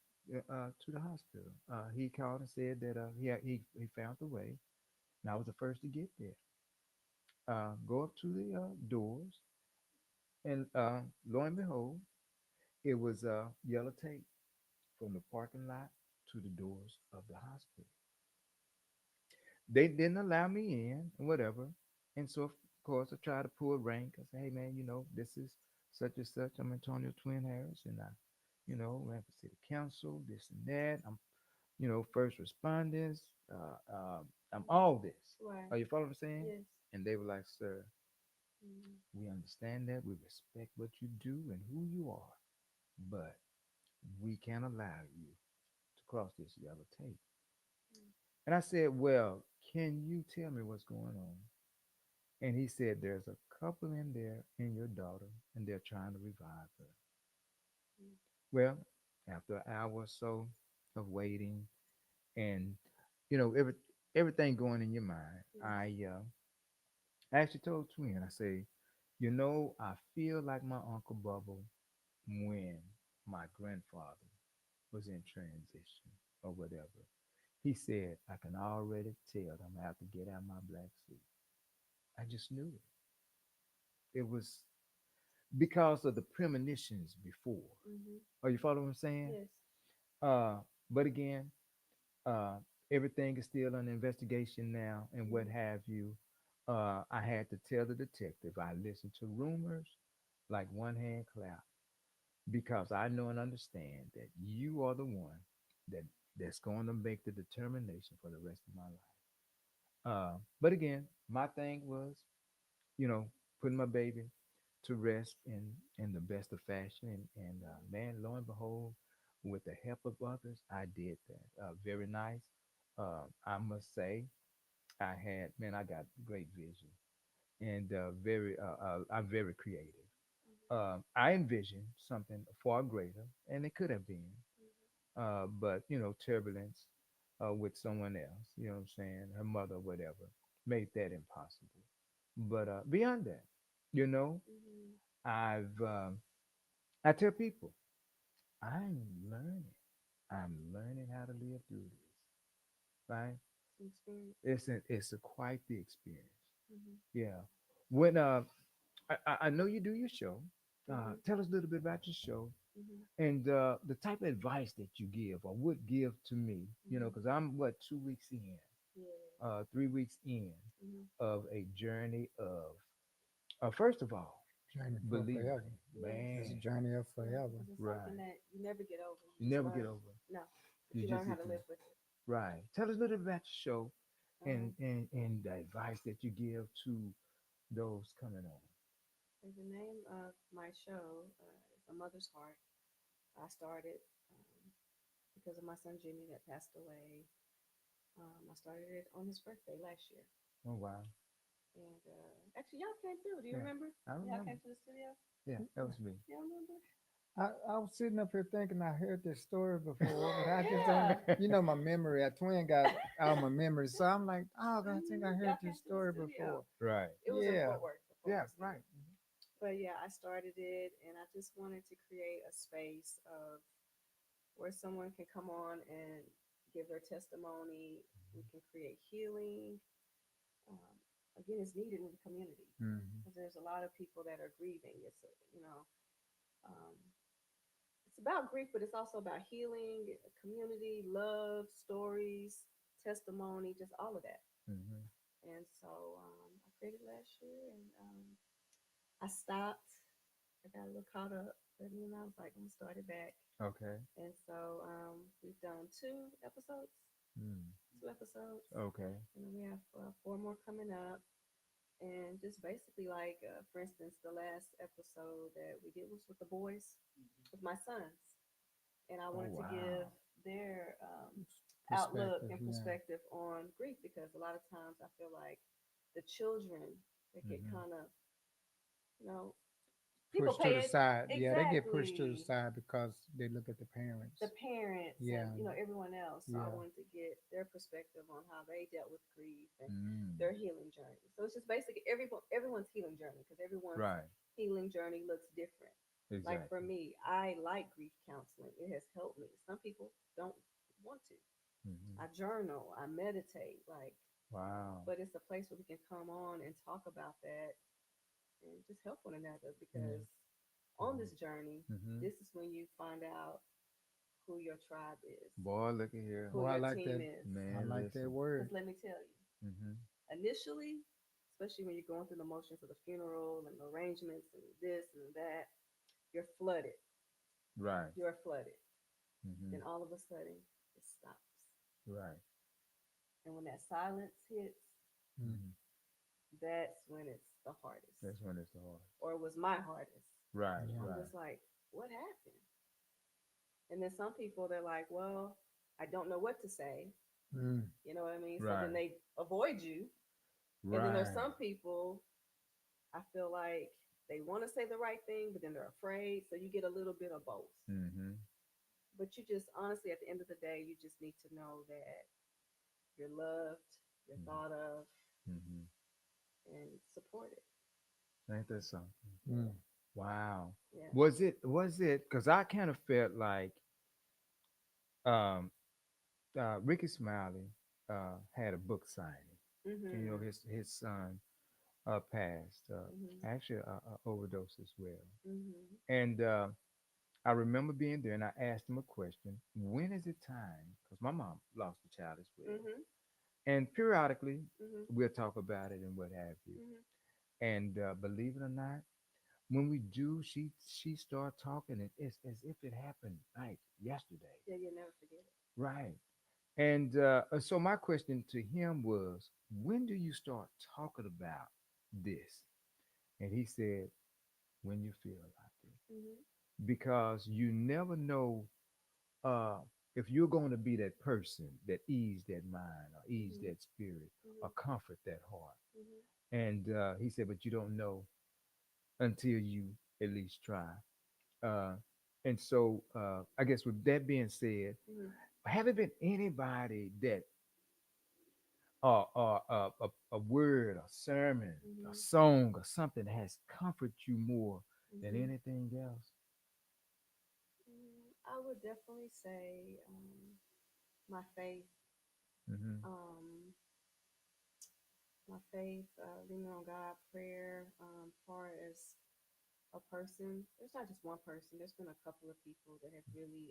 Speaker 2: to the hospital. He called and said that he found the way, and I was the first to get there. Go up to the doors, and lo and behold, it was yellow tape from the parking lot to the doors of the hospital. They didn't allow me in, or whatever, and so of course I tried to pull rank. I said, "Hey man, this is such and such. I'm Antonio Twin Harris, and I, ran for city council, this and that. I'm first responders. I'm all this.
Speaker 3: Right.
Speaker 2: Are you following what I'm saying?"
Speaker 3: Yes.
Speaker 2: And they were like, "Sir,
Speaker 3: Mhm.
Speaker 2: we understand that. We respect what you do and who you are, but we can't allow you to cross this yellow tape." And I said, "Well, can you tell me what's going on?" And he said, "There's a couple in there and your daughter, and they're trying to revive her." Well, after an hour or so of waiting and everything going in your mind, I actually told Twin, I say, "I feel like my Uncle Bubble when my grandfather was in transition or whatever." He said, "I can already tell I'm gonna have to get out my black suit." I just knew it. It was because of the premonitions before.
Speaker 3: Mhm.
Speaker 2: Are you following what I'm saying?
Speaker 3: Yes.
Speaker 2: Uh, but again, uh, everything is still under investigation now and what have you. I had to tell the detective I listened to rumors like one hand clap because I know and understand that you are the one that that's going to make the determination for the rest of my life. But again, my thing was, you know, putting my baby to rest in the best of fashion, and man, lo and behold, with the help of others, I did that. Very nice. I must say, I got great vision and I'm very creative. I envisioned something far greater, and it could have been, but turbulence with someone else, what I'm saying, her mother, whatever, made that impossible. But beyond that, you know,
Speaker 3: Mhm.
Speaker 2: I've I tell people I'm learning. I'm learning how to live through this. Right?
Speaker 3: Some experience.
Speaker 2: It's quite the experience.
Speaker 3: Mhm.
Speaker 2: Yeah. When I know you do your show.
Speaker 3: Mhm.
Speaker 2: Tell us a little bit about your show
Speaker 3: Mhm.
Speaker 2: and the type of advice that you give or would give to me. You know,
Speaker 3: Mhm.
Speaker 2: because I'm what 2 weeks in,
Speaker 3: Yeah.
Speaker 2: 3 weeks in
Speaker 3: Mhm.
Speaker 2: of a journey of first of all,
Speaker 4: Journey for
Speaker 2: believing,
Speaker 4: forever.
Speaker 3: Yes.
Speaker 4: It's a
Speaker 2: man.
Speaker 4: journey of
Speaker 3: Yeah.
Speaker 4: forever.
Speaker 3: 'Cause it's something
Speaker 2: Right.
Speaker 3: that you never get over. You
Speaker 2: You
Speaker 3: just
Speaker 2: never get
Speaker 3: learn.
Speaker 2: over.
Speaker 3: No, but
Speaker 2: You
Speaker 3: you
Speaker 2: just
Speaker 3: learn how
Speaker 2: get
Speaker 3: to
Speaker 2: to
Speaker 3: live with it.
Speaker 2: right. Tell us a little bit about your show
Speaker 3: Uh-huh.
Speaker 2: and the advice that you give to those coming on.
Speaker 3: And the name of my show is A Mother's Heart. I started because of my son Jimmy that passed away. I started it on his birthday last year.
Speaker 2: Oh wow.
Speaker 3: And actually, y'all came through. Do you
Speaker 2: Yeah,
Speaker 3: remember?
Speaker 2: I
Speaker 3: Y'all
Speaker 2: remember.
Speaker 3: came to the studio.
Speaker 2: Yeah, that was me.
Speaker 3: Y'all remember?
Speaker 4: I was sitting up here thinking I heard this story before, but I just
Speaker 3: Yeah.
Speaker 4: don't, my memory, a twin got all my memories. So I'm like, oh, I think I heard
Speaker 3: Y'all came
Speaker 4: this
Speaker 3: to the
Speaker 4: story
Speaker 3: studio.
Speaker 4: before.
Speaker 2: Right.
Speaker 3: It was in
Speaker 4: Yeah.
Speaker 3: Fort Worth. The Fort
Speaker 2: Yeah,
Speaker 3: Worth studio.
Speaker 2: right.
Speaker 3: But yeah, I started it, and I just wanted to create a space of where someone can come on and give their testimony. We can create healing. Um, again, it's needed in the community
Speaker 4: Mm-hmm.
Speaker 3: because there's a lot of people that are grieving. Um, it's about grief, but it's also about healing, community, love, stories, testimony, just all of that.
Speaker 2: Mm-hmm.
Speaker 3: And so I created last year, and I stopped. I got a little caught up, but then I was like, I'm gonna start it back.
Speaker 2: Okay.
Speaker 3: And so we've done
Speaker 2: Mm.
Speaker 3: two episodes,
Speaker 2: Okay.
Speaker 3: and we have four more coming up. And just basically, like for instance, the last episode that we did was with the boys, with my sons, and I
Speaker 2: Oh
Speaker 3: wanted to give
Speaker 2: wow.
Speaker 3: their outlook
Speaker 4: Perspective,
Speaker 3: and
Speaker 4: yeah.
Speaker 3: perspective on grief because a lot of times I feel like the children they get
Speaker 2: Mm-hmm.
Speaker 3: kind of you know people
Speaker 4: Pushed to the
Speaker 3: pay it
Speaker 4: side. Yeah, they get pushed to the
Speaker 3: exactly
Speaker 4: side because they look at the
Speaker 3: the
Speaker 4: parents.
Speaker 3: parents and
Speaker 4: Yeah,
Speaker 3: everyone else. So I
Speaker 4: yeah.
Speaker 3: wanted to get their perspective on how they dealt with grief and
Speaker 2: Mm.
Speaker 3: their healing journey. So it's just basically everyone's healing journey because everyone's
Speaker 2: Right.
Speaker 3: healing journey looks different. Like for
Speaker 2: Exactly.
Speaker 3: me, I like grief counseling. It has helped me. Some people don't want to.
Speaker 2: Mm-hmm.
Speaker 3: I journal, I meditate, like,
Speaker 2: Wow.
Speaker 3: but it's a place where we can come on and talk about that and just help one another
Speaker 4: Yeah.
Speaker 3: because on this journey,
Speaker 2: Mm-hmm.
Speaker 3: this is when you find out who your tribe is,
Speaker 2: Boy, look at here.
Speaker 3: who
Speaker 4: Oh, I
Speaker 3: your
Speaker 4: like
Speaker 3: team
Speaker 4: that.
Speaker 3: is.
Speaker 4: I
Speaker 2: Man,
Speaker 4: like that
Speaker 2: listen.
Speaker 4: word.
Speaker 3: Because let me tell you,
Speaker 2: Mm-hmm.
Speaker 3: initially, especially when you're going through the motions of the funeral and the arrangements and this and that, you're flooded.
Speaker 2: Right.
Speaker 3: You're flooded.
Speaker 2: Mm-hmm.
Speaker 3: Then all of a sudden, it stops.
Speaker 2: Right.
Speaker 3: And when that silence hits,
Speaker 4: Mm.
Speaker 2: Mm-hmm.
Speaker 3: that's when it's the hardest,
Speaker 2: That's when it's the hard.
Speaker 3: or it was my hardest.
Speaker 2: Right.
Speaker 4: Yeah.
Speaker 3: I'm
Speaker 2: Right.
Speaker 3: just like, what happened? And then some people, they're like, well, I don't know what to say.
Speaker 4: Mm.
Speaker 3: You know what I mean? So then
Speaker 2: Right.
Speaker 3: they avoid you. And then there's
Speaker 2: Right.
Speaker 3: some people, I feel like they want to say the right thing, but then they're afraid. So you get a little bit of both.
Speaker 2: Mm-hmm.
Speaker 3: But you just, honestly, at the end of the day, you just need to know that you're loved, you're thought of,
Speaker 2: Mm-hmm.
Speaker 3: and supported.
Speaker 2: Ain't that something?
Speaker 4: Mm.
Speaker 2: Wow.
Speaker 3: Yeah.
Speaker 2: Was it because I kind of felt like um Ricky Smiley had a book signing. You know,
Speaker 3: Mhm.
Speaker 2: his son passed,
Speaker 3: Mhm.
Speaker 2: actually overdose as well.
Speaker 3: Mhm.
Speaker 2: And I remember being there and I asked him a question. When is it time? Because my mom lost a child as well.
Speaker 3: Mhm.
Speaker 2: And periodically
Speaker 3: Mhm.
Speaker 2: we'll talk about it and what have you.
Speaker 3: Mhm.
Speaker 2: And believe it or not, when we do, she start talking and it's as if it happened like yesterday.
Speaker 3: Yeah, you'll never forget it.
Speaker 2: Right. And so my question to him was, when do you start talking about this? And he said, when you feel like it.
Speaker 3: Mhm.
Speaker 2: Because you never know uh, if you're going to be that person that ease that mind or ease
Speaker 3: Mhm.
Speaker 2: that spirit or
Speaker 3: Mhm.
Speaker 2: comfort that heart.
Speaker 3: Mhm.
Speaker 2: And he said, but you don't know until you at least try. Uh, and so I guess with that being said,
Speaker 3: Mhm.
Speaker 2: have it been anybody that a word, a sermon, a
Speaker 3: Mhm.
Speaker 2: song, or something that has comforted you more than
Speaker 3: Mhm.
Speaker 2: anything else?
Speaker 3: I would definitely say my faith.
Speaker 2: Mm-hmm.
Speaker 3: My faith, leaning on God, prayer, far as a person. There's not just one person. There's been a couple of people that have really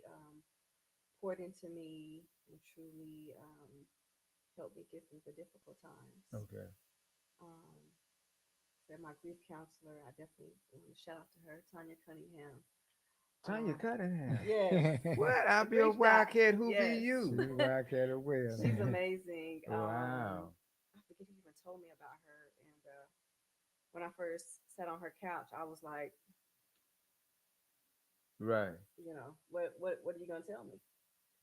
Speaker 3: poured into me and truly helped me get through the difficult times.
Speaker 2: Okay.
Speaker 3: Um, so my grief counselor, I definitely want to shout out to her, Tanya Cunningham.
Speaker 2: Tanya
Speaker 3: Um,
Speaker 2: Cunningham.
Speaker 3: yes,
Speaker 2: What?
Speaker 3: the
Speaker 2: I'll be a
Speaker 3: grief doc.
Speaker 2: wildcat. Who be
Speaker 3: Yes,
Speaker 2: you?
Speaker 4: See, Wildcat as well.
Speaker 3: she's amazing.
Speaker 2: Wow.
Speaker 3: I forget who even told me about her, and when I first sat on her couch, I was like,
Speaker 2: Right.
Speaker 3: what are you gonna tell me?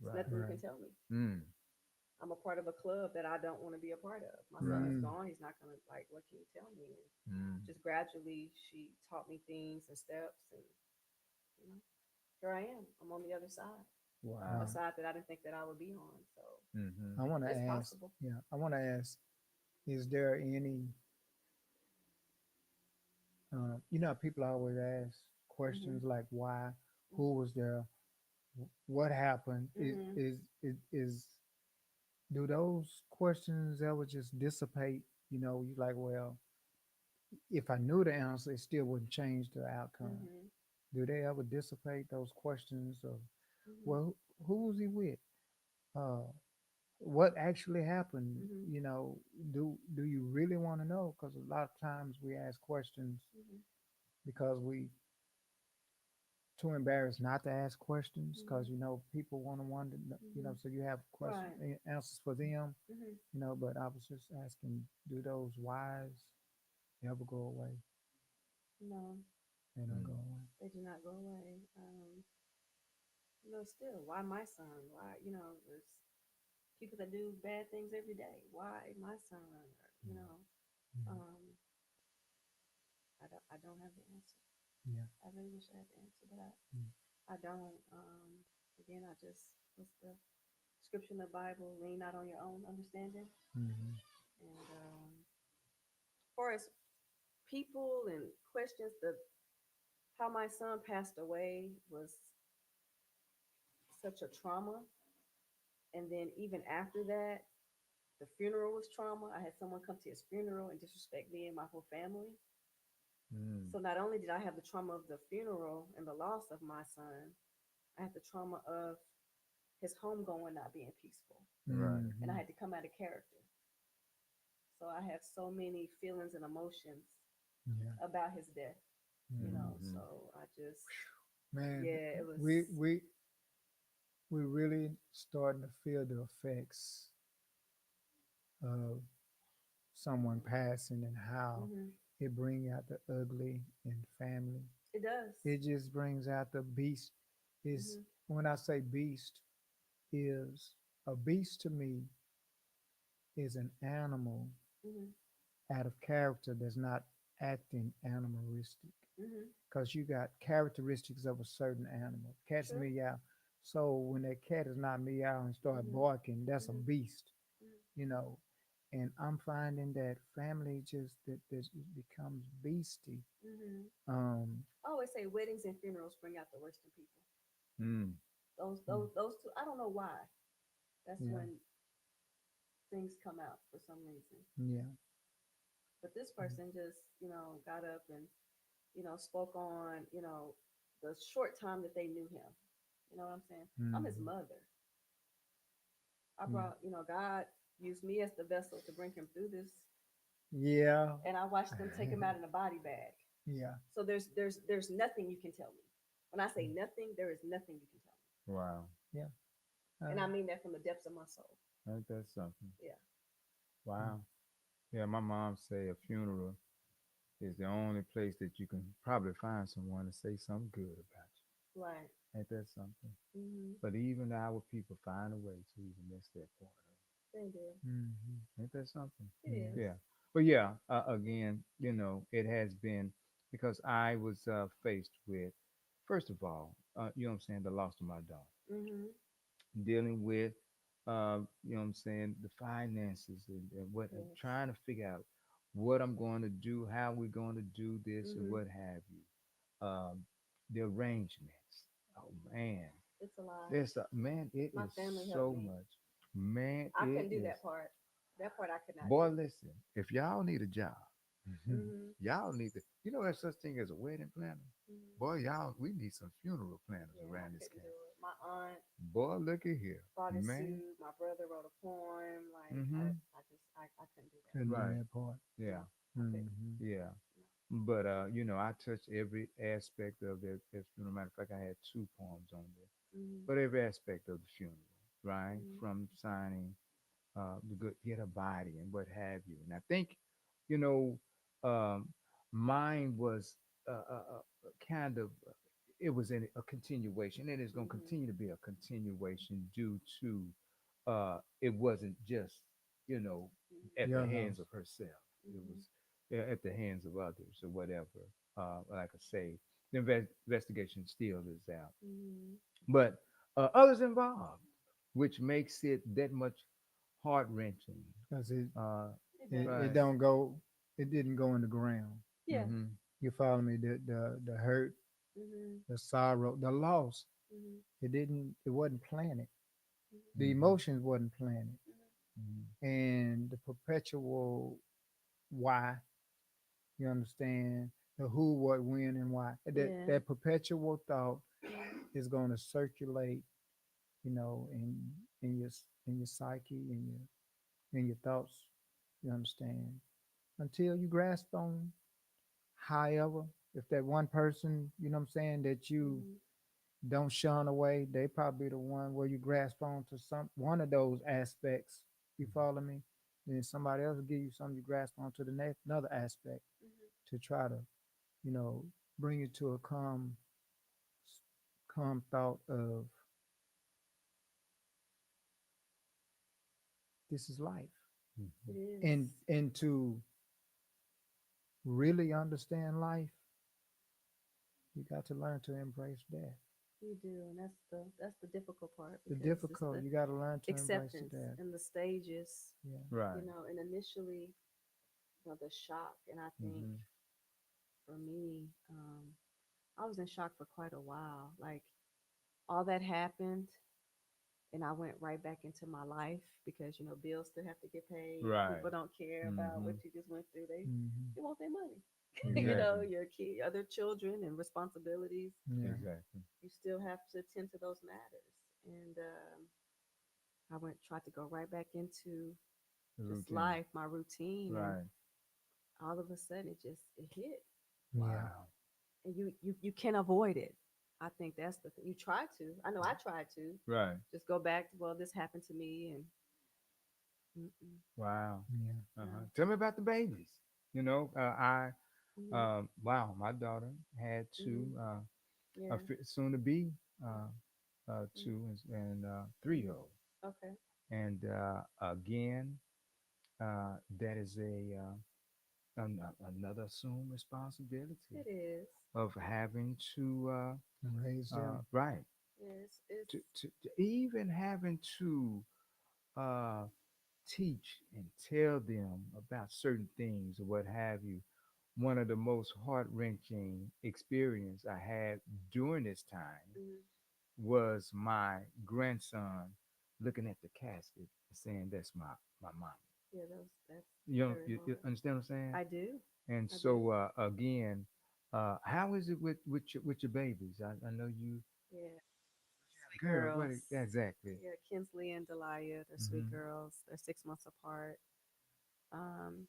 Speaker 3: There's
Speaker 2: Right.
Speaker 3: nothing you can
Speaker 4: Right.
Speaker 3: tell me.
Speaker 2: Mm.
Speaker 3: I'm a part of a club that I don't want to be a part of. My son
Speaker 2: Right.
Speaker 3: is
Speaker 4: Mm.
Speaker 3: gone. He's not gonna like. What can you tell me? And
Speaker 2: Mm.
Speaker 3: just gradually, she taught me things and steps, and you know, here I am. I'm on the other side, a
Speaker 2: Wow.
Speaker 3: side that I didn't think that I would be on. So
Speaker 2: Mm-hmm.
Speaker 4: I want to
Speaker 3: it's
Speaker 4: ask,
Speaker 3: possible.
Speaker 4: yeah, I want to ask, is there any, people always ask
Speaker 3: Mhm.
Speaker 4: questions like why, who was there, what happened?
Speaker 3: Mhm.
Speaker 4: Is do those questions ever just dissipate? You like, well, if I knew the answer, it still wouldn't change the outcome.
Speaker 3: Mhm.
Speaker 4: Do they ever dissipate those questions of,
Speaker 3: Mhm.
Speaker 4: well, who was he with? Uh, what actually happened?
Speaker 3: Mhm.
Speaker 4: Do you really want to know? Because a lot of times we ask questions
Speaker 3: Mhm.
Speaker 4: because we too embarrassed not to ask questions because
Speaker 3: Mhm.
Speaker 4: people want to wonder,
Speaker 3: Mhm.
Speaker 4: so you have question
Speaker 3: Right.
Speaker 4: answers for them,
Speaker 3: Mhm.
Speaker 4: but I was just asking, do those whys ever go away?
Speaker 3: No,
Speaker 4: They don't go
Speaker 2: Mm.
Speaker 4: away.
Speaker 3: they do not go away. Still, why my son? Why, there's people that do bad things every day. Why my son? Or,
Speaker 4: Mm.
Speaker 3: um, I don't have the answer.
Speaker 4: Yeah.
Speaker 3: I really wish I had the answer, but
Speaker 4: Mm.
Speaker 3: I don't. Again, I just what's the scripture in the Bible? Lean not on your own understanding.
Speaker 4: Mhm.
Speaker 3: And as far as people and questions, the how my son passed away was such a trauma. And then even after that, the funeral was trauma. I had someone come to his funeral and disrespect me and my whole family.
Speaker 2: Mm.
Speaker 3: So not only did I have the trauma of the funeral and the loss of my son, I had the trauma of his homegoing not being peaceful.
Speaker 2: Right.
Speaker 3: And I
Speaker 4: Mhm.
Speaker 3: had to come out of character. So I have so many feelings and emotions
Speaker 4: Yeah.
Speaker 3: about his death,
Speaker 4: Mhm.
Speaker 2: Mm-hmm.
Speaker 3: So I just,
Speaker 4: Man,
Speaker 3: yeah, it was,
Speaker 4: we really starting to feel the effects of someone passing and how
Speaker 3: hmm
Speaker 4: it brings out the ugly in family.
Speaker 3: it does.
Speaker 4: It just brings out the beast. Is
Speaker 3: hmm
Speaker 4: when I say beast, is a beast to me is an animal
Speaker 3: hmm
Speaker 4: out of character that's not acting animalistic.
Speaker 3: hmm
Speaker 4: Because you got characteristics of a certain animal. Cats
Speaker 3: True.
Speaker 4: meow. So when that cat is not meowing and start
Speaker 3: hmm
Speaker 4: barking, that's a
Speaker 3: hmm
Speaker 4: beast,
Speaker 3: hmm
Speaker 4: you know. And I'm finding that family just that it becomes beastie.
Speaker 3: hmm
Speaker 4: Um,
Speaker 3: I always say weddings and funerals bring out the worst in people.
Speaker 2: Mm.
Speaker 3: Those,
Speaker 4: mm,
Speaker 3: those, those two. I don't know why. That's
Speaker 4: yeah,
Speaker 3: when things come out for some reason.
Speaker 4: yeah,
Speaker 3: But this
Speaker 4: mm,
Speaker 3: person just, got up and, spoke on, the short time that they knew him. You know what I'm saying? I'm his
Speaker 4: mhm,
Speaker 3: mother. I
Speaker 4: yeah,
Speaker 3: brought, God used me as the vessel to bring him through this,
Speaker 4: yeah,
Speaker 3: and I watched them take him out in a body bag.
Speaker 4: yeah.
Speaker 3: So there's nothing you can tell me. When I say nothing, there is nothing you can tell me,
Speaker 2: Wow.
Speaker 4: Yeah.
Speaker 3: and I mean that from the depths of my soul.
Speaker 2: Ain't that something?
Speaker 3: Yeah.
Speaker 2: Wow. Yeah, my mom say a funeral is the only place that you can probably find someone to say something good about
Speaker 3: Right.
Speaker 2: you. Ain't that something?
Speaker 3: hmm
Speaker 2: But even our people find a way to even miss that part of
Speaker 3: They do.
Speaker 4: Mhm,
Speaker 2: it. Ain't that something?
Speaker 3: It
Speaker 4: yeah.
Speaker 3: is.
Speaker 2: Yeah. But yeah, again, it has been because I was faced with, first of all, I'm saying, the loss of my daughter,
Speaker 3: hmm
Speaker 2: dealing with, I'm saying, the finances and what,
Speaker 3: Yes.
Speaker 2: trying to figure out what I'm going to do, how we're going to do this, and
Speaker 3: hmm
Speaker 2: what have you. Um, the arrangements. Oh man.
Speaker 3: It's a lot.
Speaker 2: There's a man, it
Speaker 3: My
Speaker 2: is
Speaker 3: family
Speaker 2: so
Speaker 3: helped me.
Speaker 2: much. Man,
Speaker 3: I
Speaker 2: it
Speaker 3: couldn't do
Speaker 2: is.
Speaker 3: that part. That part I could not
Speaker 2: Boy,
Speaker 3: do.
Speaker 2: listen, if y'all need a job,
Speaker 3: Mm-hmm.
Speaker 2: y'all need to, there's such thing as a wedding planner.
Speaker 3: Mm-hmm.
Speaker 2: Boy, we need some funeral planners
Speaker 3: Yeah, I
Speaker 2: around this
Speaker 3: couldn't do
Speaker 2: camp.
Speaker 3: it. My aunt
Speaker 2: Boy, look at here.
Speaker 3: bought a
Speaker 2: Man.
Speaker 3: suit. My brother wrote a poem. Like
Speaker 2: Mm-hmm.
Speaker 3: I couldn't do that.
Speaker 4: Couldn't do
Speaker 2: Right.
Speaker 4: that part.
Speaker 2: Yeah.
Speaker 3: I couldn't.
Speaker 4: Mhm.
Speaker 2: Yeah. But I touched every aspect of that funeral. Matter of fact, I had two poems on there.
Speaker 3: Mm-hmm.
Speaker 2: But every aspect of the funeral, right?
Speaker 3: Mhm.
Speaker 2: From signing the good get a body and what have you. And I think, you know, um, mine was kind of it was in a continuation, and it's going to
Speaker 3: Mhm.
Speaker 2: continue to be a continuation due to it wasn't just you know at the
Speaker 4: Your
Speaker 2: hands
Speaker 4: loss.
Speaker 2: of herself. It
Speaker 3: Mhm.
Speaker 2: was at the hands of others or whatever. Like I say, the investigation still is out,
Speaker 3: Mhm.
Speaker 2: but others involved, which makes it that much heart wrenching.
Speaker 4: Cause it,
Speaker 2: Uh,
Speaker 3: It
Speaker 4: it,
Speaker 3: does.
Speaker 4: it
Speaker 2: right.
Speaker 4: don't go, it didn't go in the ground.
Speaker 3: Yeah.
Speaker 2: Mm-hmm.
Speaker 4: You follow me? The hurt,
Speaker 3: Mhm.
Speaker 4: the sorrow, the loss.
Speaker 3: Mhm.
Speaker 4: It wasn't planted. The
Speaker 2: Mm-hmm.
Speaker 4: emotions wasn't planted.
Speaker 2: Mm-hmm.
Speaker 4: And the perpetual why, you understand? The who, what, when, and why.
Speaker 3: Yeah.
Speaker 4: That perpetual thought
Speaker 3: Mhm.
Speaker 4: is going to circulate, in your psyche, in your thoughts. You understand? Until you grasp on. However, if that one person, you know what I'm saying, that you
Speaker 3: Mhm.
Speaker 4: don't shun away, they probably the one where you grasp on to some one of those aspects. You follow me? Then somebody else will give you something you grasp on to the next another aspect
Speaker 3: Mhm.
Speaker 4: to try to, you know, bring you to a calm thought of this is life.
Speaker 3: It is.
Speaker 4: And to really understand life, you got to learn to embrace death.
Speaker 3: You do, and that's the difficult part
Speaker 4: The
Speaker 3: because it's
Speaker 4: difficult,
Speaker 3: the
Speaker 4: you got to learn to embrace the
Speaker 3: acceptance
Speaker 4: death.
Speaker 3: and the stages.
Speaker 4: Yeah.
Speaker 2: Right.
Speaker 3: And initially, the shock, and I think
Speaker 2: Mm-hmm.
Speaker 3: for me, I was in shock for quite a while. Like all that happened, and I went right back into my life because bills still have to get paid.
Speaker 2: Right.
Speaker 3: People don't care about
Speaker 2: Mm-hmm.
Speaker 3: what you just went through. They
Speaker 4: Hmm.
Speaker 3: they want their money.
Speaker 2: Exactly.
Speaker 3: Your kid, other children, and responsibilities.
Speaker 4: Yeah.
Speaker 2: Exactly.
Speaker 3: You still have to attend to those matters. And I tried to go right back into
Speaker 2: The
Speaker 3: just
Speaker 2: routine.
Speaker 3: life, my routine, and
Speaker 2: Right.
Speaker 3: all of a sudden it hit,
Speaker 4: Yeah.
Speaker 2: Wow.
Speaker 3: and you can't avoid it. I think that's the thing. You try to. I know I tried to
Speaker 2: Right.
Speaker 3: just go back to, well, this happened to me, and mm-mm,
Speaker 2: Wow.
Speaker 4: Yeah.
Speaker 2: Uh-huh.
Speaker 3: no.
Speaker 2: Tell me about the babies. I
Speaker 3: Mhm,
Speaker 2: wow, my daughter had two,
Speaker 3: mhm, yeah.
Speaker 2: soon to be
Speaker 3: Mhm,
Speaker 2: 2 and
Speaker 3: mhm.
Speaker 2: 3-year-old.
Speaker 3: Okay.
Speaker 2: And again, that is another assumed responsibility
Speaker 3: It is.
Speaker 2: of having to
Speaker 4: Raise them.
Speaker 2: right
Speaker 3: Yes. It's.
Speaker 2: to even having to uh, teach and tell them about certain things or what have you. One of the most heart wrenching experience I had during this time
Speaker 3: Mhm.
Speaker 2: was my grandson looking at the casket and saying, "That's my mom."
Speaker 3: Yeah. That's
Speaker 2: You,
Speaker 3: very
Speaker 2: you
Speaker 3: hard.
Speaker 2: understand what I'm saying?
Speaker 3: I do.
Speaker 2: And
Speaker 3: I do.
Speaker 2: so again, how is it with your babies? I know you,
Speaker 3: Yeah. Sweet
Speaker 2: girl.
Speaker 3: girls.
Speaker 2: Exactly?
Speaker 3: Yeah, Kinsley and Delia, they're sweet
Speaker 2: Hmm.
Speaker 3: girls. They're 6 months apart. Um,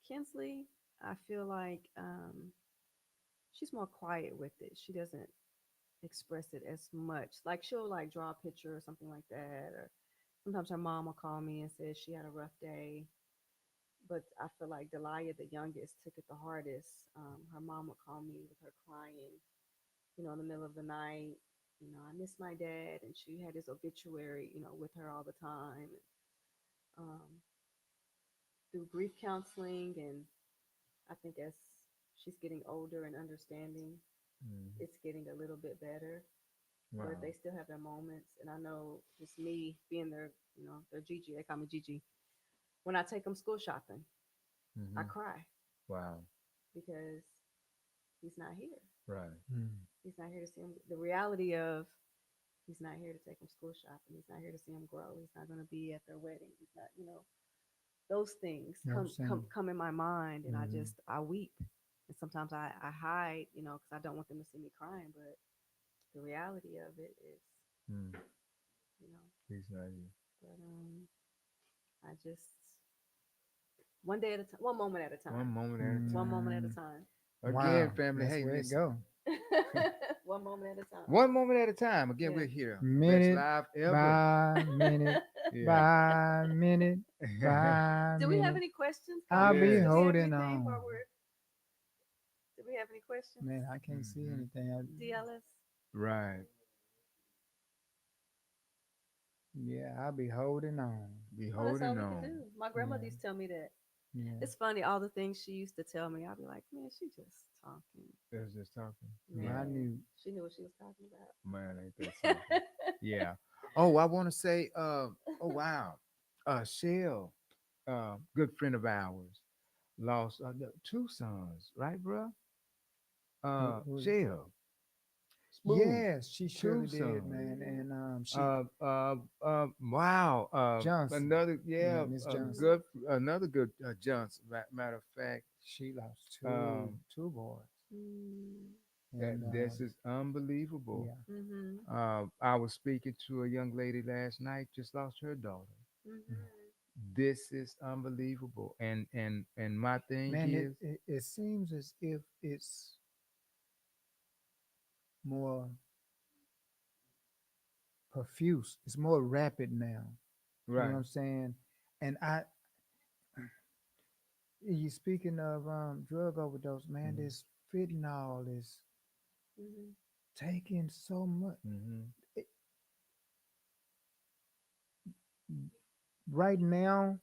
Speaker 3: Kinsley, I feel like she's more quiet with it. She doesn't express it as much. Like she'll like draw a picture or something like that, or sometimes her mom will call me and says she had a rough day. But I feel like Delia, the youngest, took it the hardest. Her mom would call me with her crying, in the middle of the night. I miss my dad, and she had his obituary, with her all the time. Um, through grief counseling, and I think as she's getting older and understanding,
Speaker 2: Mm.
Speaker 3: it's getting a little bit better. But
Speaker 2: Wow.
Speaker 3: they still have their moments, and I know just me being their Gigi. They call me Gigi. When I take them school shopping, I
Speaker 2: Hmm.
Speaker 3: cry
Speaker 2: Wow.
Speaker 3: because he's not here.
Speaker 2: Right.
Speaker 4: Mm.
Speaker 3: He's not here to see him. The reality of He's not here to take him school shopping. He's not here to see him grow. He's not going to be at their wedding. He's not, those things
Speaker 4: You know what I'm saying?
Speaker 3: come in my mind, and
Speaker 4: Mhm.
Speaker 3: I weep, and sometimes I hide, because I don't want them to see me crying. But the reality of it is,
Speaker 2: Mm,
Speaker 3: you know,
Speaker 2: he's not here.
Speaker 3: but I just one day at a time, one moment at a
Speaker 2: One
Speaker 3: time,
Speaker 2: moment at a
Speaker 3: one
Speaker 2: time.
Speaker 3: moment at a
Speaker 4: Mm,
Speaker 3: time,
Speaker 2: Again,
Speaker 4: wow,
Speaker 2: family.
Speaker 4: that's
Speaker 2: Hey,
Speaker 4: where it
Speaker 2: listen.
Speaker 4: go.
Speaker 3: one moment at a time.
Speaker 2: One moment at a time. Again,
Speaker 3: Yeah.
Speaker 2: we're here. Best
Speaker 4: Minute
Speaker 2: live ever.
Speaker 4: by minute
Speaker 2: Yeah.
Speaker 4: by minute by
Speaker 3: Do we have
Speaker 4: minute.
Speaker 3: any questions,
Speaker 4: I'll be
Speaker 3: comments? Do
Speaker 2: Yes.
Speaker 3: we have
Speaker 4: holding
Speaker 3: anything
Speaker 4: on.
Speaker 3: while we're? Do we have any questions?
Speaker 4: Man, I can't see
Speaker 2: Mhm.
Speaker 4: anything.
Speaker 3: DLS.
Speaker 2: Right.
Speaker 4: Yeah, I'll be holding on.
Speaker 2: Be
Speaker 3: Oh, that's all
Speaker 2: holding
Speaker 3: we can
Speaker 2: on.
Speaker 3: do. My grandmother
Speaker 4: Yeah,
Speaker 3: used to tell me that.
Speaker 4: yeah.
Speaker 3: It's funny, all the things she used to tell me. I'd be like, man, she just talking.
Speaker 2: That's just talking.
Speaker 4: But I
Speaker 2: Yeah.
Speaker 3: Man,
Speaker 4: knew.
Speaker 3: she knew what she was talking
Speaker 2: Man, ain't that
Speaker 3: about.
Speaker 2: something? Yeah. Oh, I want to say, oh wow. Shell, good friend of ours, lost two sons, right, bro?
Speaker 4: Who-
Speaker 2: Shell. Smooth.
Speaker 4: yes, she
Speaker 2: Two
Speaker 4: surely did,
Speaker 2: sons.
Speaker 4: man.
Speaker 3: Mhm.
Speaker 4: And she
Speaker 2: Wow.
Speaker 4: Johnson.
Speaker 2: Another,
Speaker 4: Yeah,
Speaker 2: yeah,
Speaker 4: Miss
Speaker 2: a
Speaker 4: Johnson.
Speaker 3: Mhm.
Speaker 2: good, another good Johnson. Matter of fact,
Speaker 4: She lost
Speaker 2: um,
Speaker 4: two boys.
Speaker 3: Mm.
Speaker 2: that
Speaker 4: And
Speaker 2: this is unbelievable.
Speaker 4: yeah.
Speaker 3: Mhm.
Speaker 2: I was speaking to a young lady last night, just lost her daughter.
Speaker 3: Mhm.
Speaker 2: This is unbelievable. And my thing
Speaker 4: Man,
Speaker 2: is,
Speaker 4: it seems as if it's more profuse. It's more rapid now. You know
Speaker 2: right.
Speaker 4: what I'm saying? And you speaking of drug overdose, man,
Speaker 2: Mm-hmm.
Speaker 4: this fentanyl is
Speaker 3: Mhm.
Speaker 4: taking so much.
Speaker 2: Mm-hmm.
Speaker 4: It, right now,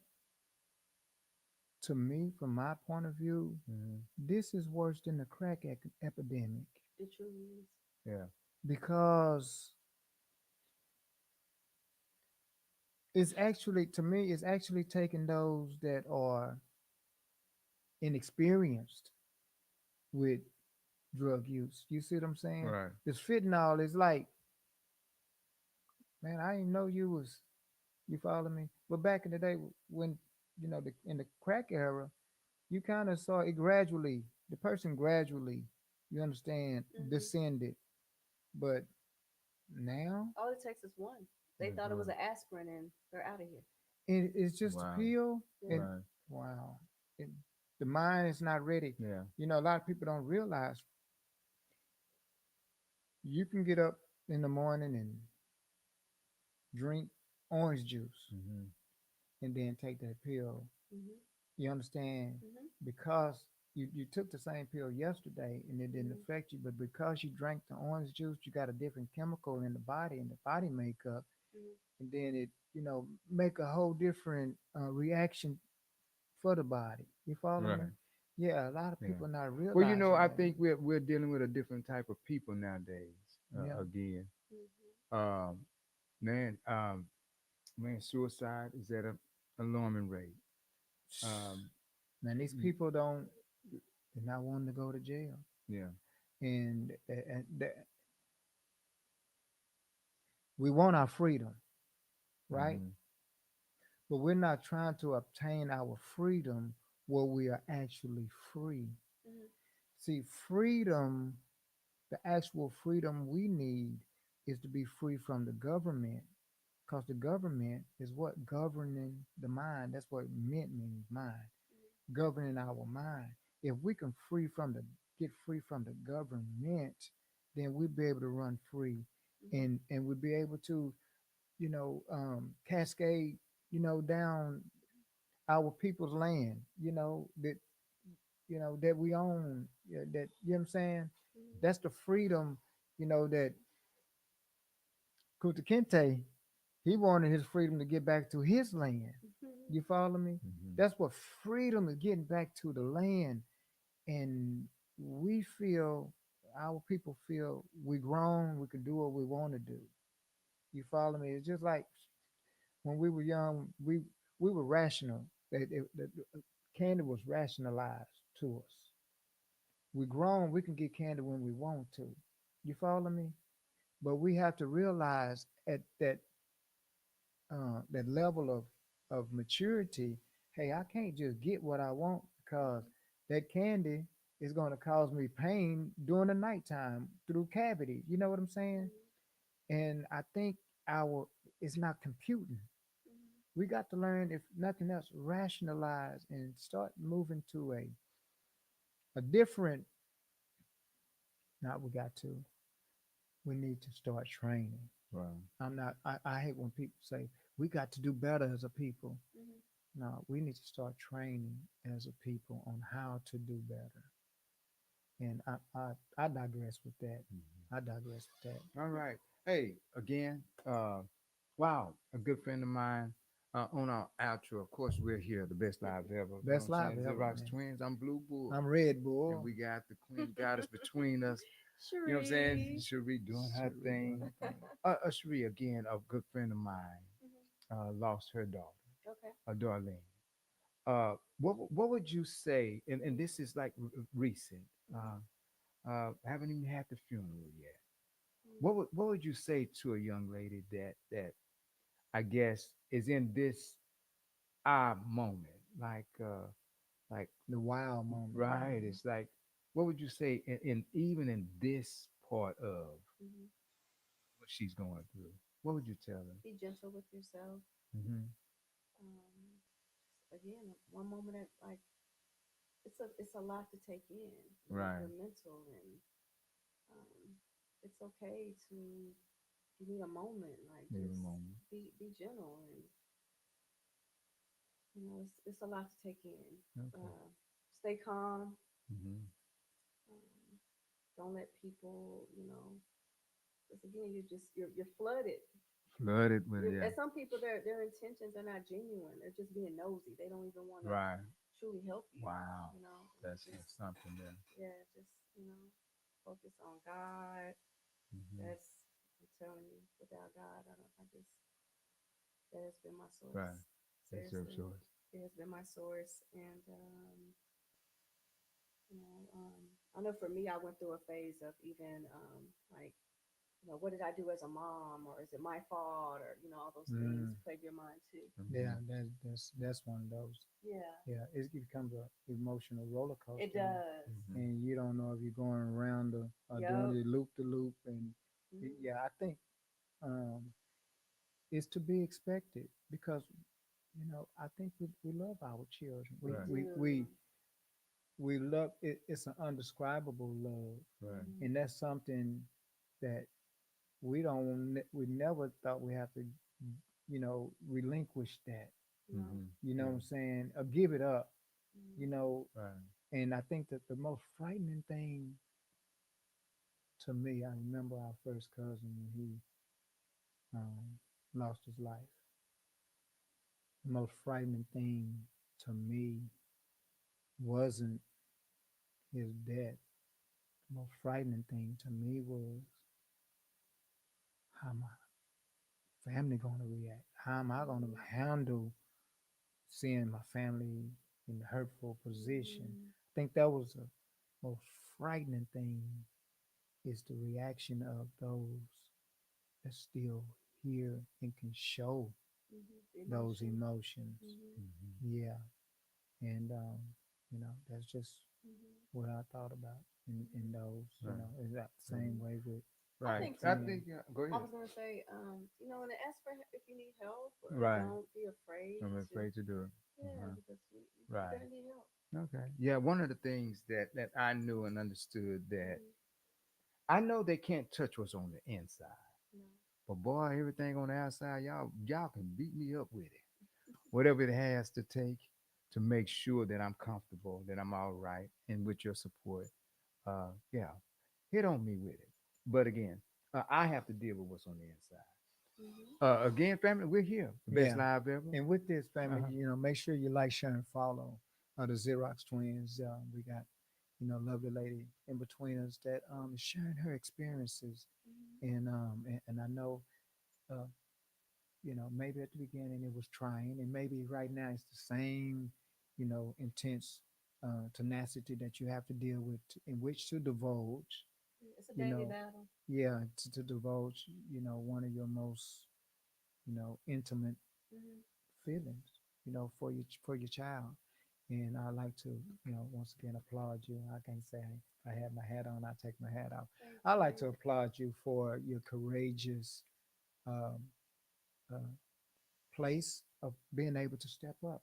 Speaker 4: to me, from my point of view,
Speaker 2: Mm-hmm.
Speaker 4: this is worse than the crack epidemic
Speaker 3: It truly is.
Speaker 2: Yeah.
Speaker 4: because it's actually, to me, it's actually taking those that are inexperienced with drug use. You see what I'm saying?
Speaker 2: Right.
Speaker 4: This fentanyl is like, man, I didn't know you was. You follow me? But back in the day, when in the crack era, you kind of saw it gradually. The person gradually, you understand,
Speaker 3: Mhm.
Speaker 4: descended. But now
Speaker 3: All it takes is one. They
Speaker 2: That's
Speaker 3: thought it was
Speaker 2: right.
Speaker 3: an aspirin, and they're out of here.
Speaker 4: it's just a
Speaker 2: Wow.
Speaker 4: pill,
Speaker 3: Yeah.
Speaker 4: and
Speaker 2: Right.
Speaker 4: wow, it, the mind is not ready.
Speaker 2: Yeah.
Speaker 4: A lot of people don't realize you can get up in the morning and drink orange juice
Speaker 2: Mm-hmm.
Speaker 4: and then take that pill.
Speaker 3: Mhm.
Speaker 4: You understand?
Speaker 3: Mhm.
Speaker 4: Because you took the same pill yesterday and it didn't
Speaker 3: Mhm.
Speaker 4: affect you, but because you drank the orange juice, you got a different chemical in the body and the body makeup,
Speaker 3: Mhm.
Speaker 4: and then it, make a whole different reaction for the body. You follow me?
Speaker 2: Right.
Speaker 4: Yeah, a lot of
Speaker 2: Yeah.
Speaker 4: people not
Speaker 2: Well,
Speaker 4: realizing
Speaker 2: I
Speaker 4: that.
Speaker 2: think we're dealing with a different type of people nowadays.
Speaker 4: Yeah.
Speaker 2: Again,
Speaker 3: Mhm.
Speaker 2: um, man, man, suicide is at a alarming rate. Um,
Speaker 4: Man, these
Speaker 2: y-
Speaker 4: people don't, they're not wanting to go to jail.
Speaker 2: yeah.
Speaker 4: And we want our freedom, right?
Speaker 2: Mm-hmm.
Speaker 4: But we're not trying to obtain our freedom where we are actually free.
Speaker 3: Mhm.
Speaker 4: See, freedom, the actual freedom we need is to be free from the government. Because the government is what governing the mind. That's what mint means, mind. Governing our mind. If we can get free from the government, then we'll be able to run free,
Speaker 3: Mhm.
Speaker 4: and we'll be able to, cascade, down our people's land, that we own, that, you know what I'm saying?
Speaker 3: Mhm.
Speaker 4: That's the freedom, that Kuta Kinte, he wanted his freedom to get back to his land.
Speaker 3: Mhm.
Speaker 4: You follow me?
Speaker 2: Mm-hmm.
Speaker 4: That's what freedom is, getting back to the land. And we feel, our people feel we grown, we can do what we want to do. You follow me? It's just like when we were young, we were rational. The candy was rationalized to us. We grown, we can get candy when we want to. You follow me? but we have to realize at that level of maturity, hey, I can't just get what I want because that candy is going to cause me pain during the nighttime through cavity. You know what I'm saying? And I think our it's not computing. We got to learn, if nothing else, rationalize and start moving to a different. Not we got to. We need to start training.
Speaker 2: Right.
Speaker 4: I'm not. I hate when people say we got to do better as a people. No, we need to start training as a people on how to do better. And I digress with that. I digress with that.
Speaker 2: All right. Hey, again, wow, a good friend of mine on our outro. Of course, we're here, the best live ever. You know
Speaker 4: Best
Speaker 2: what I'm
Speaker 4: live
Speaker 2: saying?
Speaker 4: ever,
Speaker 2: Xerox
Speaker 4: man.
Speaker 2: Twins. I'm Blue Bull.
Speaker 4: I'm Red
Speaker 2: And
Speaker 4: Bull.
Speaker 2: we got the Queen Goddess between us.
Speaker 3: Cherie.
Speaker 2: You know what I'm saying? Cherie doing her
Speaker 4: Cherie
Speaker 2: thing.
Speaker 4: doing her thing.
Speaker 2: Cherie, again, a good friend of mine, lost her daughter,
Speaker 3: Okay.
Speaker 2: Darlene. What would you say? And this is like recent. Haven't even had the funeral yet. What would you say to a young lady that I guess is in this moment, like
Speaker 4: The wild moment.
Speaker 2: right? It's like, what would you say in even in this part of what she's going through? What would you tell her?
Speaker 3: Be gentle with yourself.
Speaker 2: Mm-hmm.
Speaker 3: Um, again, one moment at like it's a lot to take in.
Speaker 2: Right.
Speaker 3: Your mental and it's okay to you need a moment. Like
Speaker 2: Need a
Speaker 3: just
Speaker 2: moment.
Speaker 3: be gentle and it's a lot to take in.
Speaker 2: Okay.
Speaker 3: Stay calm.
Speaker 2: Mm-hmm.
Speaker 3: Um, don't let people because again you're flooded.
Speaker 2: Flooded with it, yeah.
Speaker 3: And some people their intentions are not genuine. They're just being nosy. They don't even want to
Speaker 2: Right.
Speaker 3: truly help you.
Speaker 2: Wow.
Speaker 3: You know,
Speaker 2: That's
Speaker 3: just
Speaker 2: something there.
Speaker 3: yeah, just focus on God.
Speaker 2: Mm-hmm.
Speaker 3: That's I'm telling you, without God, I just that has been my source.
Speaker 2: Right. That's your
Speaker 3: Seriously,
Speaker 2: choice.
Speaker 3: it has been my source, and I know for me, I went through a phase of even like what did I do as a mom, or is it my fault, or all those things
Speaker 4: Mm.
Speaker 3: plague your mind too.
Speaker 4: Yeah,
Speaker 2: Mm-hmm.
Speaker 4: that's one of those.
Speaker 3: Yeah,
Speaker 4: Yeah, it becomes a emotional roller coaster.
Speaker 3: it does.
Speaker 2: Mm-hmm.
Speaker 4: And you don't know if you're going around or doing
Speaker 3: Yep.
Speaker 4: the loop to loop. And
Speaker 3: Mhm.
Speaker 4: yeah, I think um, it's to be expected because I think we love our children. We
Speaker 2: Right.
Speaker 4: we
Speaker 3: Do.
Speaker 4: we we love it. It's an undescribable love,
Speaker 2: Right.
Speaker 4: and that's something that we never thought we have to relinquish that.
Speaker 3: No.
Speaker 2: Mm-hmm.
Speaker 4: You know
Speaker 2: Yeah.
Speaker 4: what I'm saying? Or give it up. You
Speaker 3: Mhm.
Speaker 4: know,
Speaker 2: Right.
Speaker 4: and I think that the most frightening thing to me, I remember our first cousin when he lost his life. The most frightening thing to me wasn't his death. The most frightening thing to me was how my family going to react. How am I going to handle seeing my family in a hurtful position?
Speaker 3: Mhm.
Speaker 4: I think that was the most frightening thing is the reaction of those that still hear and can show those
Speaker 3: Emotion.
Speaker 4: emotions.
Speaker 3: Mhm.
Speaker 2: Mm-hmm.
Speaker 4: Yeah. And that's just
Speaker 3: Mhm.
Speaker 4: what I thought about in those,
Speaker 2: Right.
Speaker 4: is that same way with
Speaker 3: I
Speaker 2: Right.
Speaker 3: think
Speaker 2: I
Speaker 3: too.
Speaker 2: think, go
Speaker 3: I
Speaker 2: ahead.
Speaker 3: was gonna say, and ask for if you need help, or
Speaker 2: Right.
Speaker 3: don't be afraid
Speaker 2: I'm
Speaker 3: to.
Speaker 2: afraid to do it.
Speaker 3: Yeah,
Speaker 2: Uh-huh.
Speaker 3: because you're
Speaker 2: Right.
Speaker 3: gonna need help.
Speaker 2: Okay. Yeah. One of the things that I knew and understood that
Speaker 3: Mhm.
Speaker 2: I know they can't touch what's on the inside,
Speaker 3: No.
Speaker 2: but boy, everything on the outside, y'all can beat me up with it. Whatever it has to take to make sure that I'm comfortable, that I'm all right, and with your support, yeah, hit on me with it. But again, I have to deal with what's on the inside.
Speaker 3: Mhm.
Speaker 2: Again, family, we're here, the best
Speaker 4: yeah.
Speaker 2: live ever.
Speaker 4: And with this family,
Speaker 2: Uh-huh.
Speaker 4: make sure you like, share, and follow the Xerox twins. We got, lovely lady in between us that is sharing her experiences.
Speaker 3: Mhm.
Speaker 4: And I know uh, maybe at the beginning it was trying, and maybe right now it's the same, intense tenacity that you have to deal with in which to divulge.
Speaker 3: It's a
Speaker 4: you
Speaker 3: daily
Speaker 4: know,
Speaker 3: battle.
Speaker 4: yeah, to divulge, one of your most, intimate
Speaker 3: Mhm.
Speaker 4: feelings, for your child. And I like to, once again applaud you. I can't say I have my hat on, I take my hat off.
Speaker 3: Thank
Speaker 4: I like to
Speaker 3: you.
Speaker 4: applaud you for your courageous um, uh, place of being able to step up,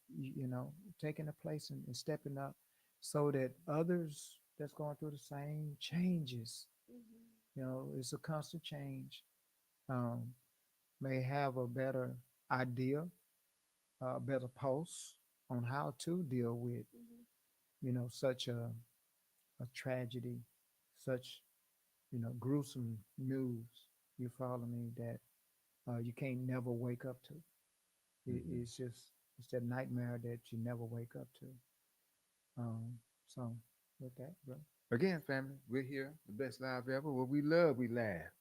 Speaker 4: taking a place and stepping up so that others that's going through the same changes,
Speaker 3: Mhm.
Speaker 4: it's a constant change, um, may have a better idea, a better pulse on how to deal with,
Speaker 3: Mhm.
Speaker 4: such a tragedy, such, gruesome news. You follow me? That you can't never wake up to.
Speaker 2: Mhm.
Speaker 4: It's that nightmare that you never wake up to. So with that, bro,
Speaker 2: Again, family, we're here, the best live ever. What we love, we laugh,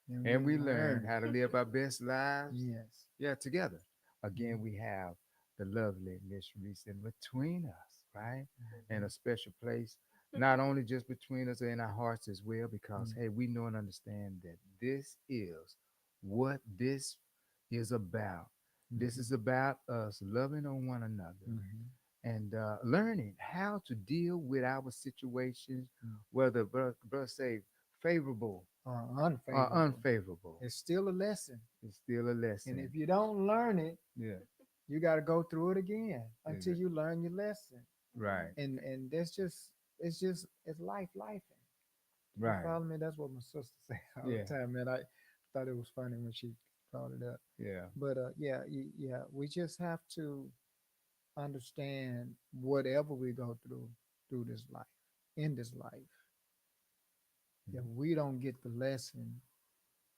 Speaker 4: and
Speaker 2: and
Speaker 4: we
Speaker 2: we learn
Speaker 4: learn.
Speaker 2: how to live our best lives.
Speaker 4: Yes.
Speaker 2: Yeah, together.
Speaker 4: Mhm.
Speaker 2: Again, we have the lovely Miss Reese in between us, right? And a special place, not only just between us and in our hearts as well, because
Speaker 4: Mhm.
Speaker 2: hey, we know and understand that this is what this is about. This is about us loving on one another
Speaker 4: Mhm.
Speaker 2: and learning how to deal with our situations,
Speaker 4: Mhm.
Speaker 2: whether bro say favorable or
Speaker 4: Unfavorable.
Speaker 2: unfavorable.
Speaker 4: It's still a lesson,
Speaker 2: It's still a
Speaker 4: and
Speaker 2: lesson.
Speaker 4: if you don't learn it,
Speaker 2: Yeah,
Speaker 4: you got to go through it again until
Speaker 2: exa-
Speaker 4: you learn your lesson.
Speaker 2: right,
Speaker 4: And it's life. You
Speaker 2: right.
Speaker 4: follow me? That's what my sister say all
Speaker 2: Yeah,
Speaker 4: the time, man. I thought it was funny when she brought it up.
Speaker 2: yeah.
Speaker 4: But yeah, yeah, we just have to understand whatever we go through this life, in this life. If
Speaker 2: Mhm.
Speaker 4: we don't get the lesson,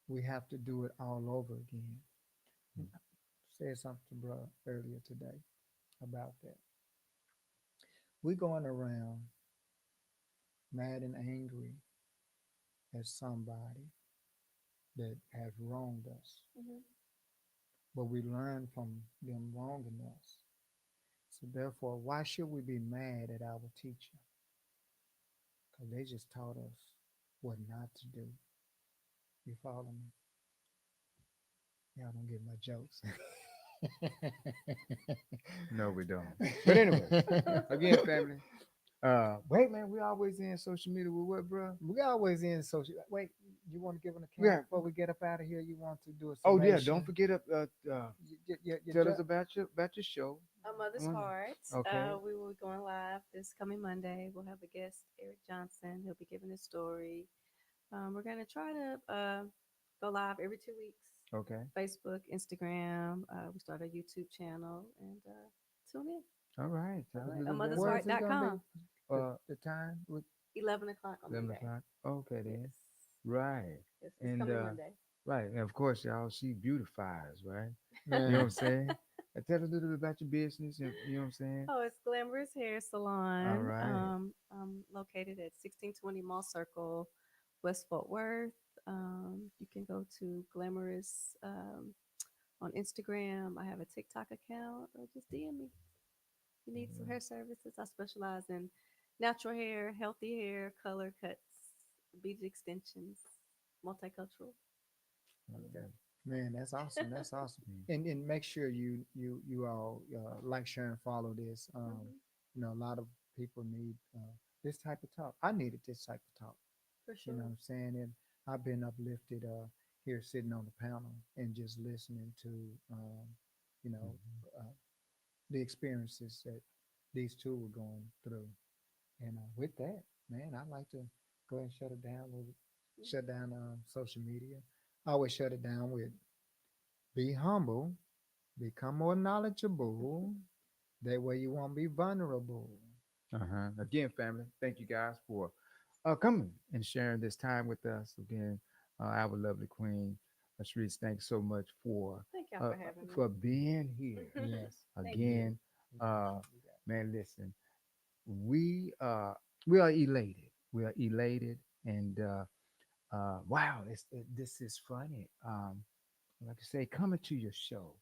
Speaker 4: we have to do it all over again. And I said something to bro earlier today about that. We going around mad and angry at somebody that has wronged us,
Speaker 3: Mhm.
Speaker 4: but we learn from them wronging us. So therefore, why should we be mad at our teacher? Because they just taught us what not to do. You follow me? Y'all don't get my jokes.
Speaker 2: No, we don't. But anyway, again, family. Wait, man, we always in social media with what, bro?
Speaker 4: We always in social. Wait, you want to give an account
Speaker 2: Yeah.
Speaker 4: before we get up out of here? You want to do a
Speaker 2: Oh yeah,
Speaker 4: summation?
Speaker 2: don't forget
Speaker 4: Your
Speaker 2: tell us about your show.
Speaker 3: A Mother's
Speaker 2: Mm,
Speaker 3: Heart.
Speaker 2: okay.
Speaker 3: We will be going live this coming Monday. We'll have a guest, Eric Johnson. He'll be giving his story. We're going to try to go live every 2 weeks.
Speaker 2: Okay.
Speaker 3: Facebook, Instagram. We start a YouTube channel and tune in.
Speaker 2: All right.
Speaker 3: All
Speaker 2: Tell us a
Speaker 3: right.
Speaker 2: little
Speaker 3: A
Speaker 2: bit
Speaker 3: Mother's
Speaker 2: about
Speaker 4: Where is it gonna be?
Speaker 3: Heart.com.
Speaker 4: The time?
Speaker 3: 11 o'clock on
Speaker 2: 11
Speaker 3: Monday.
Speaker 2: o'clock. Okay then.
Speaker 3: Yes.
Speaker 2: Right.
Speaker 3: Yes, this
Speaker 2: And
Speaker 3: coming Monday.
Speaker 2: right. And of course, y'all, she beautifies, right? You know what I'm
Speaker 4: Man,
Speaker 2: saying? Tell us a little bit about your business. You know what I'm saying?
Speaker 3: Oh, it's Glamorous Hair
Speaker 2: All
Speaker 3: Salon.
Speaker 2: right.
Speaker 3: Located at 1620 Mall Circle, West Fort Worth. You can go to Glamorous on Instagram. I have a TikTok account, or just DM me. You need some hair services. I specialize in natural hair, healthy hair, color cuts, bead extensions, multicultural.
Speaker 2: Okay.
Speaker 4: man, that's awesome. That's awesome.
Speaker 2: Mm.
Speaker 4: And make sure you all like, share, and follow this.
Speaker 3: Hmm.
Speaker 4: A lot of people need this type of talk. I needed this type of talk.
Speaker 3: For
Speaker 4: You know
Speaker 3: sure.
Speaker 4: what I'm saying? And I've been uplifted here sitting on the panel and just listening to you know
Speaker 2: Mhm.
Speaker 4: uh, the experiences that these two were going through. And with that, man, I'd like to go ahead and shut down social media. I always shut it down with be humble, become more knowledgeable. That way you won't be vulnerable.
Speaker 2: Uh-huh. Again, family, thank you guys for coming and sharing this time with us. Again, our lovely queen, Sharice, thanks so much
Speaker 3: Thank y'all
Speaker 2: uh,
Speaker 3: for having me.
Speaker 2: for being here.
Speaker 4: Yes.
Speaker 3: Thank you.
Speaker 2: Again,
Speaker 4: We got
Speaker 2: uh,
Speaker 4: you. We got
Speaker 2: man, listen, we uh, we are elated. We are elated, and wow, this is funny. Like I say, coming to your show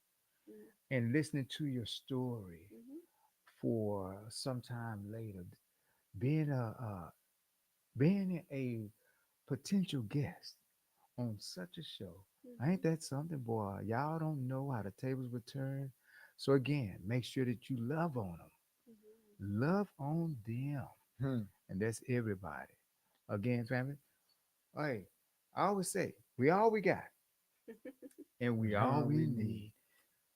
Speaker 2: and listening to your story
Speaker 3: Mm-hmm.
Speaker 2: for some time later, being a being a potential guest on such a show. Ain't that something, boy? Y'all don't know how the tables would turn. So again, make sure that you love on them. Love on them.
Speaker 4: Hmm.
Speaker 2: And that's everybody. Again, family. Hey, I always say, we all we got. And we all we need.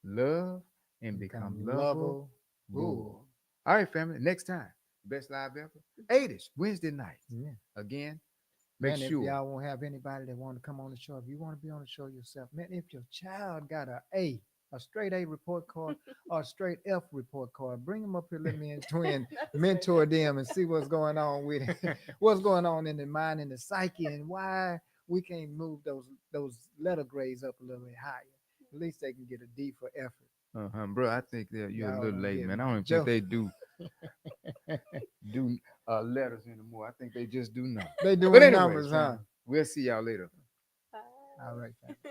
Speaker 2: Love and become lovable.
Speaker 4: Bull.
Speaker 2: All right, family. Next time, best live ever. 8ish, Wednesday night.
Speaker 4: Yeah.
Speaker 2: Again, make
Speaker 4: Man, if
Speaker 2: sure.
Speaker 4: y'all won't have anybody that want to come on the show, if you want to be on the show yourself, man, if your child got a straight A report card or a straight F report card, bring them up here. Let me and twin mentor them and see what's going on with it. What's going on in the mind and the psyche, and why we can't move those letter grades up a little bit higher. At least they can get a D for effort.
Speaker 2: Bro, I think that you're a
Speaker 4: Y'all
Speaker 2: little
Speaker 4: don't
Speaker 2: late,
Speaker 4: get
Speaker 2: man.
Speaker 4: me.
Speaker 2: I don't even
Speaker 4: Joe.
Speaker 2: think they do letters anymore. I think they just do numbers.
Speaker 4: They doing
Speaker 2: But anyways,
Speaker 4: numbers, huh?
Speaker 2: family, we'll see y'all later.
Speaker 3: Bye.
Speaker 4: All right, fam.